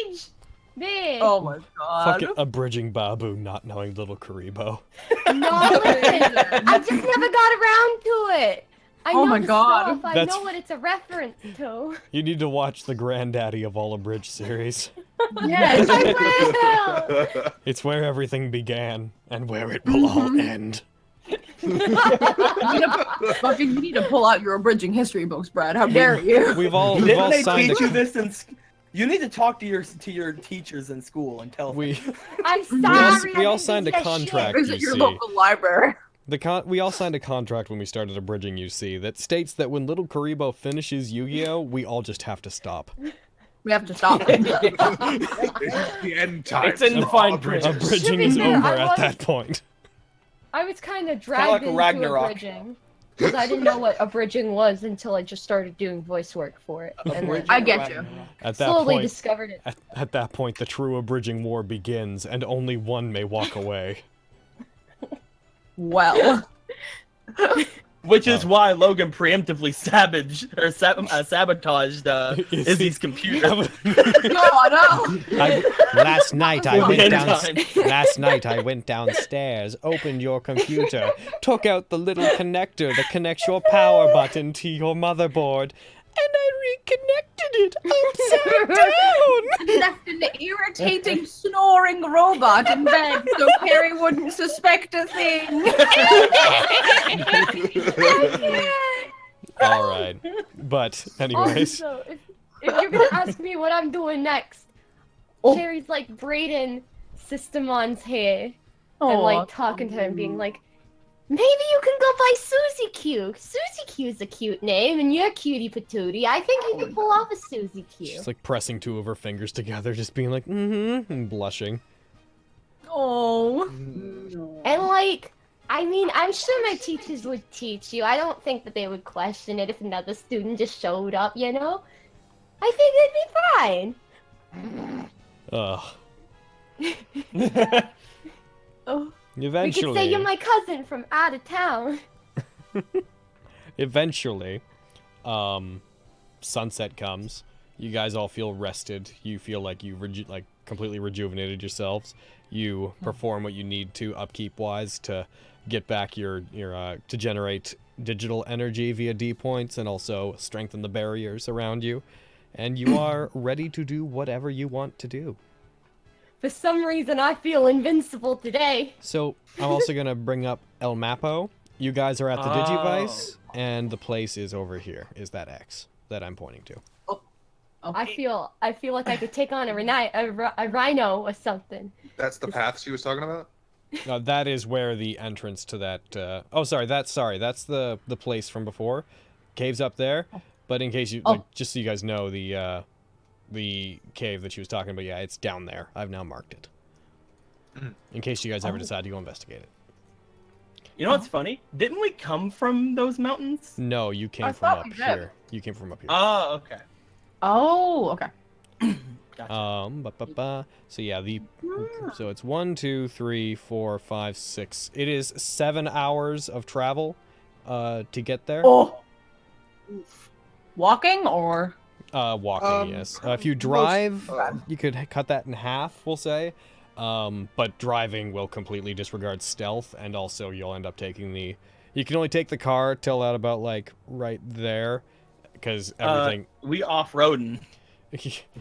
Rage! Big. Oh my god. Fucking abridging Babu not knowing Little Karibo. No, listen. I just never got around to it. I know my the god. stuff. I That's- know what it's a reference to. You need to watch the granddaddy of all abridged series. Yes, I will. It's where everything began and where it will all end. You need to pull out your abridging history books, Brad. How dare you? We've all Didn't they signed teach a... you this in You need to talk to your teachers in school and tell them. I'm sorry. We all signed a contract, Visit your UC. local library. We all signed a contract when we started abridging UC that states that when Little Karibo finishes Yu-Gi-Oh, we all just have to stop. We have to stop. The end time. It's in the fine print. Abridging is over at that point. I was kind of kinda dragged like into Ragnarok. abridging. Because I didn't know what abridging was until I just started doing voice work for it. And then I get you. At that slowly point, discovered it. At that point, the true abridging war begins, and only one may walk away. Well. Which is why Logan preemptively sabotaged Izzy's computer. Last night I went down. Time. Last night I went downstairs, opened your computer, took out the little connector that connects your power button to your motherboard, and I reconnected it upside down. Left an irritating snoring robot in bed so Carrie wouldn't suspect a thing. All right, but anyways. Also, if you're gonna ask me what I'm doing next, Carrie's like braiding Systemon's hair and like talking to him, being like, Maybe you can go by Susie Q. Susie Q's a cute name, and you're cutie patootie. I think you can pull off a Susie Q. She's like pressing two of her fingers together, just being like, mm-hmm, and blushing. Oh. And like, I mean, I'm sure my teachers would teach you. I don't think that they would question it if another student just showed up, you know? I think it'd be fine. Ugh. Oh. Eventually. We could say you're my cousin from out of town. Eventually, sunset comes. You guys all feel rested. You feel like you completely rejuvenated yourselves. You perform what you need to upkeep-wise to get back your to generate digital energy via D points and also strengthen the barriers around you. And you are ready to do whatever you want to do. For some reason, I feel invincible today. So, I'm also going to bring up El Mapo. You guys are at the Digivice, and the place is over here, is that X that I'm pointing to. I feel like I could take on a rhino or something. That's the path she was talking about? That is where the entrance to that, that's the place from before. Cave's up there, but in case you, just so you guys know, the cave that she was talking about, yeah, it's down there. I've now marked it. In case you guys ever decide to go investigate it. You know what's funny? Didn't we come from those mountains? No, you came from up here. You came from up here. Oh, okay. Oh, okay. Gotcha. So yeah, so it's 1, 2, 3, 4, 5, 6. It is 7 hours of travel, to get there. Oh. Walking or? Walking, yes. If you drive, you could cut that in half, we'll say. But driving will completely disregard stealth, and also you'll end up taking you can only take the car till at about, like, right there, because everything... We off-roading.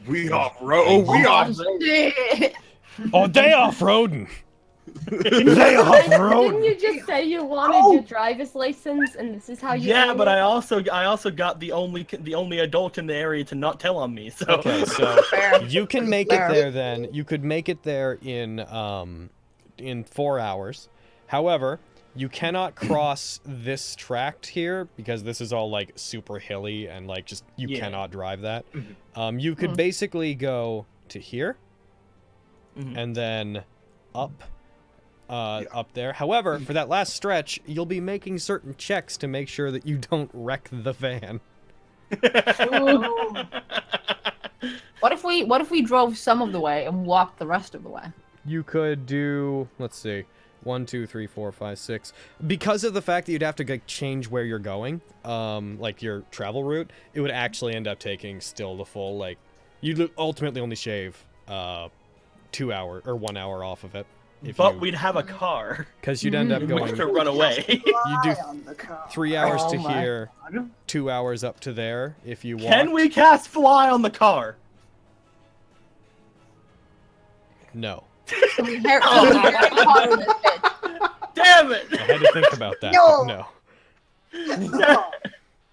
We off-road. Oh, we off-roading. Oh, they off-roading. They off-road. Didn't you just say you wanted your driver's license, and this is how you? Yeah, but I also got the only adult in the area to not tell on me. So okay, so you can make it there. Then you could make it there in 4 hours. However, you cannot cross this tract here because this is all like super hilly and like just you cannot drive that. You could basically go to here and then up there. However, for that last stretch, you'll be making certain checks to make sure that you don't wreck the van. What if we drove some of the way and walked the rest of the way? You could do, let's see, 1, 2, 3, 4, 5, 6. Because of the fact that you'd have to like change where you're going, like your travel route, it would actually end up taking still the full, like, you'd ultimately only shave 2 hour or 1 hour off of it. But we'd have a car. Because you'd end up going to run away. You do 3 hours to here, 2 hours up to there if you want. Can we cast fly on the car? No. Damn it! I had to think about that. No. No.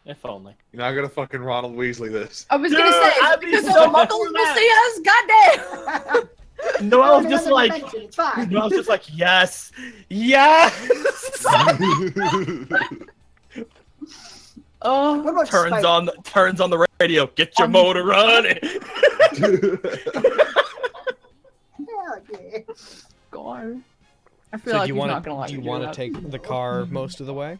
If only. You're not gonna fucking Ronald Weasley this. I was gonna say, I'd be because so the Muggles will see us. Goddamn. Noel's just like, Noel's just like, yes, yes. Oh, turns on the radio. Get your motor running. God. I feel So like do you he's want not gonna let do you me want to that. take the car most of the way?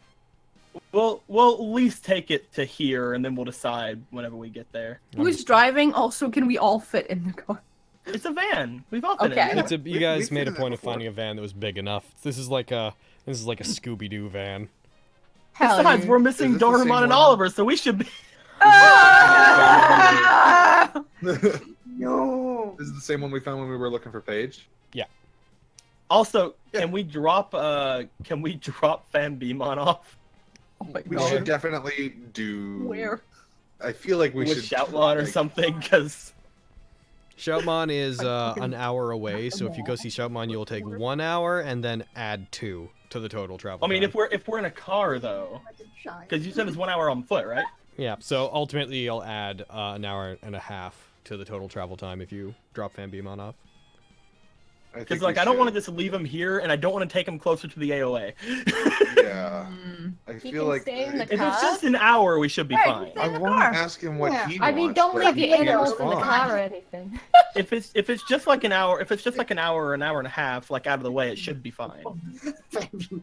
We'll at least take it to here, and then we'll decide whenever we get there. Who's driving? Also, can we all fit in the car? It's a van. We've all fit Okay. in it. You guys made a point of finding a van that was big enough. This is like a Scooby-Doo van. Besides, we're missing Doraemon and Oliver, so we should be. No. This is the same one we found when we were looking for Paige. Yeah. Also, can we drop Fanbeamon off? Oh my We God. should definitely do. Where? I feel like we With should Shoutmon or something, because Shoutmon is an hour away, so if you go see Shoutmon, you'll take 1 hour and then add 2 to the total travel. I mean, time. if we're in a car though, because you said it's 1 hour on foot, right? Yeah, so ultimately you'll add an hour and a half to the total travel time if you drop Fanbeamon off. Because like I don't want to just leave him here, and I don't want to take him closer to the AOA. Yeah. I He feel can like stay in the If car. it's just an hour, we should be fine. I want to ask him what he wants. I mean, don't but leave he your can't animals in the respond. car or anything. If it's just like an hour, if it's just like an hour or an hour and a half, like out of the way, it should be fine.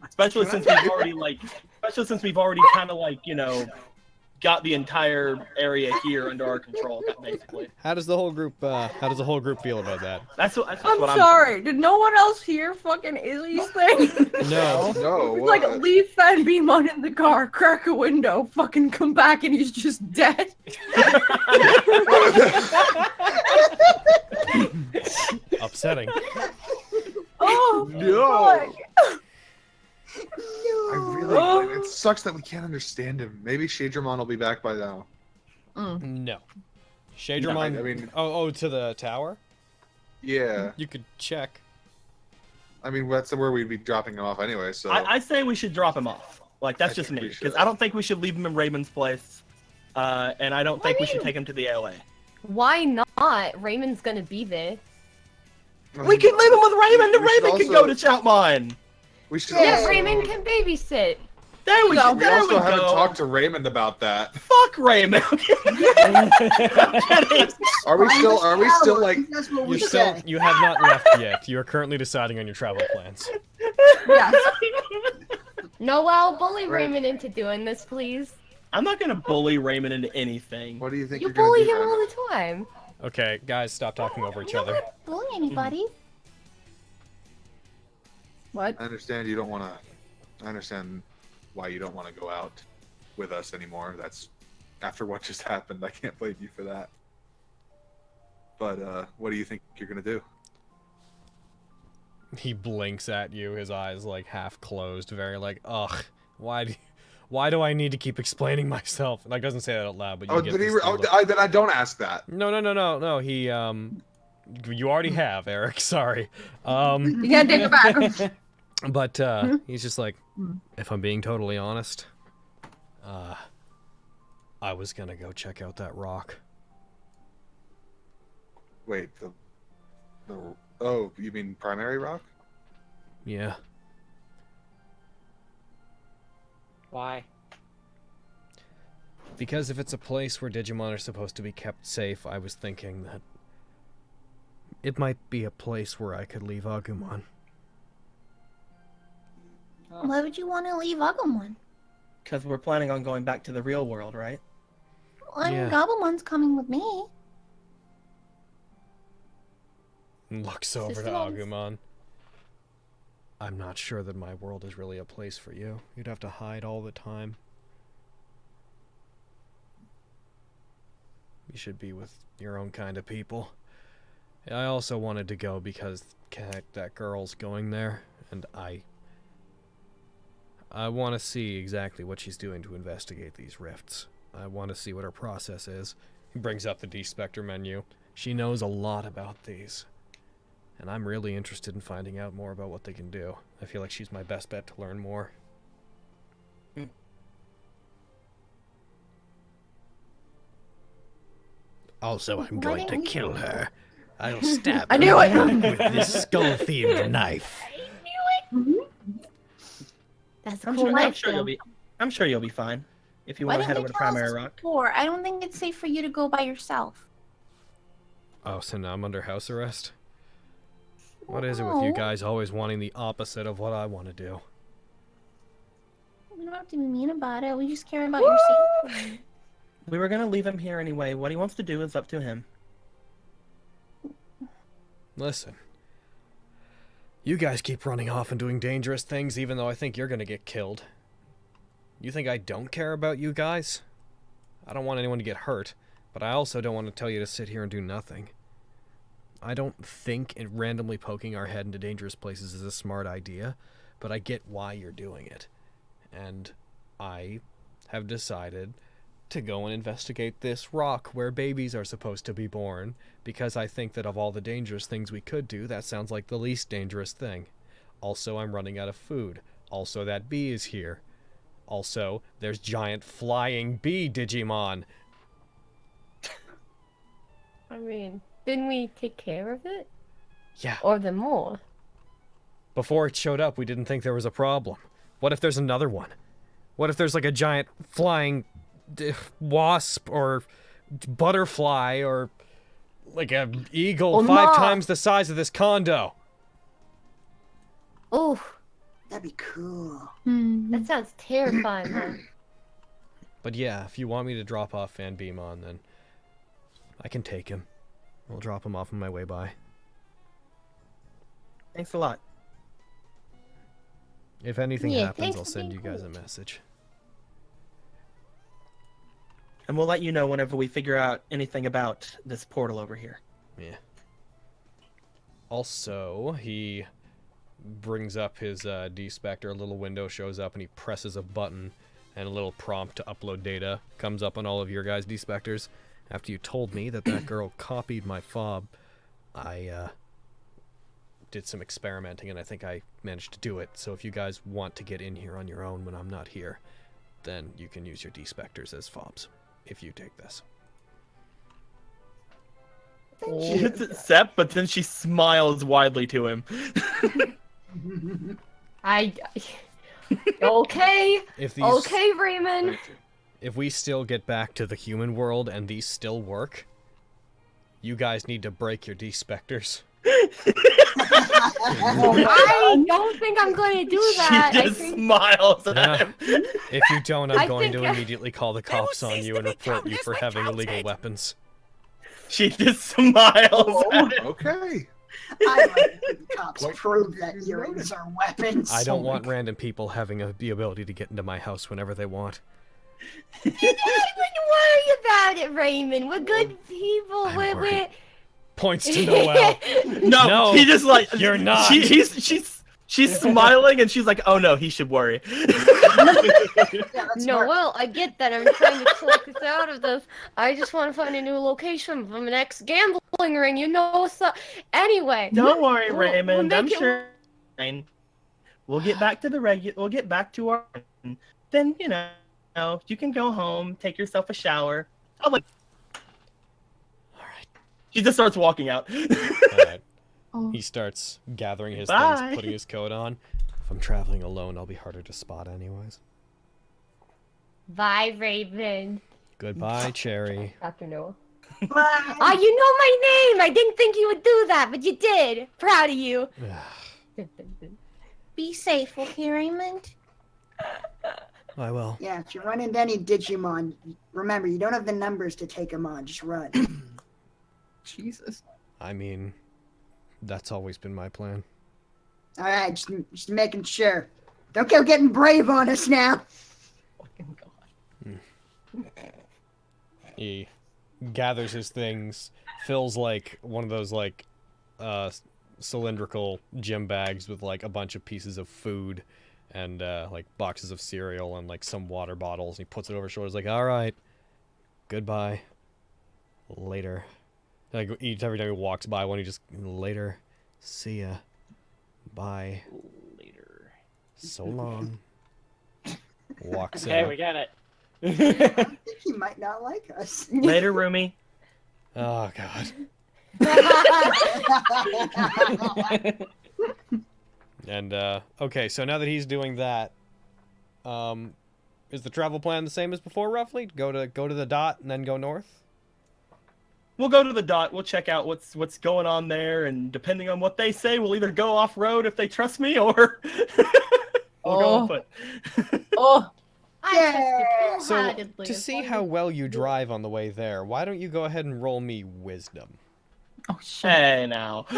Especially since we've already kind of like got the entire area here under our control, basically. How does the whole group feel about that? That's what I'm I'm sorry. Did no one else hear fucking Izzy's thing? No. No. Like, leave Fanbeamon in the car, crack a window, fucking come back, and he's just dead. Upsetting. Oh, No. fuck. I really. It sucks that we can't understand him. Maybe Shadramon will be back by now. No. Shadramon. No, I mean- oh, to the tower. Yeah. You could check. I mean, that's where we'd be dropping him off anyway. So. I say we should drop him off. Like that's just think me, we because should. I don't think we should leave him in Raymond's place, and I don't think we should take him to the AOA. Why not? Raymond's gonna be there. We can leave him with Raymond, and We should Raymond can also- go to Choutmon. We should. Yeah, also, Raymond can babysit. There we go. We There also we haven't go. talked to Raymond about that. Fuck Raymond. Are we still like? That's what we You're still. said. You have not left yet. You are currently deciding on your travel plans. Yes. Noel, bully Right. Raymond into doing this, please. I'm not gonna bully Raymond into anything. What do you think You you're gonna bully do, him Raymond? all the time. Okay, guys, stop talking over each other. Bully anybody? What? I understand you don't want to. I understand why you don't want to go out with us anymore. That's after what just happened. I can't blame you for that. But what do you think you're gonna do? He blinks at you, his eyes like half closed, very like, ugh, why do I need to keep explaining myself? Like, doesn't say that out loud, but you Oh, get did he? this Oh, look. then I don't ask that. No. He you already have, Eric. Sorry. You can't take it back. But he's just like, if I'm being totally honest, I was gonna go check out that rock. Wait, oh, you mean Primary Rock? Yeah. Why? Because if it's a place where Digimon are supposed to be kept safe, I was thinking that it might be a place where I could leave Agumon. Why would you want to leave Agumon? Because we're planning on going back to the real world, right? Well, I mean, Yeah. Gobblemon's coming with me. And looks over to Systems. Agumon. I'm not sure that my world is really a place for you. You'd have to hide all the time. You should be with your own kind of people. I also wanted to go because that girl's going there, and I want to see exactly what she's doing to investigate these rifts. I want to see what her process is. He brings up the D-Spectre menu. She knows a lot about these. And I'm really interested in finding out more about what they can do. I feel like she's my best bet to learn more. Also, I'm Why going didn't to we- kill her. I'll stab I her knew it! with this skull-themed knife. That's a I'm cool sure, knife, though. I'm sure you'll be fine if you Why want to head didn't over you to tell us Primary this Rock. before? I don't think it's safe for you to go by yourself. Oh, so now I'm under house arrest? What is it with you No. guys always wanting the opposite of what I want to do? We don't have to be mean about it. We just care about your safety. We were gonna leave him here anyway. What he wants to do is up to him. Listen. You guys keep running off and doing dangerous things even though I think you're gonna get killed. You think I don't care about you guys? I don't want anyone to get hurt, but I also don't want to tell you to sit here and do nothing. I don't think randomly poking our head into dangerous places is a smart idea, but I get why you're doing it. And I have decided to go and investigate this rock where babies are supposed to be born, because I think that of all the dangerous things we could do, that sounds like the least dangerous thing. Also, I'm running out of food. Also, that bee is here. Also, there's giant flying bee Digimon. I mean, didn't we take care of it? Yeah. Or the mole. Before it showed up, we didn't think there was a problem. What if there's another one? What if there's like a giant flying wasp or butterfly or like a eagle Or 5 moth. times the size of this condo? Oh, That'd be cool. that sounds terrifying, man. But yeah, if you want me to drop off Van Beemon, then I can take him. I'll drop him off on my way by. Thanks a lot. If anything Yeah, happens, thanks I'll for send being you guys cool. a message. And we'll let you know whenever we figure out anything about this portal over here. Yeah. Also, he brings up his D-Spectre, a little window shows up, and he presses a button, and a little prompt to upload data comes up on all of your guys' D-Specters. After you told me that that girl copied my fob, I did some experimenting, and I think I managed to do it. So if you guys want to get in here on your own when I'm not here, then you can use your D-Specters as fobs, if you take this. She hits accept, but then she smiles widely to him. Okay. If these, Okay, Raymond. If we still get back to the human world and these still work, you guys need to break your D-Specters. I don't think I'm going to do that. She just smiles at him. If you don't, I'm I going to think- immediately call the cops on you and report you for having illegal weapons. She just smiles at him. Okay. I like when the cops prove that earrings are weapons. I don't want random people having the ability to get into my house whenever they want. You don't even worry about it, Raymond. We're good people. We're Points to Noel. No, he just like you're not. She's smiling and she's like, "Oh no, he should worry." No, well, I get that. I'm trying to talk us out of this. I just want to find a new location for my next gambling ring. You know, so anyway. Don't worry, we'll Raymond. make I'm it sure. We'll get back to the We'll get back to our. Then you know you can go home, take yourself a shower. Oh my. All right. She just starts walking out. All right. He starts gathering his Bye. things, putting his coat on. If I'm traveling alone, I'll be harder to spot anyways. Bye, Raymond. Goodbye, Cherry. Dr. Noah. You know my name. I didn't think you would do that, but you did. Proud of you. Be safe, okay, Raymond? I will. Yeah, if you run into any Digimon, remember, you don't have the numbers to take them on. Just run. Jesus. I mean, that's always been my plan. All right, just making sure. Don't go getting brave on us now. He gathers his things, fills like one of those like cylindrical gym bags with like a bunch of pieces of food and like boxes of cereal and like some water bottles. And he puts it over his shoulders like, all right, goodbye, later. Like every time he walks by one, he just, later, see ya, bye, later, so long. Walks Hey, out. we got it. I think he might not like us. Later, Rumi. Oh god. And okay, so now that he's doing that, is the travel plan the same as before, roughly? Go to the dot and then go north? We'll go to the dot. We'll check out what's going on there, and depending on what they say, we'll either go off road if they trust me, or we'll go on foot. Oh. So to see how well you drive on the way there, why don't you go ahead and roll me wisdom? Oh shit. Hey now. Hey,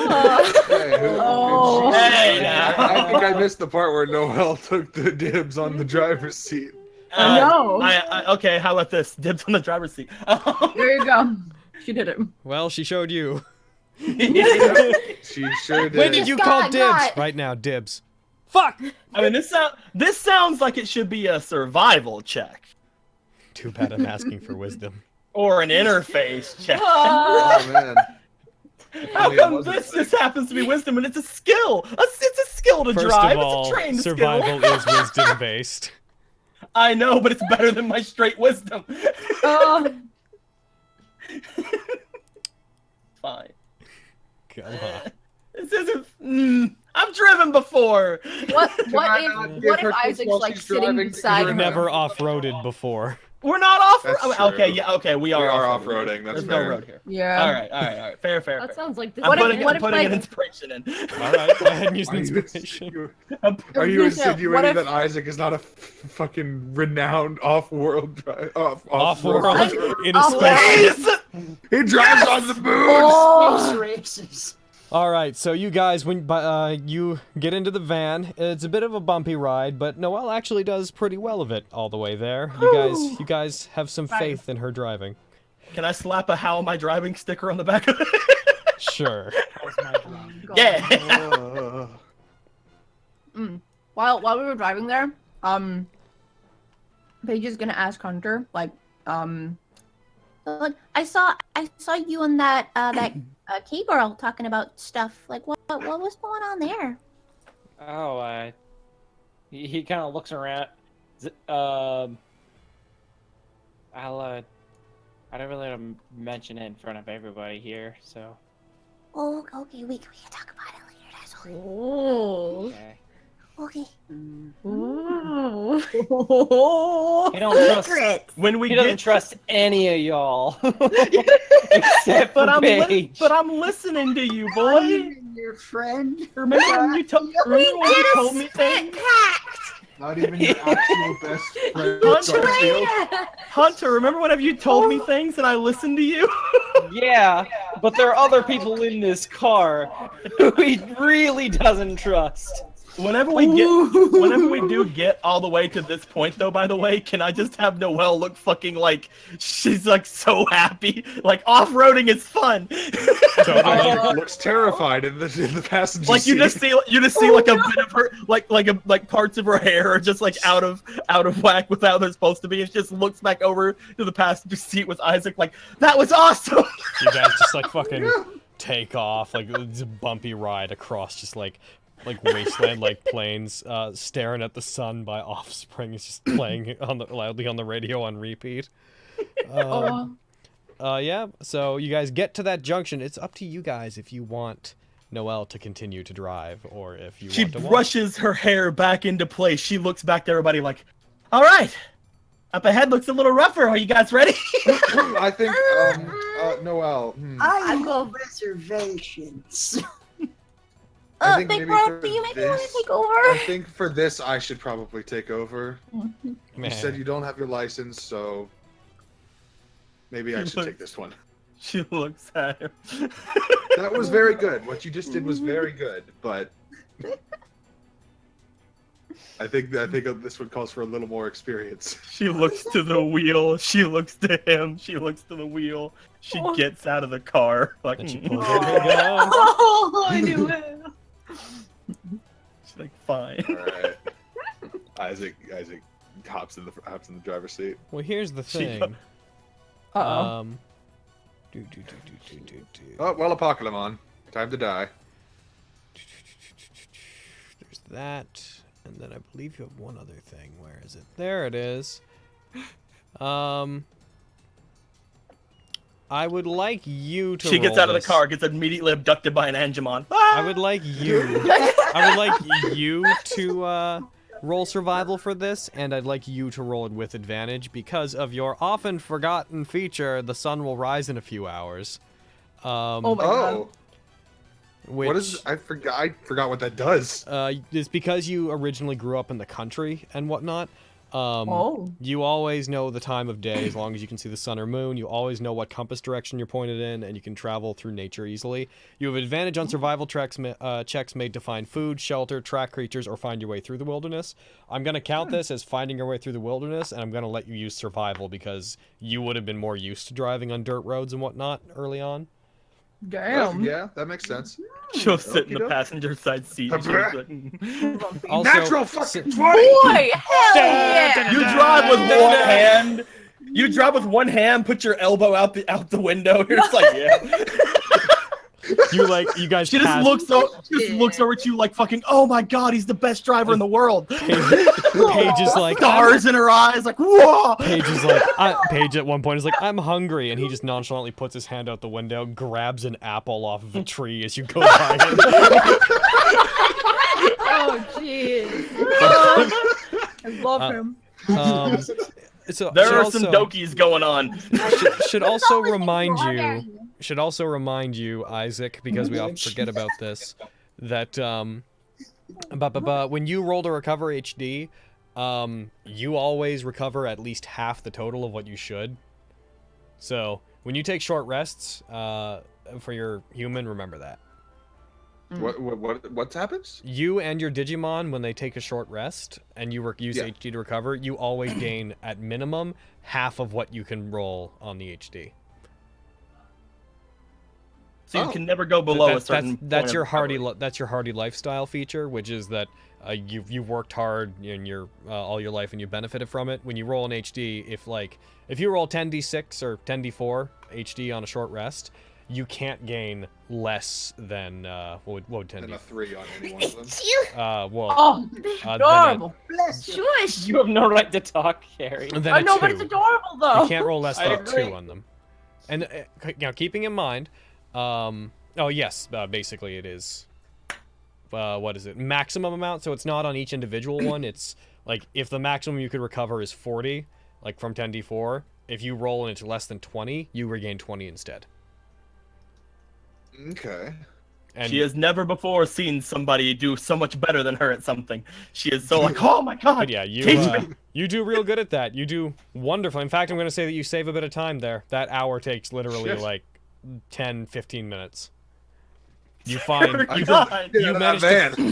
now. I think I now. missed the part where Noel took the dibs on the driver's seat. No. Okay, how about this? Dibs on the driver's seat. There you go. She did it. Well, she showed you. She sure did. When did you call dibs? Right now, dibs. Fuck! I mean, this sounds like it should be a survival check. Too bad I'm asking for wisdom. Or an interface check. Oh, man. How come this just happens to be wisdom and it's a skill? It's a skill to First drive. of all, it's a trained survival skill. is wisdom based. I know, but it's better than my straight wisdom. Oh. Fine. Come on. This isn't. I've driven before. What I not if give what her if tips Isaac's while like she's sitting driving? beside You've her? never off-roaded before. We're not off. That's Okay, true. yeah, okay, we We are are off-roading. off-roading. That's There's fair. no road here. Yeah. All right. Fair. That sounds like this. I'm is putting, it. I'm putting an inspiration in. All right, go ahead and use an Are you inspiration. Are you gonna say, what insinuating if- that Isaac is not a fucking renowned off-world driver? Off-world in a Off-world. space. He drives on the moon. Oh. Space races. All right, so you guys, when you get into the van, it's a bit of a bumpy ride, but Noelle actually does pretty well of it all the way there. You guys have some faith in her driving. Can I slap a "How am I driving" sticker on the back of it? Sure. Yeah. While we were driving there, Paige is gonna ask Hunter, like, Look, I saw you and that K girl talking about stuff. Like, what was going on there? Oh, he kind of looks around. I don't really want to mention it in front of everybody here, so. Oh, okay, we can talk about it later. That's all. Oh. Okay. Okay. Ooh. He don't trust. When we He doesn't get, trust any of y'all, except for Paige. but I'm listening to you, boy. I'm your friend. Remember when you told me things? Not even your actual best friend. Hunter, remember whenever you told me things and I listened to you? Yeah, but there are other people in this car who he really doesn't trust. Whenever we do get all the way to this point, though, by the way, can I just have Noelle look fucking like she's like so happy? Like off-roading is fun. Isaac looks terrified in the passenger Like seat. you just see like a bit of her like parts of her hair are just like out of whack with how they're supposed to be. It just looks back over to the passenger seat with Isaac like, that was awesome. You guys just like fucking take off, like it's a bumpy ride across just like wasteland, like plains, staring at the sun by Offspring is just playing loudly on the radio on repeat. Yeah, so you guys get to that junction. It's up to you guys if you want Noelle to continue to drive or if you She want to walk. brushes her hair back into place. She looks back to everybody like, all right, up ahead looks a little rougher. Are you guys ready? I think, Noelle. I have reservations. I think Big maybe Bro, for do you maybe this- want to take over? I think for this, I should probably take over. Man. You said you don't have your license, so maybe I should take this one. She looks at him. That was very good. What you just did was very good, but I think this one calls for a little more experience. She looks to the wheel. She looks to him. She looks to the wheel. She gets out of the car. Like, And she pulls out her gun. oh, I knew it. she's like, fine. All right. Isaac hops in the driver's seat. Well, here's the She thing. Uh-oh. Do. Oh well, Apocalypse, time to die. There's that, and then I believe you have one other thing. Where is it? There it is. I would like you to. She gets roll out of the this. car, gets immediately abducted by an Angemon. I would like you. I would like you to roll survival for this, and I'd like you to roll it with advantage because of your often forgotten feature. The sun will rise in a few hours. Oh my god. Oh, Which, what is? I forgot what that does. it's because you originally grew up in the country and whatnot. Oh. You always know the time of day as long as you can see the sun or moon. You always know what compass direction you're pointed in, and you can travel through nature easily. You have advantage on survival checks made to find food, shelter, track creatures, or find your way through the wilderness. I'm going to count this as finding your way through the wilderness, and I'm going to let you use survival because you would have been more used to driving on dirt roads and whatnot early on. Damn. Yeah, that makes sense. She'll sit in the Okey-doke. passenger side seat. and she's like, Also, Natural fucking 20. Boy, hell yeah. You drive with one hand. You drive with one hand. Put your elbow out the window. You're just like, yeah. You guys. She just looks over at you like fucking. Oh my god, he's the best driver in the world. Paige is like stars in her eyes, like whoa. Paige is like Paige at one point is like, I'm hungry, and he just nonchalantly puts his hand out the window, grabs an apple off of a tree as you go by him. Oh jeez. I love him. So there are some dokies going on. Should also remind you, Isaac, because we often forget about this, that when you roll to recover HD, you always recover at least half the total of what you should. So when you take short rests for your human, remember that. What happens? You and your Digimon, when they take a short rest and you use HD to recover, you always gain at minimum half of what you can roll on the HD. So you can never go below a certain. That's your hardy lifestyle feature, which is that you've worked hard in your all your life and you benefited from it. When you roll in HD, if you roll 10d6 or 10d4 HD on a short rest, you can't gain less than what would 10 than a 3 on any one of them. Adorable. Shush. You have no right to talk, Carrie. I know, but it's adorable though. You can't roll less than 2 on them. And now, keeping in mind, basically it is. What is it? Maximum amount. So it's not on each individual one. It's like if the maximum you could recover is 40, like from 10d4. If you roll and it's less than 20, you regain 20 instead. Okay. And she has never before seen somebody do so much better than her at something. She is so like, oh my god. But yeah, you do real good at that. You do wonderful. In fact, I'm going to say that you save a bit of time there. That hour takes literally like 10, 15 minutes. You find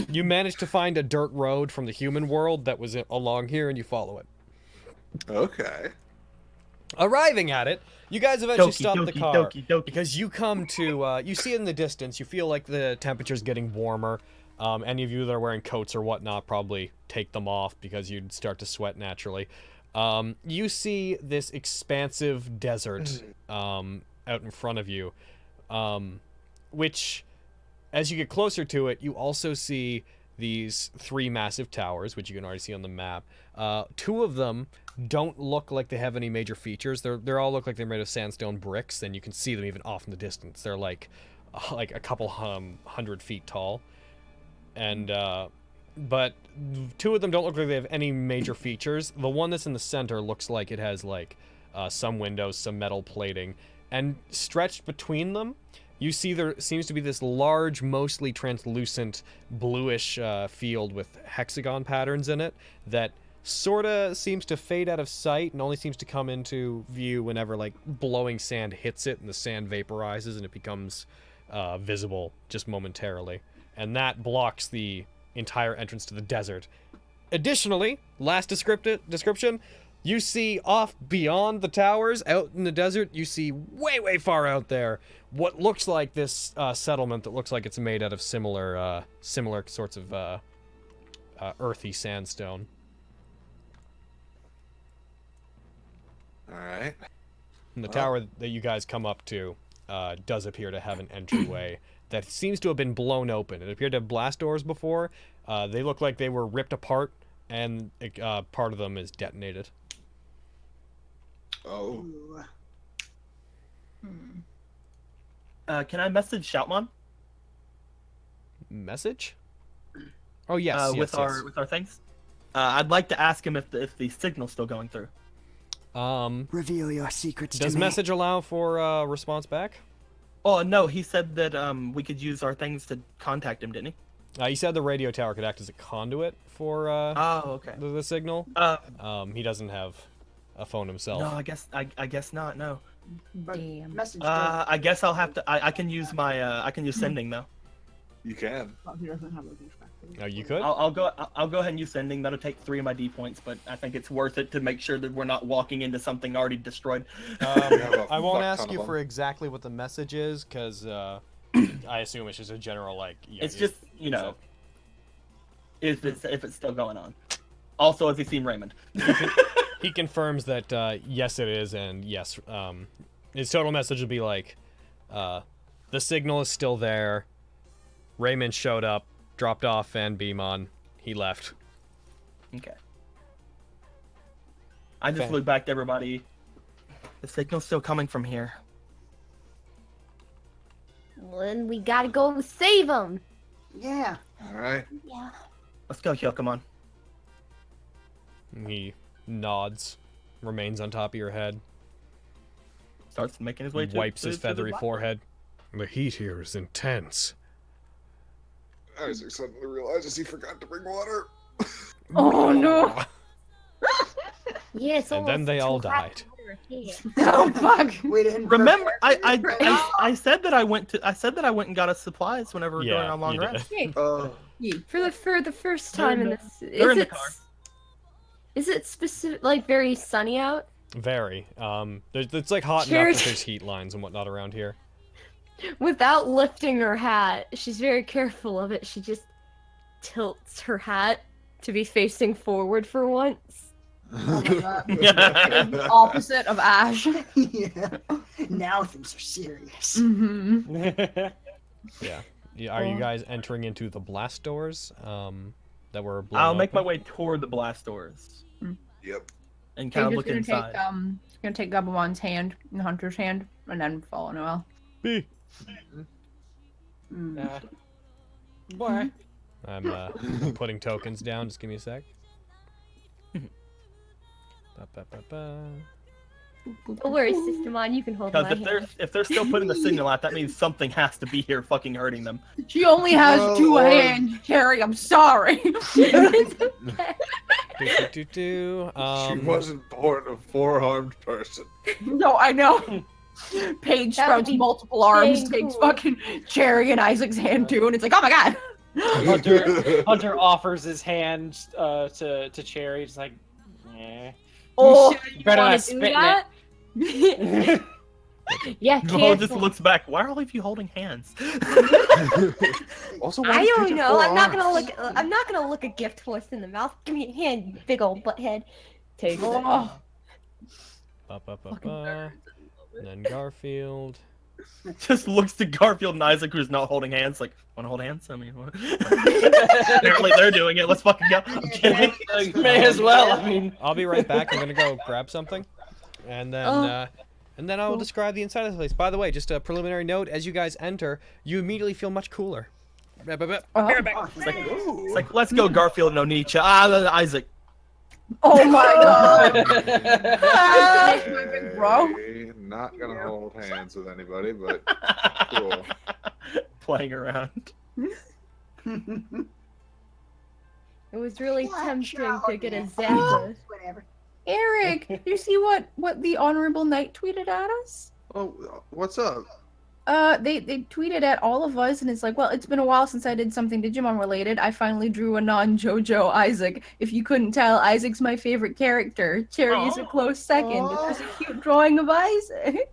you managed to find a dirt road from the human world that was along here, and you follow it. Okay. Arriving at it, you guys eventually stop the car because you come to you see it in the distance. You feel like the temperature's getting warmer. Any of you that are wearing coats or whatnot probably take them off because you'd start to sweat naturally. You see this expansive desert out in front of you, which, as you get closer to it, you also see these 3 massive towers, which you can already see on the map. 2 of them don't look like they have any major features. They all look like they're made of sandstone bricks, and you can see them even off in the distance. They're like a couple 100 feet tall, and but 2 of them don't look like they have any major features. The one that's in the center looks like it has like some windows, some metal plating, and stretched between them, you see there seems to be this large, mostly translucent, bluish field with hexagon patterns in it that sorta seems to fade out of sight and only seems to come into view whenever like blowing sand hits it and the sand vaporizes and it becomes visible just momentarily. And that blocks the entire entrance to the desert. Additionally, last description, you see off beyond the towers, out in the desert, you see way, way far out there what looks like this settlement that looks like it's made out of similar sorts of earthy sandstone. Alright. And the tower that you guys come up to does appear to have an entryway that seems to have been blown open. It appeared to have blast doors before. They look like they were ripped apart, and part of them is detonated. Oh. Can I message Shoutmon? Message? Oh yes, with our things. I'd like to ask him if the signal's still going through. Reveal your secrets. Does to me. message allow for response back? Oh no, he said that we could use our things to contact him, didn't he? He said the radio tower could act as a conduit for the signal. He doesn't have a phone himself. No, I guess not. No. Damn. Message. I guess I'll have to. I can use my. I can use sending though. You can. He doesn't have a Oh, you could. I'll go ahead and use sending. That'll take 3 of my D points, but I think it's worth it to make sure that we're not walking into something already destroyed. I won't ask you for exactly what the message is, because I assume it's just a general like. Yeah, it's just if it's still going on. Also, has he seen Raymond? He confirms that yes, it is, and yes, his total message would be like, The signal is still there. Raymond showed up, dropped off and Beamon. He left. Okay. I just Okay. look back to everybody. The signal's still coming from here. Well, then we gotta go save him. Yeah. All right. Yeah. Let's go, Kyokamon. He nods, remains on top of your head, Starts making his way to wipes his to the feathery block. forehead. The heat here is intense. Isaac suddenly realizes he forgot to bring water. Oh no! Yeah, it's And then almost they all too hot died. for here. Oh fuck! We didn't Remember, prepare. I said that I went and got us supplies whenever we were Yeah, going on long you did. rest. Hey, Oh. for the first They're time in in the- this, they're in the it car. is it specific like very sunny out? Very. It's like hot enough Cheers. that there's heat lines and whatnot around here. Without lifting her hat, she's very careful of it. She just tilts her hat to be facing forward for once. Opposite of Ash. Yeah. Now things are serious. Mm-hmm. Yeah. Are you guys entering into the blast doors that were blown I'll make my open? way toward the blast doors Yep. and kind of look gonna inside. take Gabumon's hand and Hunter's hand and then follow Noel. B. Why? I'm putting tokens down. Just give me a sec. Ba-ba-ba-ba. Don't worry, Sister Mon, you can hold my Because hand. if they're still putting the signal out, that means something has to be here fucking hurting them. She only has Well, two or- hands, Harry. I'm sorry. Do. She wasn't born a four-armed person. No, I know. Paige That would sprouts be multiple arms, dang takes cool. fucking Cherry and Isaac's hand too, and it's like, oh my god. Hunter offers his hand to Cherry. He's like, yeah. Oh, You better wanna not do spit in that? it. Yeah, Mo just careful. looks back. Why are all of you holding hands? Also, I don't know. I'm not gonna look a gift horse in the mouth. Give me a hand, you big old butthead. Take it. Oh. Ba-ba-ba-ba. And then Garfield. Just looks to Garfield and Isaac, who's not holding hands. Like, want to hold hands? I mean, what? Apparently they're doing it. Let's fucking go. I'm kidding. May as well. I mean, I'll be right back. I'm gonna go grab something, and then I will describe the inside of the place. By the way, just a preliminary note: as you guys enter, you immediately feel much cooler. It's like, let's go, Garfield and Onicha. Isaac. Oh my god. Bro. Not gonna hold hands with anybody, but cool. Playing around. It was really Yeah, tempting sure, to get a yeah. Zappa. Whatever. Eric, you see what the Honorable Knight tweeted at us? Oh, what's up? They tweeted at all of us, and it's like, well, it's been a while since I did something Digimon related. I finally drew a non-JoJo Isaac. If you couldn't tell, Isaac's my favorite character. Cherry is a close second. It was a cute drawing of Isaac.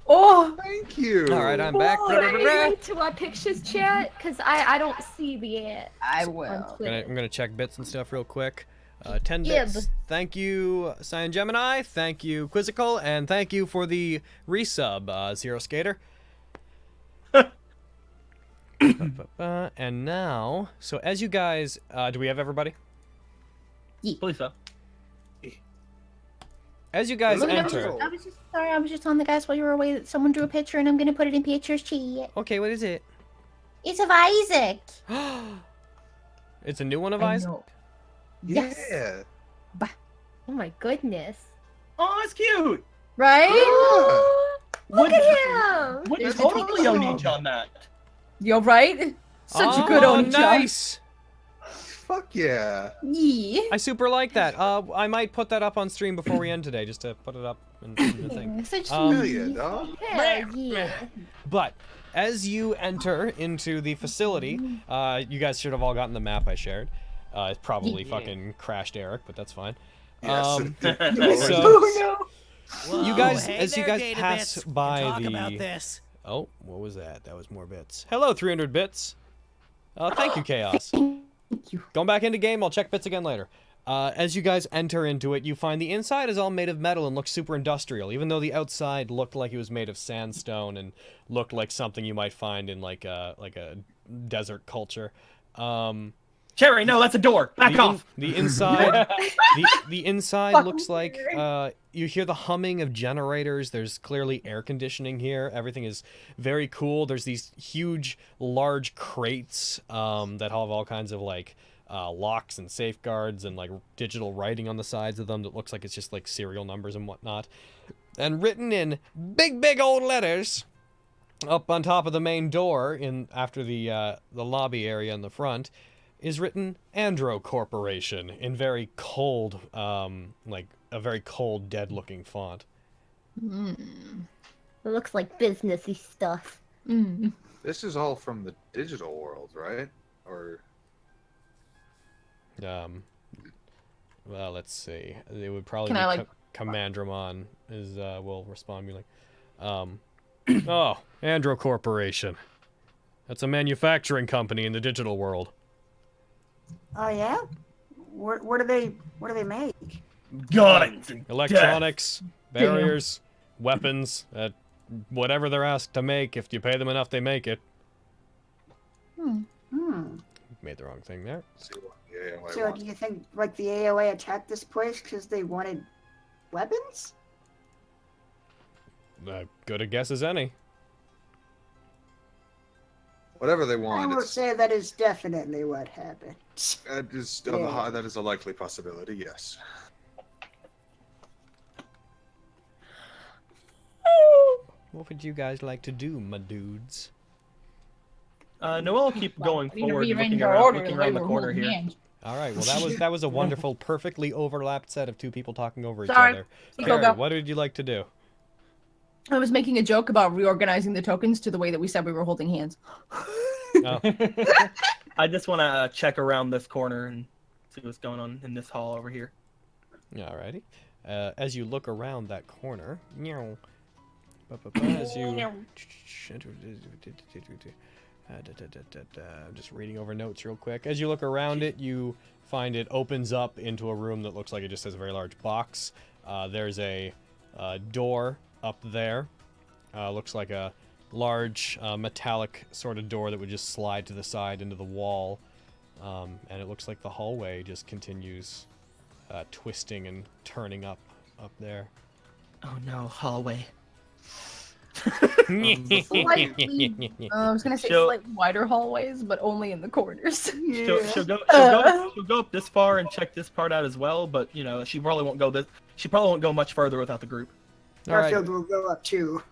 Oh, Thank you. All right, I'm back. Can I link to our pictures, chat? Because I don't see the I on will. Twitter. I'm gonna check bits and stuff real quick. 10 Yeah, bits. but- Thank you, Cyan Gemini. Thank you, Quizzical, and thank you for the resub, Zero Skater. And now, so as you guys, do we have everybody? Please so. As you guys enter. I was just sorry. I was just telling the guys while you were away that someone drew a picture, and I'm gonna put it in pictures chat. Okay, what is it? It's of Isaac. It's a new one of Isaac? Yes. Yeah. Oh my goodness. Oh, it's cute. Right? Look at him. What There's totally a Onicha on that? You're right. Such a good Onichan. Nice. Fuck yeah. Yeah. I super like that. I might put that up on stream before we end today, just to put it up in the thing. Such Hell yeah, dog. Hell yeah. But as you enter into the facility, you guys should have all gotten the map I shared. It probably fucking crashed Eric, but that's fine. Yes. So you guys, Hey as you there, guys data pass bits. by Talk the. about this. Oh, what was that? That was more bits. Hello, 300 bits. Thank you, Chaos. Thank you. Going back into game, I'll check bits again later. As you guys enter into it, you find the inside is all made of metal and looks super industrial, even though the outside looked like it was made of sandstone and looked like something you might find in like a desert culture. Cherry, no, that's a door. Back off. The inside, the inside looks like you hear the humming of generators. There's clearly air conditioning here. Everything is very cool. There's these huge, large crates that have all kinds of like locks and safeguards and like digital writing on the sides of them that looks like it's just like serial numbers and whatnot. And written in big old letters up on top of the main door in after the lobby area in the front is written Andro Corporation in very cold, like a very cold, dead-looking font. It looks like businessy stuff. This is all from the digital world, right? Or well, let's see. It would probably Can be I, like- Commandramon is will respond be like, oh, Andro Corporation. That's a manufacturing company in the digital world. Oh yeah. What do they make? Guns and Electronics, barriers, weapons, whatever they're asked to make. If you pay them enough, they make it. Made the wrong thing there. So do you think like the AOA attacked this place because they wanted weapons? Good a guess as any. whatever they I want. will say that is definitely what happened. That is, Yeah. that is a likely possibility, yes. What would you guys like to do, my dudes? Noel, keep going We need to forward, rearrange looking our around, order looking the way around the we're corner holding here. hands. All right. Well, that was a wonderful, perfectly overlapped set of two people talking over each Sorry. other. You Carrie, go. what would you like to do? I was making a joke about reorganizing the tokens to the way that we said we were holding hands. Oh. I just want to check around this corner and see what's going on in this hall over here. Alrighty. As you look around that corner, as you I'm just reading over notes real quick. As you look around it, you find it opens up into a room that looks like it just has a very large box. There's a door up there. Looks like a large metallic sort of door that would just slide to the side into the wall. And it looks like the hallway just continues twisting and turning up there. Oh no, hallway. Slightly, I was gonna say slightly wider hallways, but only in the corners. She'll go up this far and check this part out as well, but you know she probably won't go much further without the group. Garfield will go up too.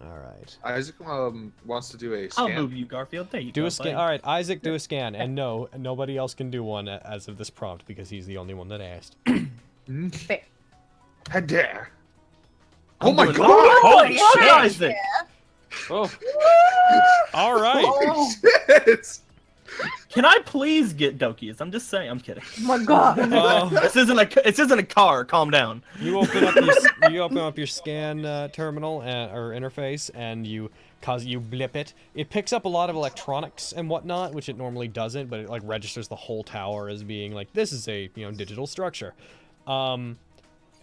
All right. Isaac wants to do a scan. I'll move you, Garfield. There you Do go. a scan. All right, Isaac, do a scan. And no, nobody else can do one as of this prompt because he's the only one that asked. Fair. How dare! I'm Oh my doing- god! Holy Holy shit, Isaac! Oh. All right. Oh. Shit! Can I please get Doki's? I'm just saying. I'm kidding. Oh my god. This isn't a car. Calm down. You open up your scan terminal or interface, and you blip it. It picks up a lot of electronics and whatnot, which it normally doesn't, but it like registers the whole tower as being like this is a digital structure.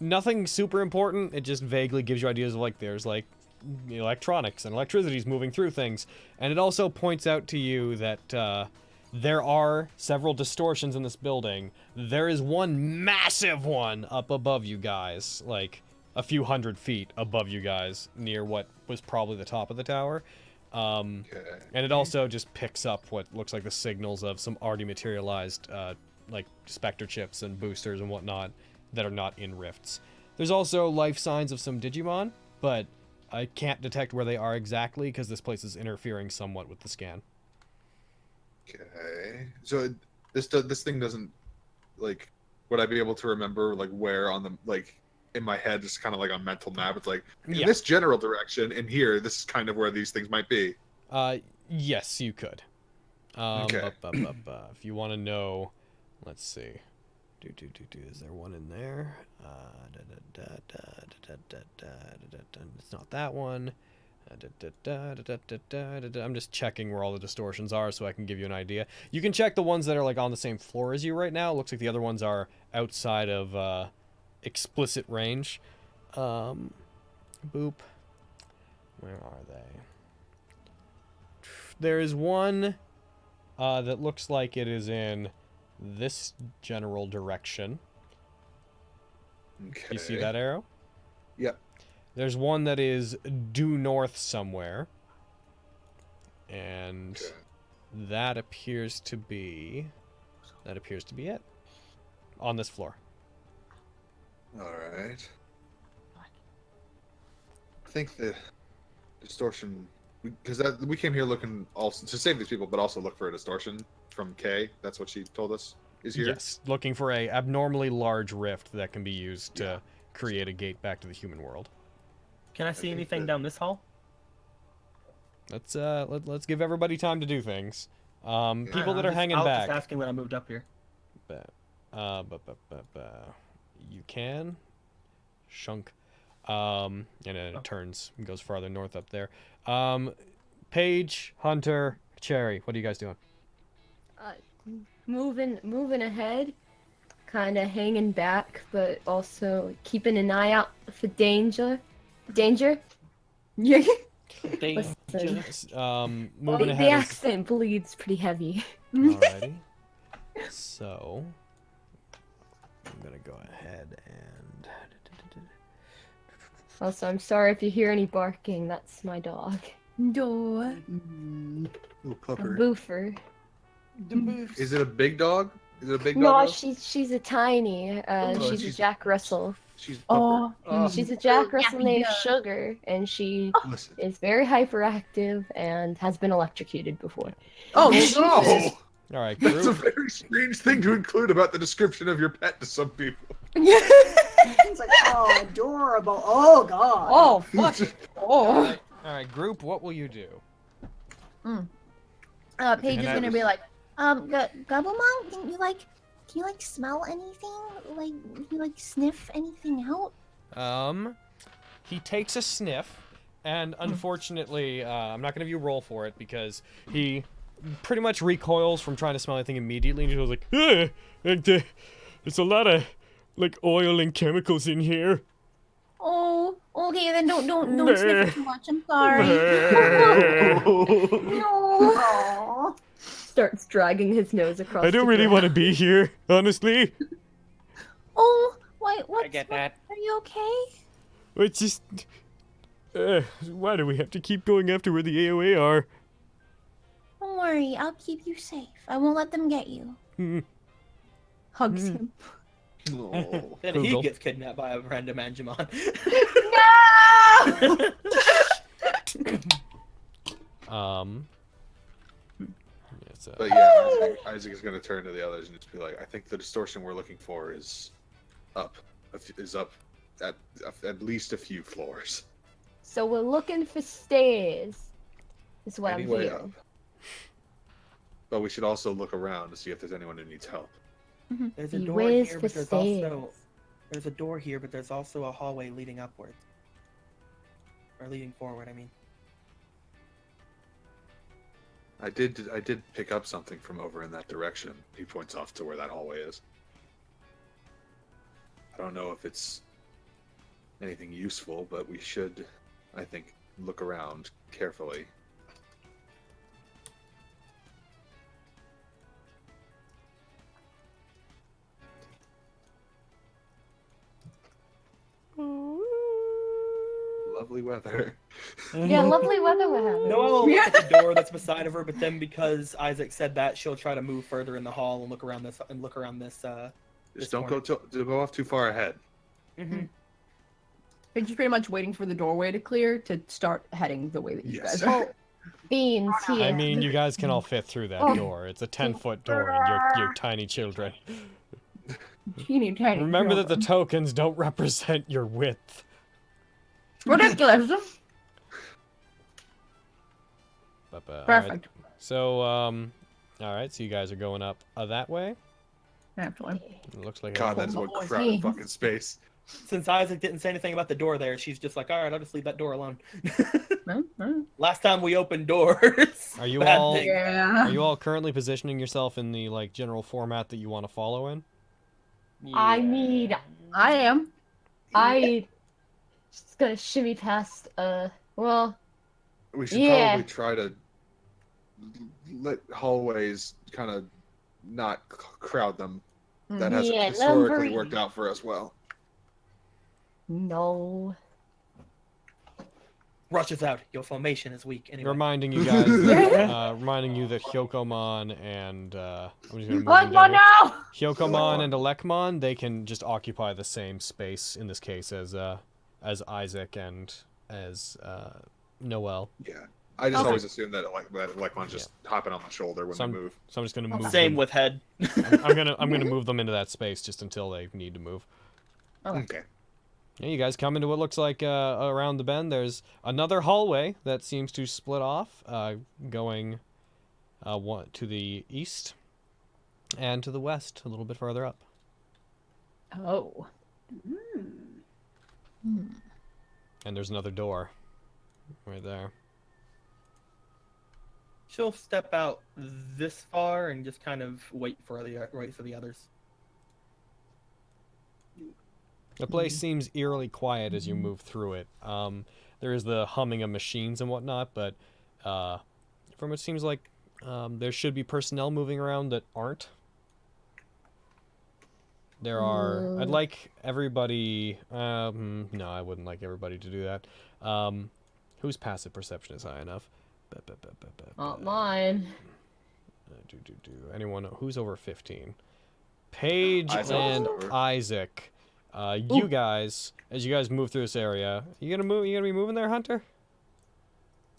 Nothing super important. It just vaguely gives you ideas of like there's like electronics and electricity's moving through things, and it also points out to you that there are several distortions in this building. There is one massive one up above you guys, like a few hundred feet above you guys, near what was probably the top of the tower. And it also just picks up what looks like the signals of some already materialized like Spectre chips and boosters and whatnot that are not in rifts. There's also life signs of some Digimon, but I can't detect where they are exactly because this place is interfering somewhat with the scan. Okay. So this thing doesn't, like, would I be able to remember like where on the, like, in my head, just kind of like a mental map? It's like in Yeah. this general direction, and here, this is kind of where these things might be. Yes, you could. Okay. If you want to know, let's see. Is there one in there? It's not that one. I'm just checking where all the distortions are so I can give you an idea. You can check the ones that are like on the same floor as you right now. It looks like the other ones are outside of explicit range. Boop. Where are they? There is one that looks like it is in this general direction. Okay. You see that arrow? Yep. There's one that is due north somewhere. And that appears to be it. On this floor. Alright. I think the distortion, because we came here looking also to save these people, but also look for a distortion from Kay. That's what she told us is here. Yes, looking for a abnormally large rift that can be used to create a gate back to the human world. Can I see anything down this hall? Let's give everybody time to do things. People that are hanging I was back. just asking when I moved up here. You can shunk. And then it turns and goes farther north up there. Paige, Hunter, Cherry, what are you guys doing? Moving ahead, kind of hanging back, but also keeping an eye out for danger. Danger? Yeah. Moving The ahead. accent bleeds pretty heavy. Alrighty. So I'm gonna go ahead and. Also, I'm sorry if you hear any barking. That's my dog. Door. Little A pupper. boofer. Is it a big dog? Is it a big No, dog? she's a tiny. She's a she's- Jack Russell. She's She's a Jack Russell named Sugar, and she is very hyperactive and has been electrocuted before. Oh no! All right, That's a very strange thing to include about the description of your pet to some people. It's like, oh, adorable. Oh, God. Oh, fuck. Oh. All right, group, what will you do? Paige is And I gonna was- be like, Gobblemon, can you like smell anything? Like, can you sniff anything out? He takes a sniff, and unfortunately, I'm not gonna give you a roll for it because he pretty much recoils from trying to smell anything immediately, and he goes like, there's a lot of like oil and chemicals in here. Oh, okay, then don't sniff it too much. I'm sorry. No. Starts dragging his nose across. I don't the really ground. want to be here, honestly. Oh, what? I get that. Are you okay? It's just, why do we have to keep going after where the AOA are? Don't worry, I'll keep you safe. I won't let them get you. Hugs him. Then he gets kidnapped by a random Angemon. But yeah, Isaac is going to turn to the others and just be like, I think the distortion we're looking for is up. Is up at least a few floors. So we're looking for stairs. Is what I'm Anyway hearing. up. But we should also look around to see if there's anyone who needs help. There's a He door weighs here, for but there's a door here, but there's also a hallway leading upward. Or leading forward, I mean. I did pick up something from over in that direction. He points off to where that hallway is. I don't know if it's anything useful, but we should, I think, look around carefully. Lovely weather. Yeah, lovely weather we're having. Noelle will look at the door that's beside of her, but then because Isaac said that, she'll try to move further in the hall and look around this. Just don't go off too far ahead. Mm-hmm. They're just pretty much waiting for the doorway to clear to start heading the way that you guys are. Beans here. I mean, you guys can all fit through that door. It's a 10-foot door, and you're tiny children. Teeny tiny. Remember that the children. tokens don't represent your width. Ridiculous. Perfect. Perfect. So, alright, so you guys are going up that way? Actually. It looks like God, that is one crowded fucking space. Since Isaac didn't say anything about the door there, she's just like, all right, I'll just leave that door alone. Last time we opened doors. Are you bad all? thing. Are you all currently positioning yourself in the like general format that you want to follow in? I need. I am. I just gonna shimmy past. Well. We should probably try to let hallways kind of not crowd them. That has Yeah, historically worked out for us well. No. Rush us out. Your formation is weak. Anyway. Reminding you guys, that, reminding you that Hyokomon and I'm just gonna move them Lekmon down. now! Hyokomon and Alekmon, they can just occupy the same space in this case as Isaac and as Noel. Yeah, I just always assume that Lekmon's just hopping on my shoulder when they move. So I'm just gonna move. Same them. with head. I'm gonna move them into that space just until they need to move. Okay. Yeah, you guys come into what looks like around the bend. There's another hallway that seems to split off, going one to the east and to the west, a little bit further up. Oh. And there's another door right there. She'll step out this far and just kind of wait for the others. The place seems eerily quiet as you move through it. There is the humming of machines and whatnot, but from it seems like there should be personnel moving around that aren't. There are. I'd like everybody. No, I wouldn't like everybody to do that. Whose passive perception is high enough? Not mine. Anyone who's over 15? Paige and Isaac. You guys, as you guys move through this area, you gonna be moving there, Hunter?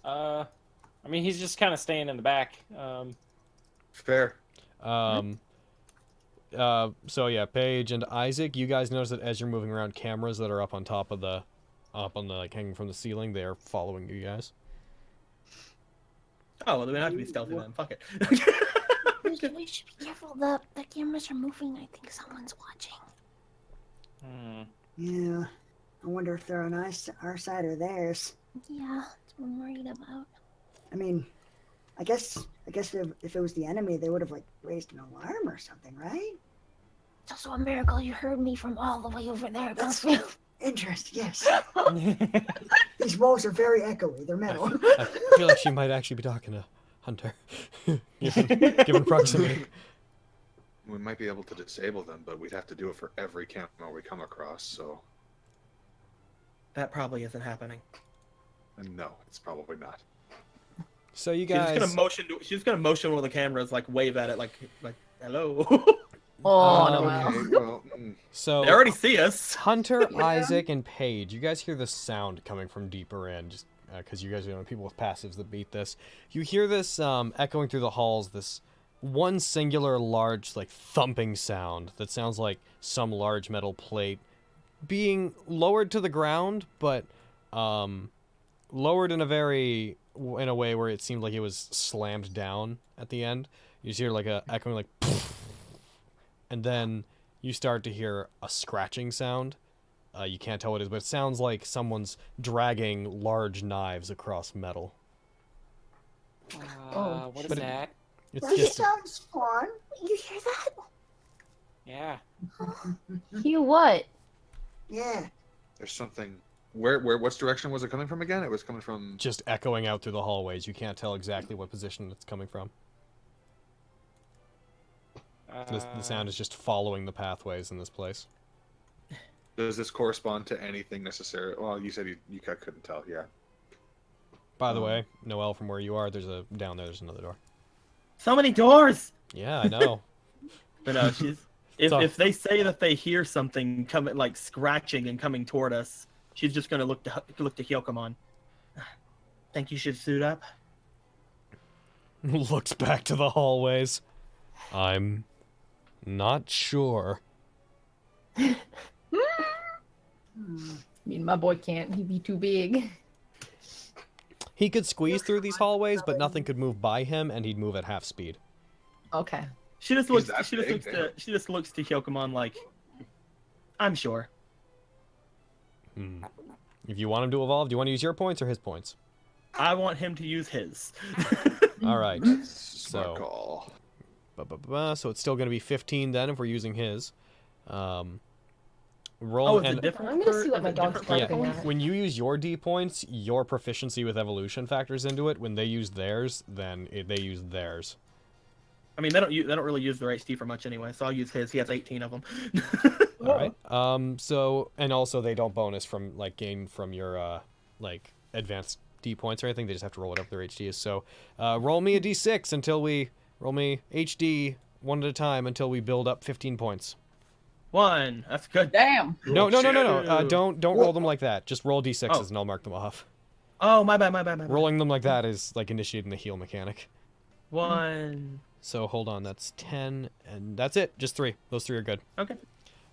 I mean, he's just kind of staying in the back. Fair. So yeah, Paige and Isaac, you guys notice that as you're moving around, cameras that are up on top of the, like hanging from the ceiling, they are following you guys. Oh, well, then we have to be stealthy then. Fuck it. We should be careful. The cameras are moving. I think someone's watching. Yeah. I wonder if they're on our side or theirs. Yeah, that's what I'm worried about. I mean, I guess if it was the enemy, they would have like raised an alarm or something, right? It's also a miracle you heard me from all the way over there. That's interesting. Yes. These walls are very echoey. They're metal. I feel like she might actually be talking to Hunter, given proximity. We might be able to disable them, but we'd have to do it for every camera we come across, so... That probably isn't happening. No, it's probably not. So you guys... She's gonna motion one of the cameras, like wave at it, like hello. Okay, well, so they already see us. Hunter, Isaac, and Paige, you guys hear the sound coming from deeper in, just because you guys are people with passives that beat this. You hear this echoing through the halls, this one singular large, like, thumping sound that sounds like some large metal plate being lowered to the ground, but lowered in a way where it seemed like it was slammed down at the end. You just hear like a echoing like, and then you start to hear a scratching sound. You can't tell what it is, but it sounds like someone's dragging large knives across metal. What is that? It's That just sounds fun. You hear that? Yeah. You what? Yeah. There's something... Which direction was it coming from again? It was coming from... just echoing out through the hallways. You can't tell exactly what position it's coming from. The sound is just following the pathways in this place. Does this correspond to anything necessary? Well, you said you couldn't tell, yeah. By the way, Noel, from where you are, down there, there's another door. So many doors. Yeah, I know. But no, if they say that they hear something coming, like scratching and coming toward us, she's just gonna look to Hyokomon. Think you should suit up? Looks back to the hallways. I'm not sure. I mean, my boy can't. He'd be too big. He could squeeze through these hallways, but nothing could move by him, and he'd move at half speed. Okay. She just looks to Hyokomon like, I'm sure. If you want him to evolve, do you want to use your points or his points? I want him to use his. All right. Smart call. So it's still going to be 15 then if we're using his. Roll Oh, is and it different? I'm gonna see what my dog's yeah, barking at. when you use your D points, your proficiency with evolution factors into it. When they use theirs, then they use theirs. I mean, they don't really use their HD for much anyway, so I'll use his. He has 18 of them. All right. So and also they don't bonus from gain from your like advanced D points or anything. They just have to roll whatever their HD is. So roll me a D6 until we roll me HD one at a time until we build up 15 points. 1. That's good. Damn. No. Don't roll them like that. Just roll D6s and I'll mark them off. Oh, my bad. Rolling them like that is like initiating the heal mechanic. 1. So hold on, that's 10, and that's it. Just 3. Those 3 are good. Okay.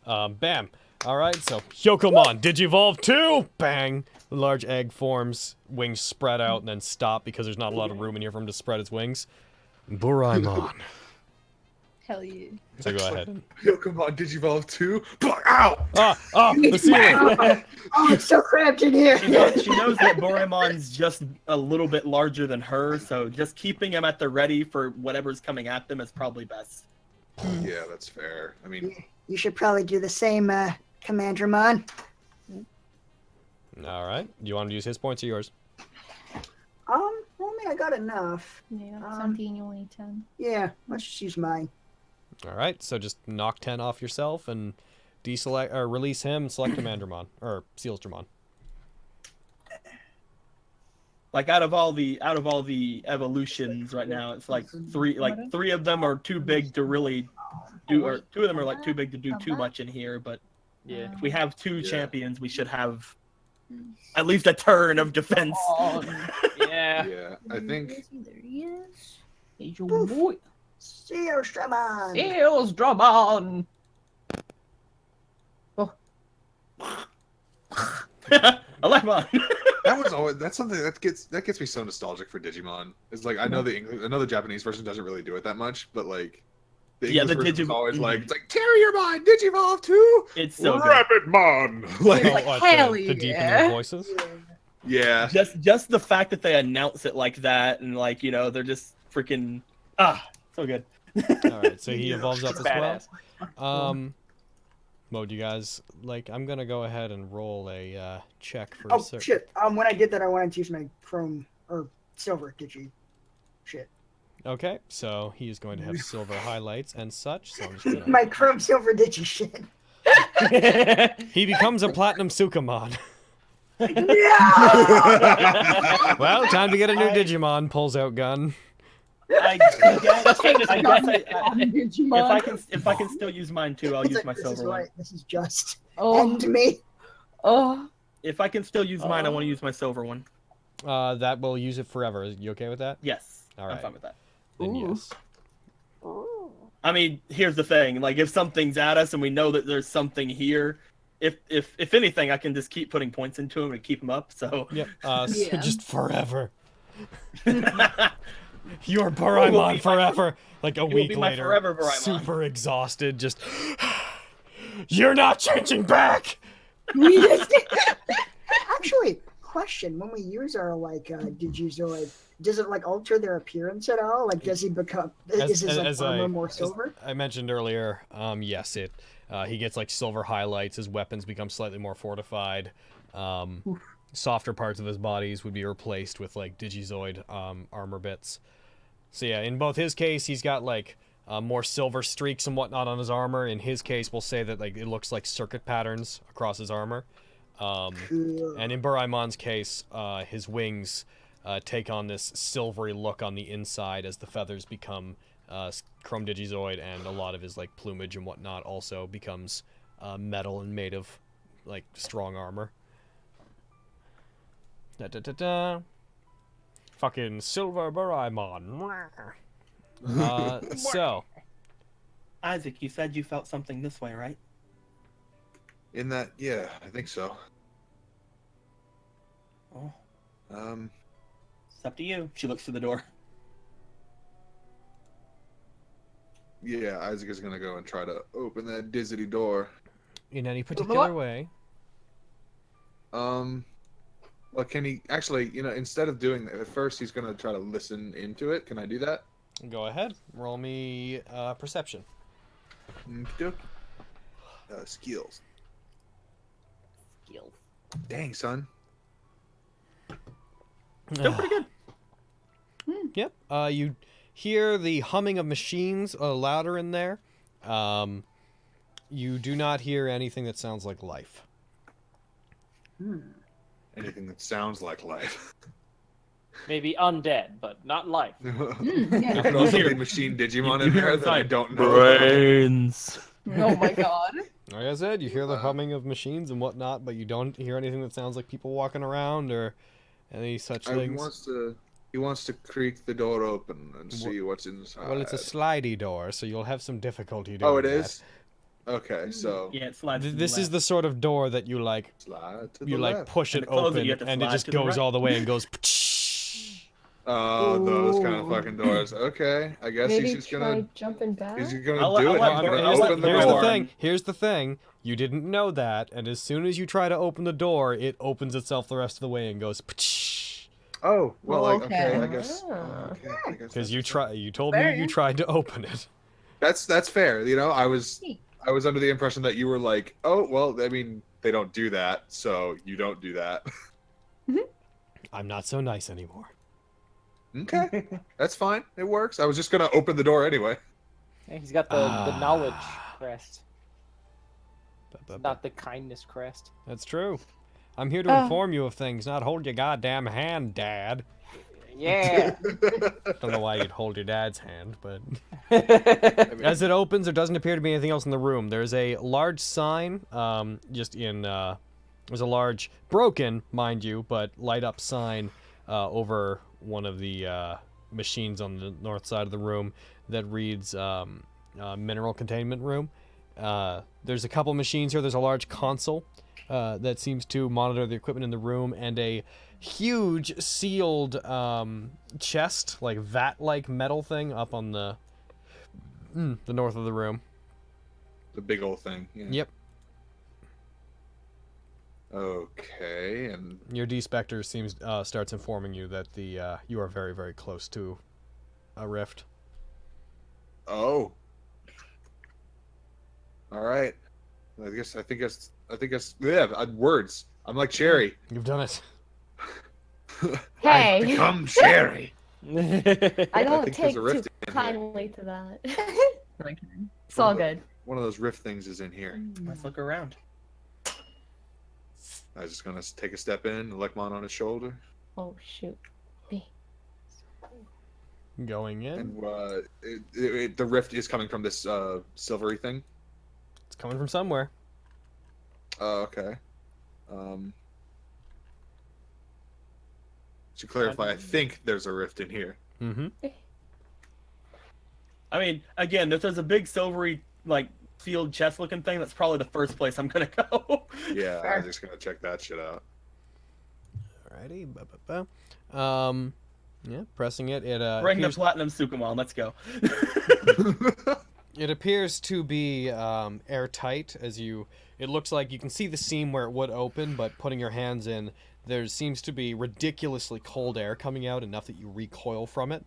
Bam. All right, so Hyokomon, Digivolve 2! Bang! The large egg forms, wings spread out, and then stop because there's not a lot of room in here for him to spread its wings. Buraimon. Hell yeah. So go ahead. And... Hyokomon, Digivolve 2. Ow! The ceiling! Oh, it's so cramped in here. She knows that Boraimon's just a little bit larger than her, so just keeping him at the ready for whatever's coming at them is probably best. Yeah, that's fair. I mean, You should probably do the same, Commandramon. All right. Do you want to use his points or yours? Well, I mean, I got enough. Yeah, 17, you only need 10. Yeah, let's just use mine. All right, so just knock 10 off yourself and deselect or release him and select Commandramon or Sealsdramon. Like out of all the evolutions right now, it's like three of them are too big to really do, or 2 of them are like too big to do too much in here. But yeah, if we have 2 champions, we should have at least a turn of defense. Yeah. Yeah, I think. There he is. He's your boy. Sealsdramon. Sealsdramon. Alemon. That's something that gets me so nostalgic for Digimon. It's like I know the Japanese version doesn't really do it that much, but like the English version is always like it's like Terriermon, Digivolve 2. It's so Rapidmon. Like hell the deep in their voices. Yeah. Just the fact that they announce it like that and like they're just freaking so good. All right, so he evolves up as Badass. well. Mo, do you guys like? I'm gonna go ahead and roll a check for. Oh shit! When I did that, I wanted to use my chrome or silver digi. Shit. Okay, so he is going to have silver highlights and such. So I'm just gonna... My chrome silver digi shit. He becomes a platinum Sukamon. Yeah! Well, time to get a new Digimon. Pulls out gun. I guess if I can still use mine too, I'll use my silver one. This is just end me. Oh. If I can still use mine, I want to use my silver one. That will use it forever. You okay with that? Yes. All right. I'm fine with that. Then yes. I mean, here's the thing. Like, if something's at us and we know that there's something here, if anything, I can just keep putting points into them and keep them up. So. Yep. So just forever. You're Buraimon forever. Like a week later, super exhausted. Just. You're not changing back. Actually, question: when we use our Digizoid, does it alter their appearance at all? Like, does he become? Is his armor more silver? I mentioned earlier, yes, he gets silver highlights. His weapons become slightly more fortified. Softer parts of his bodies would be replaced with Digizoid armor bits. So yeah, in both his case, he's got more silver streaks and whatnot on his armor. In his case, we'll say that it looks like circuit patterns across his armor. And in Buraimon's case, his wings take on this silvery look on the inside as the feathers become chrome Digizoid, and a lot of his plumage and whatnot also becomes metal and made of strong armor. Fucking silver Buraimon. So, Isaac, you said you felt something this way, right? In that, yeah, I think so. Oh. It's up to you. She looks through the door. Yeah, Isaac is gonna go and try to open that dizzity door. In any particular way? Well, can he actually? Instead of doing that, at first he's gonna try to listen into it. Can I do that? Go ahead. Roll me perception. Okey-doke. Skills. Skills. Dang, son. Still pretty good. Yep. You hear the humming of machines louder in there. You do not hear anything that sounds like life. Anything that sounds like life. Maybe undead, but not life. Yeah. There's also machine Digimon in there that I don't know. Brains. Oh my god. Like I said, you hear the humming of machines and whatnot, but you don't hear anything that sounds like people walking around or any such things. He wants to creak the door open and see what's inside. Well, it's a slidey door, so you'll have some difficulty doing Oh, it that. is? Okay, so... Yeah, it slides to the This is left. the sort of door that you like... Slide to you the like left. push And it to close it, open, you have to and it slide just to the goes right. all the way and goes... Oh, those kind of fucking doors. Okay, I guess Maybe he's just try gonna... jumping back. He's gonna I'll do let- it. I'll He's let- gonna I'll let- open the Here's door. the thing. Here's the thing. You didn't know that, and as soon as you try to open the door, it opens itself the rest of the way and goes... Oh, well, Oh, like, okay, I okay. guess... Okay, I guess Because that's- you told me you tried to open it. That's fair. I was under the impression that you were like, oh, well, I mean, they don't do that, so you don't do that. I'm not so nice anymore. Okay, that's fine. It works. I was just gonna open the door anyway. Yeah, he's got the knowledge crest, But not the kindness crest. that's true. I'm here to inform you of things, not hold your goddamn hand, Dad. Yeah. Don't know why you'd hold your dad's hand, but... As it opens, there doesn't appear to be anything else in the room. There's a large sign, there's a large, broken, mind you, but light-up sign over one of the machines on the north side of the room that reads Mineral Containment Room. There's a couple machines here. There's a large console that seems to monitor the equipment in the room, and a huge sealed chest, like vat-like metal thing up on the north of the room. The big old thing. Yeah. Yep. Okay, and Your D-Spectre starts informing you that you are very, very close to a rift. oh, all right. I think yeah. Words. I'm like Cherry. You've done it. Hey. I've become Cherry. I don't think there's take a too rift in here. kindly to that. It's all good. One of those rift things is in here. Let's look around. I was just gonna take a step in and lick mine on his shoulder. Oh shoot. Going in. And the rift is coming from this silvery thing. It's coming from somewhere. Oh, okay. To clarify, I think there's a rift in here. Mm-hmm. I mean, again, if there's a big silvery, like, sealed chest-looking thing, that's probably the first place I'm gonna go. Yeah, I'm just gonna check that shit out. Alrighty. Yeah, pressing it. It Bring the appears, platinum Sukumon, let's go. it appears to be airtight. It looks like you can see the seam where it would open, but putting your hands in, there seems to be ridiculously cold air coming out, enough that you recoil from it.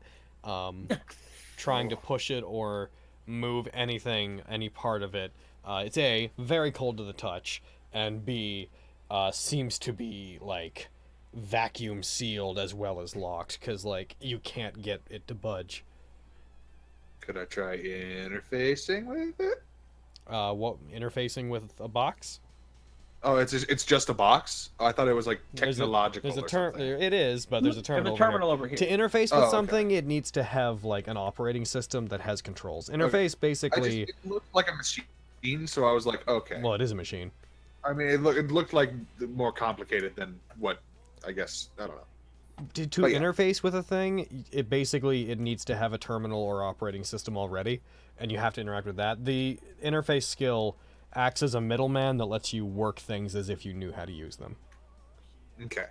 Trying to push it or move any part of it. It's A, very cold to the touch, and B, seems to be like vacuum sealed as well as locked, because like you can't get it to budge. Could I try interfacing with it? What, interfacing with a box? Oh, it's just a box. Oh, I thought it was like technological. There's a term. It is, but there's a terminal. Over here. To interface with Oh, okay. something, it needs to have like an operating system that has controls. Interface basically. It looked like a machine, so I was like, okay. Well, it is a machine. I mean, it looked like more complicated than what I guess. I don't know. To interface with a thing, it needs to have a terminal or operating system already, and you have to interact with that. The interface skill acts as a middleman that lets you work things as if you knew how to use them. Okay.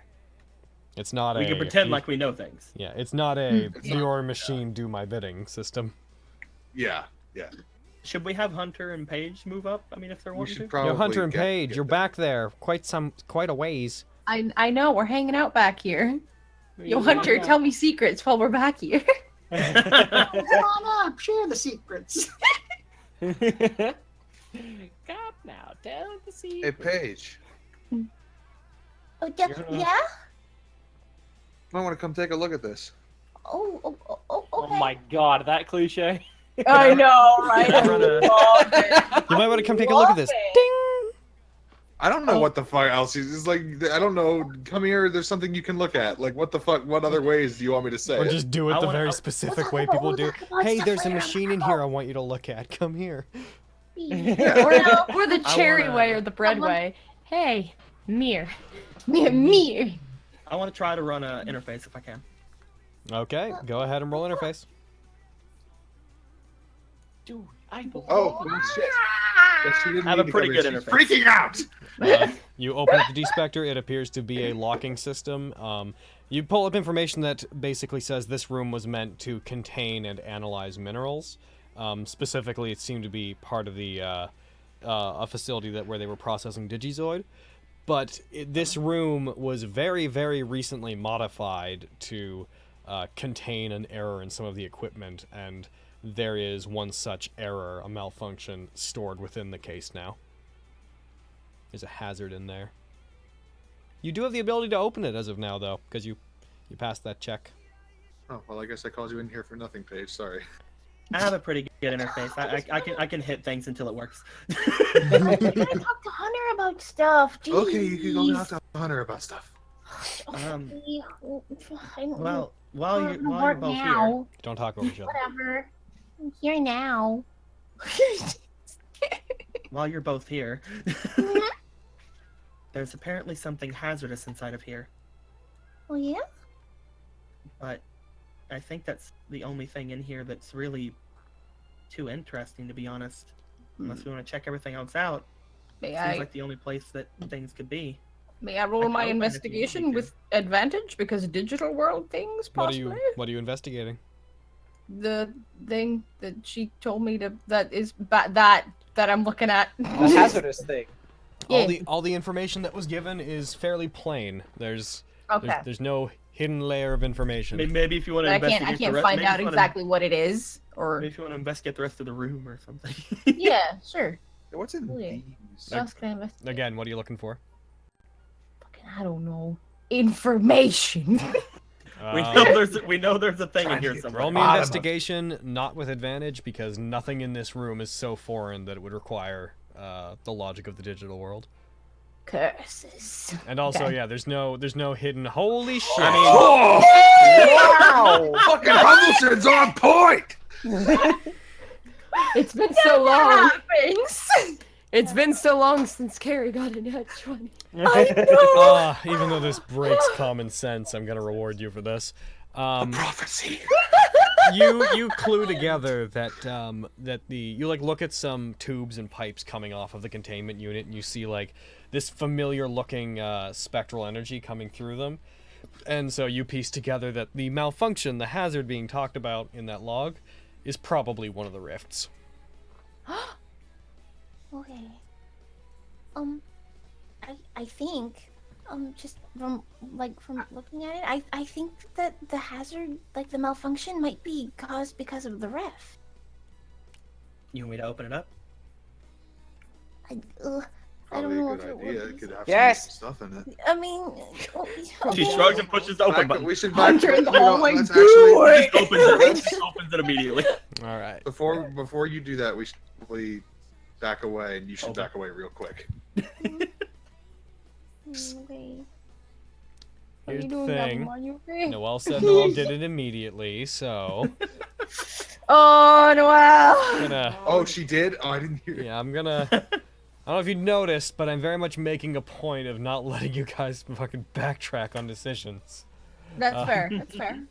It's not we can pretend like we know things. Yeah, it's not a your machine do my bidding system. Yeah, yeah. Should we have Hunter and Paige move up? I mean, if they're wanting to. Yo, Hunter and Paige, you're back there. Quite a ways. I know, we're hanging out back here. Yo, Yeah. Hunter, tell me secrets while we're back here. Come on up, share the secrets. Come now, tell the secret. Hey, Paige. Oh, You're- yeah? I want to come take a look at this. Oh, Oh my god, that cliche. I know, right? You might want to come take a look at this. I don't know what the fuck else. It's like, I don't know. Come here. There's something you can look at. Like, what the fuck? What other ways do you want me to say? Or it? just do it the very specific way people do. Hey, there's a machine in here I want you to look at. Come here. or the cherry way or the bread way. Hey, Mir. Mir. I want to try to run an interface if I can. Okay, go ahead and roll interface. Dude, I believe Oh, shit. Yes, she didn't I have need a to pretty come good here. She's interface. freaking out. You open up the despector. It appears to be a locking system. You pull up information that basically says this room was meant to contain and analyze minerals. Specifically, it seemed to be part of the a facility where they were processing Digizoid. But this room was very, very recently modified to contain an error in some of the equipment, and there is one such error, a malfunction, stored within the case now. There's a hazard in there. You do have the ability to open it as of now, though, because you passed that check. Oh, well, I guess I called you in here for nothing, Paige. Sorry. I have a pretty good interface. I can hit things until it works. I gotta talk to Hunter about stuff. Jeez. Okay, you can go talk to Hunter about stuff. Well, while you're both now. Don't talk over each other. Whatever. I'm here now. while you're both here, there's apparently something hazardous inside of here. Oh yeah? But I think that's the only thing in here that's really too interesting, to be honest. Unless we want to check everything else out. May Seems I- like the only place that things could be. May I roll can my open it if you want me investigation to. with advantage because digital world things possibly? What are you investigating? The thing that she told me that I'm looking at. A hazardous thing. Yeah. All the information that was given is fairly plain. There's Okay. there's no hidden layer of information. Maybe if you want to I investigate can't the find out exactly what it is, or Maybe if you want to investigate the rest of the room or something. yeah, sure. What's in these? Again, what are you looking for? I don't know. Information. we know there's a thing in here somewhere. Roll me investigation, not with advantage, because nothing in this room is so foreign that it would require the logic of the digital world. Curses. And also, Okay. yeah, there's no hidden. Holy shit! Wow! Fucking Huddleston's on point! It's been so long. Happens. It's been so long since Carrie got a nat 20. Even though this breaks common sense, I'm gonna reward you for this. Prophecy. You clue together that you look at some tubes and pipes coming off of the containment unit, and you see like this familiar looking spectral energy coming through them, and so you piece together that the malfunction, the hazard being talked about in that log, is probably one of the rifts. Okay. I think, just from looking at it, I think that the hazard, like the malfunction, might be caused because of the ref. You want me to open it up? I Probably don't know a if good it idea. would. It could have Yes! some stuff in it. I mean, She shrugs and pushes the open button. We should Hunter, you know, oh my let's God. actually Just opens it. Just opens it immediately. All right. Before you do that, we should probably back away, and you should back away real quick. Okay. Here's you the doing, thing. Gabumon? Are you okay? Noelle said Noelle did it immediately, so Oh, Noelle! Oh, she did? Oh, I didn't hear. Yeah, I'm gonna. I don't know if you noticed, but I'm very much making a point of not letting you guys fucking backtrack on decisions. That's fair. That's fair.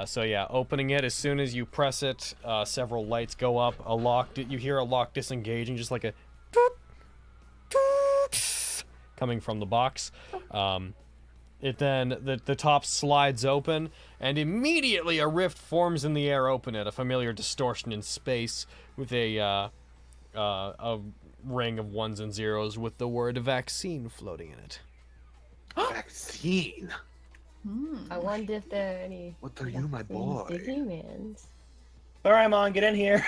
So yeah, opening it, as soon as you press it, several lights go up. You hear a lock disengaging, just like a coming from the box. It then, the top slides open, and immediately a rift forms in the air open it, a familiar distortion in space with a ring of ones and zeros with the word vaccine floating in it. Vaccine? I wonder if there are any... What are you, my boy? Digimons. All right, Raymond, get in here.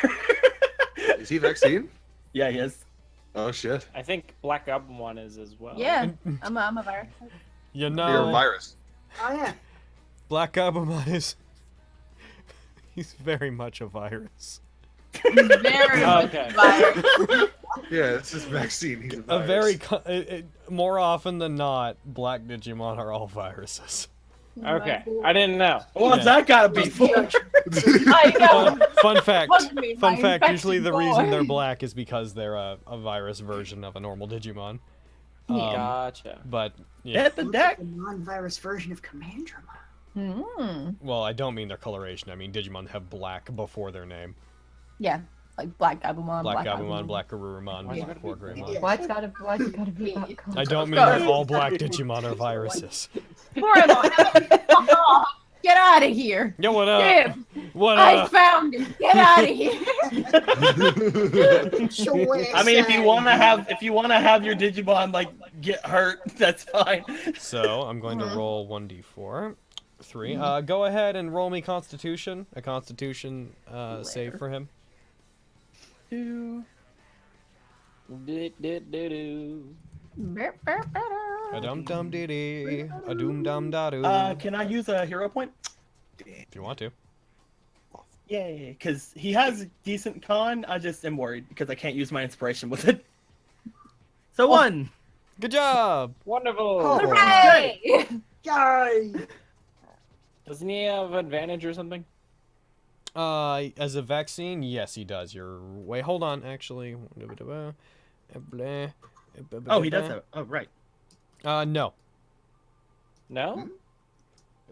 Is he vaccine? Yeah, he is. Oh, shit. I think Black Gabumon is as well. Yeah, I'm a virus. You You're a know, virus. Oh yeah. Black Gabumon is... He's very much a virus. Very much Okay. a virus. Yeah, it's just vaccine. He's a A virus. very... more often than not, Black Digimon are all viruses. Okay, I didn't know. What's that gotta be for? I know. Fun fact. Fuck me, Fun my fact. Usually infection the reason they're boy. black is because they're a virus version of a normal Digimon. Gotcha. But yeah. Hit the deck. The non-virus version of Commandra. Well, I don't mean their coloration. I mean Digimon have black before their name. Yeah, like Black Gabumon, Black Gabumon, Black Garurumon, Yeah. Black Wargreymon. Why's gotta be that color? I don't mean that all black Digimon are viruses. Oh, get out of here. Yo, what up? Dip, What I up? found him. Get out of here. I mean, if you wanna have your Digimon like get hurt, that's fine. So I'm going to roll 1d4. 3. Go ahead and roll me Constitution. A Constitution save for him. A dum dum dee dee. A doom dum da doo. Can I use a hero point? If you want to. Yay, because he has decent con. I just am worried because I can't use my inspiration with it. So one. Good job. Wonderful. Hooray! Yay! Doesn't he have advantage or something? As a vaccine, yes, he does. Wait, hold on, actually. Oh, he does have. Oh, right. No. No?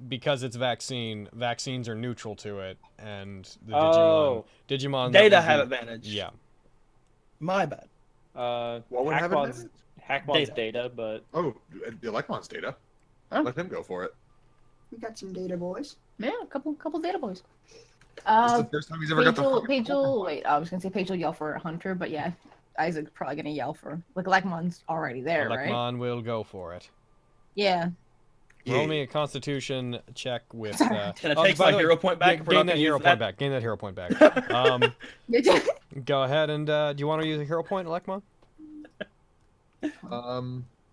Because it's vaccine, vaccines are neutral to it, and the Oh. Digimon Data that would have be- advantage. Yeah. My bad. What would have Hackmon's advantage? data, but Oh, Elecmon's data. Oh. Let him go for it. We got some data, boys. Yeah, a couple data boys. This is the first time he's ever got the fucking Paige will wait. I was gonna say Paige will yell for a hunter, but yeah, Isaac's probably gonna yell for like Lekmon's already there, right? Lekmon will go for it. Yeah. Roll me a Constitution check with. Can I take by my the way, hero point back? if we're Gain not that gonna hero use point that? back. Gain that hero point back. Go ahead and do you want to use a hero point, Lekmon?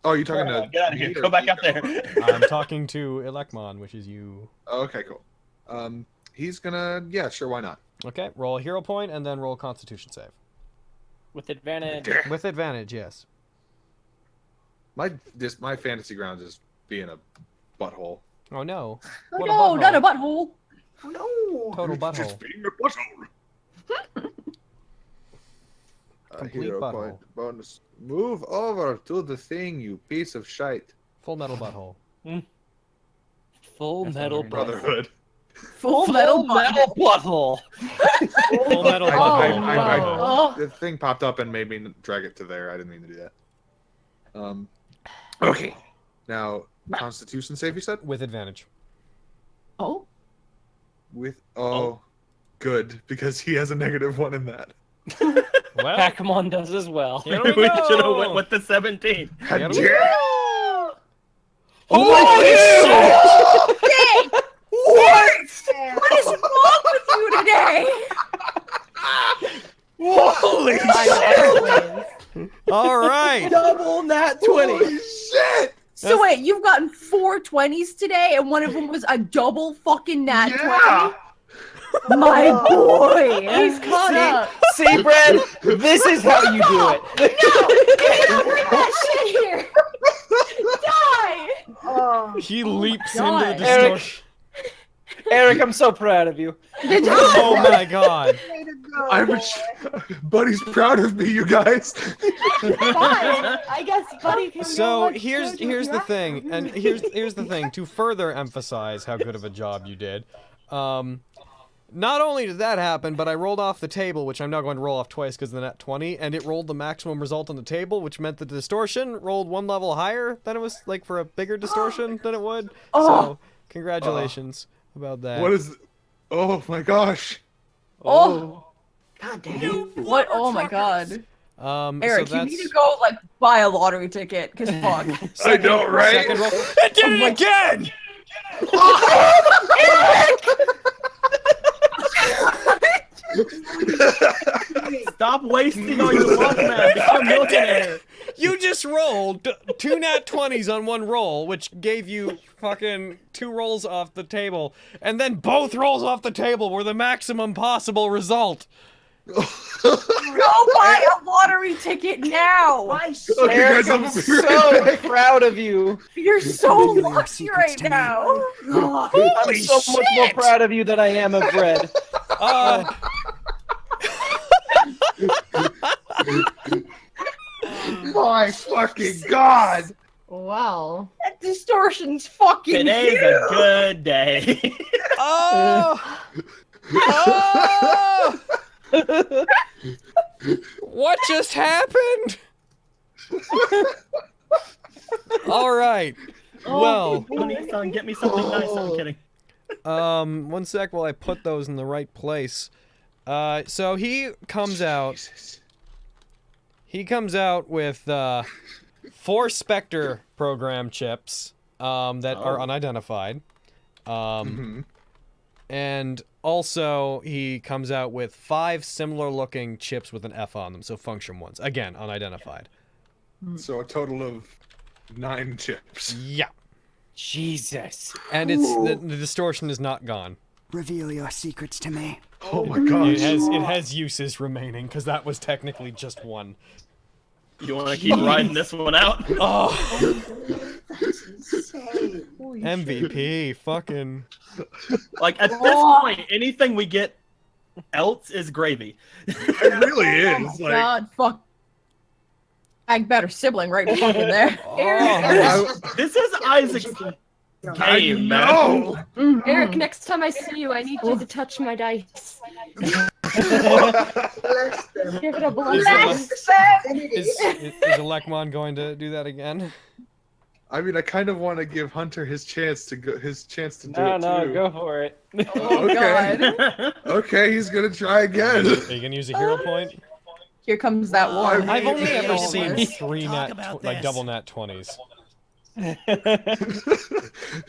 Oh, you're talking to Get out of here. me or Go back me? up there. I'm talking to Elecmon, which is you. Oh, okay, cool. He's gonna. Yeah, sure. Why not? Okay, roll a hero point and then roll a Constitution save. with advantage. With advantage, yes. My fantasy grounds is being a butthole. Oh no. Oh What a no, butthole. not a butthole. Oh no. Total Just butthole. being a butthole. Complete Hero butthole. point bonus. Move over to the thing, you piece of shite. Full metal butthole. Full metal Brotherhood. Full metal butthole. Full metal butthole. The thing popped up and made me drag it to there. I didn't mean to do that. Okay. Now, Constitution save, you said? With advantage. Oh. Good, because he has a -1 in that. Well, Pacamon does as well. Here We we should have go. went with the 17. Here we Yeah. Holy Hey! What is wrong with you today? Holy All right. Double nat 20. Holy shit! So wait, you've gotten 4 20s today, and one of them was a double fucking nat 20? My boy! He's caught up. See, Brad, this is how you do it. No! Get over that shit here! Die! Oh. He leaps God. into the distortion. Eric, I'm so proud of you. Oh my god. Way to go, I'm boy. Buddy's proud of me, you guys. Fine. I guess Buddy can go So watch here's JoJo the Rabbit. thing, and here's the thing. To further emphasize how good of a job you did, not only did that happen, but I rolled off the table, which I'm now going to roll off twice because of the Nat 20, and it rolled the maximum result on the table, which meant that the distortion rolled 1 level higher than it was, like, for a bigger distortion than it would. So, congratulations about that. What is... Oh my gosh. Oh. God damn. What? Oh my god. Eric, so you need to go, like, buy a lottery ticket, because fuck. I know, right? Second roll. It did it again! Stop wasting all your luck, man. Become a millionaire. You just rolled 2 Nat 20s on 1 roll, which gave you fucking 2 rolls off the table, and then both rolls off the table were the maximum possible result. Go buy a lottery ticket now! Okay, Eric, guys, I'm so proud of you. You're so lucky right now! I'm so much more proud of you than I am of Red. My fucking god! Wow. That distortion's fucking Today's huge! a good day. Oh! Oh! What just happened? All right. Well, Honey, son, get me something nice. I'm kidding. 1 sec while I put those in the right place. So he comes out. He comes out with 4 Spectre program chips that are unidentified. And also he comes out with 5 similar looking chips with an F on them, so function ones. Again, unidentified. So a total of 9 chips. Yeah. Jesus. And it's the distortion is not gone. Reveal your secrets to me. Oh my gosh. It has uses remaining because that was technically just 1. You want to keep riding this one out? Oh. That's insane. MVP, fucking. Like at this point, anything we get else is gravy. It really is. Oh my Like, god, fuck. I better sibling right fucking there. This is Isaac's game, no. man. Eric, next time I see you, I need you to touch my dice. Bless them. Give it a Is, blessing. is Alekmon going to do that again? I mean, I kind of want to give Hunter his chance to do it too. No, go for it. Oh Okay. Okay, he's gonna try again. Are you gonna use a hero point? Here comes that one. I've only ever seen this. 3 about double Nat 20s.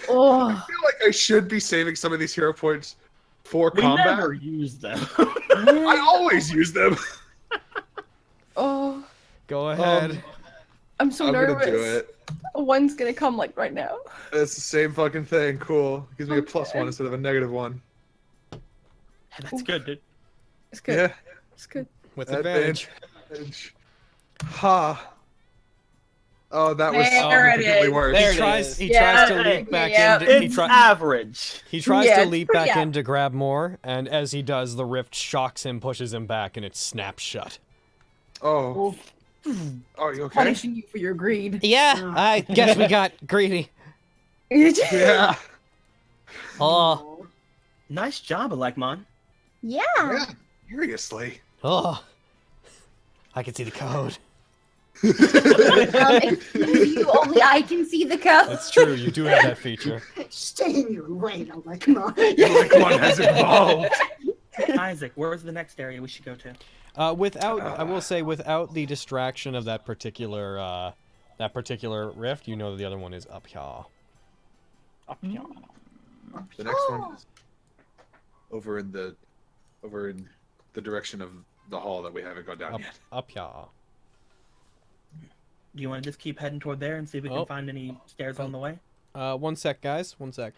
Oh. I feel like I should be saving some of these hero points for We combat. never use them. I always use them. Oh. Go ahead. I'm so I'm nervous. gonna do it. One's gonna come like right now. It's the same fucking thing. Cool. Gives me a +1 instead of a -1. That's good, dude. It's good. Yeah. It's good. With advantage. Ha. Oh, that was There it significantly is. worse. He tries to leap back in. It's average. He tries Yeah, to it's leap pretty back in to grab more, and as he does, the rift shocks him, pushes him back, and it snaps shut. Oh. Are you okay? Punishing you for your greed. Yeah, I guess we got greedy. Yeah. Oh. Nice job, Alekmon. Yeah. Yeah. Seriously. Oh. I can see the code. Excuse you, only I can see the code. That's true, you do have that feature. Stay in your lane, Alekmon. Alekmon has evolved. Isaac, where's the next area we should go to? I will say, without the distraction of that particular rift, you know that the other one is up here. Up here. The next one is over in the direction of the hall that we haven't gone down yet. Up here. Do you want to just keep heading toward there and see if we can find any stairs on the way? 1 sec, guys. 1 sec.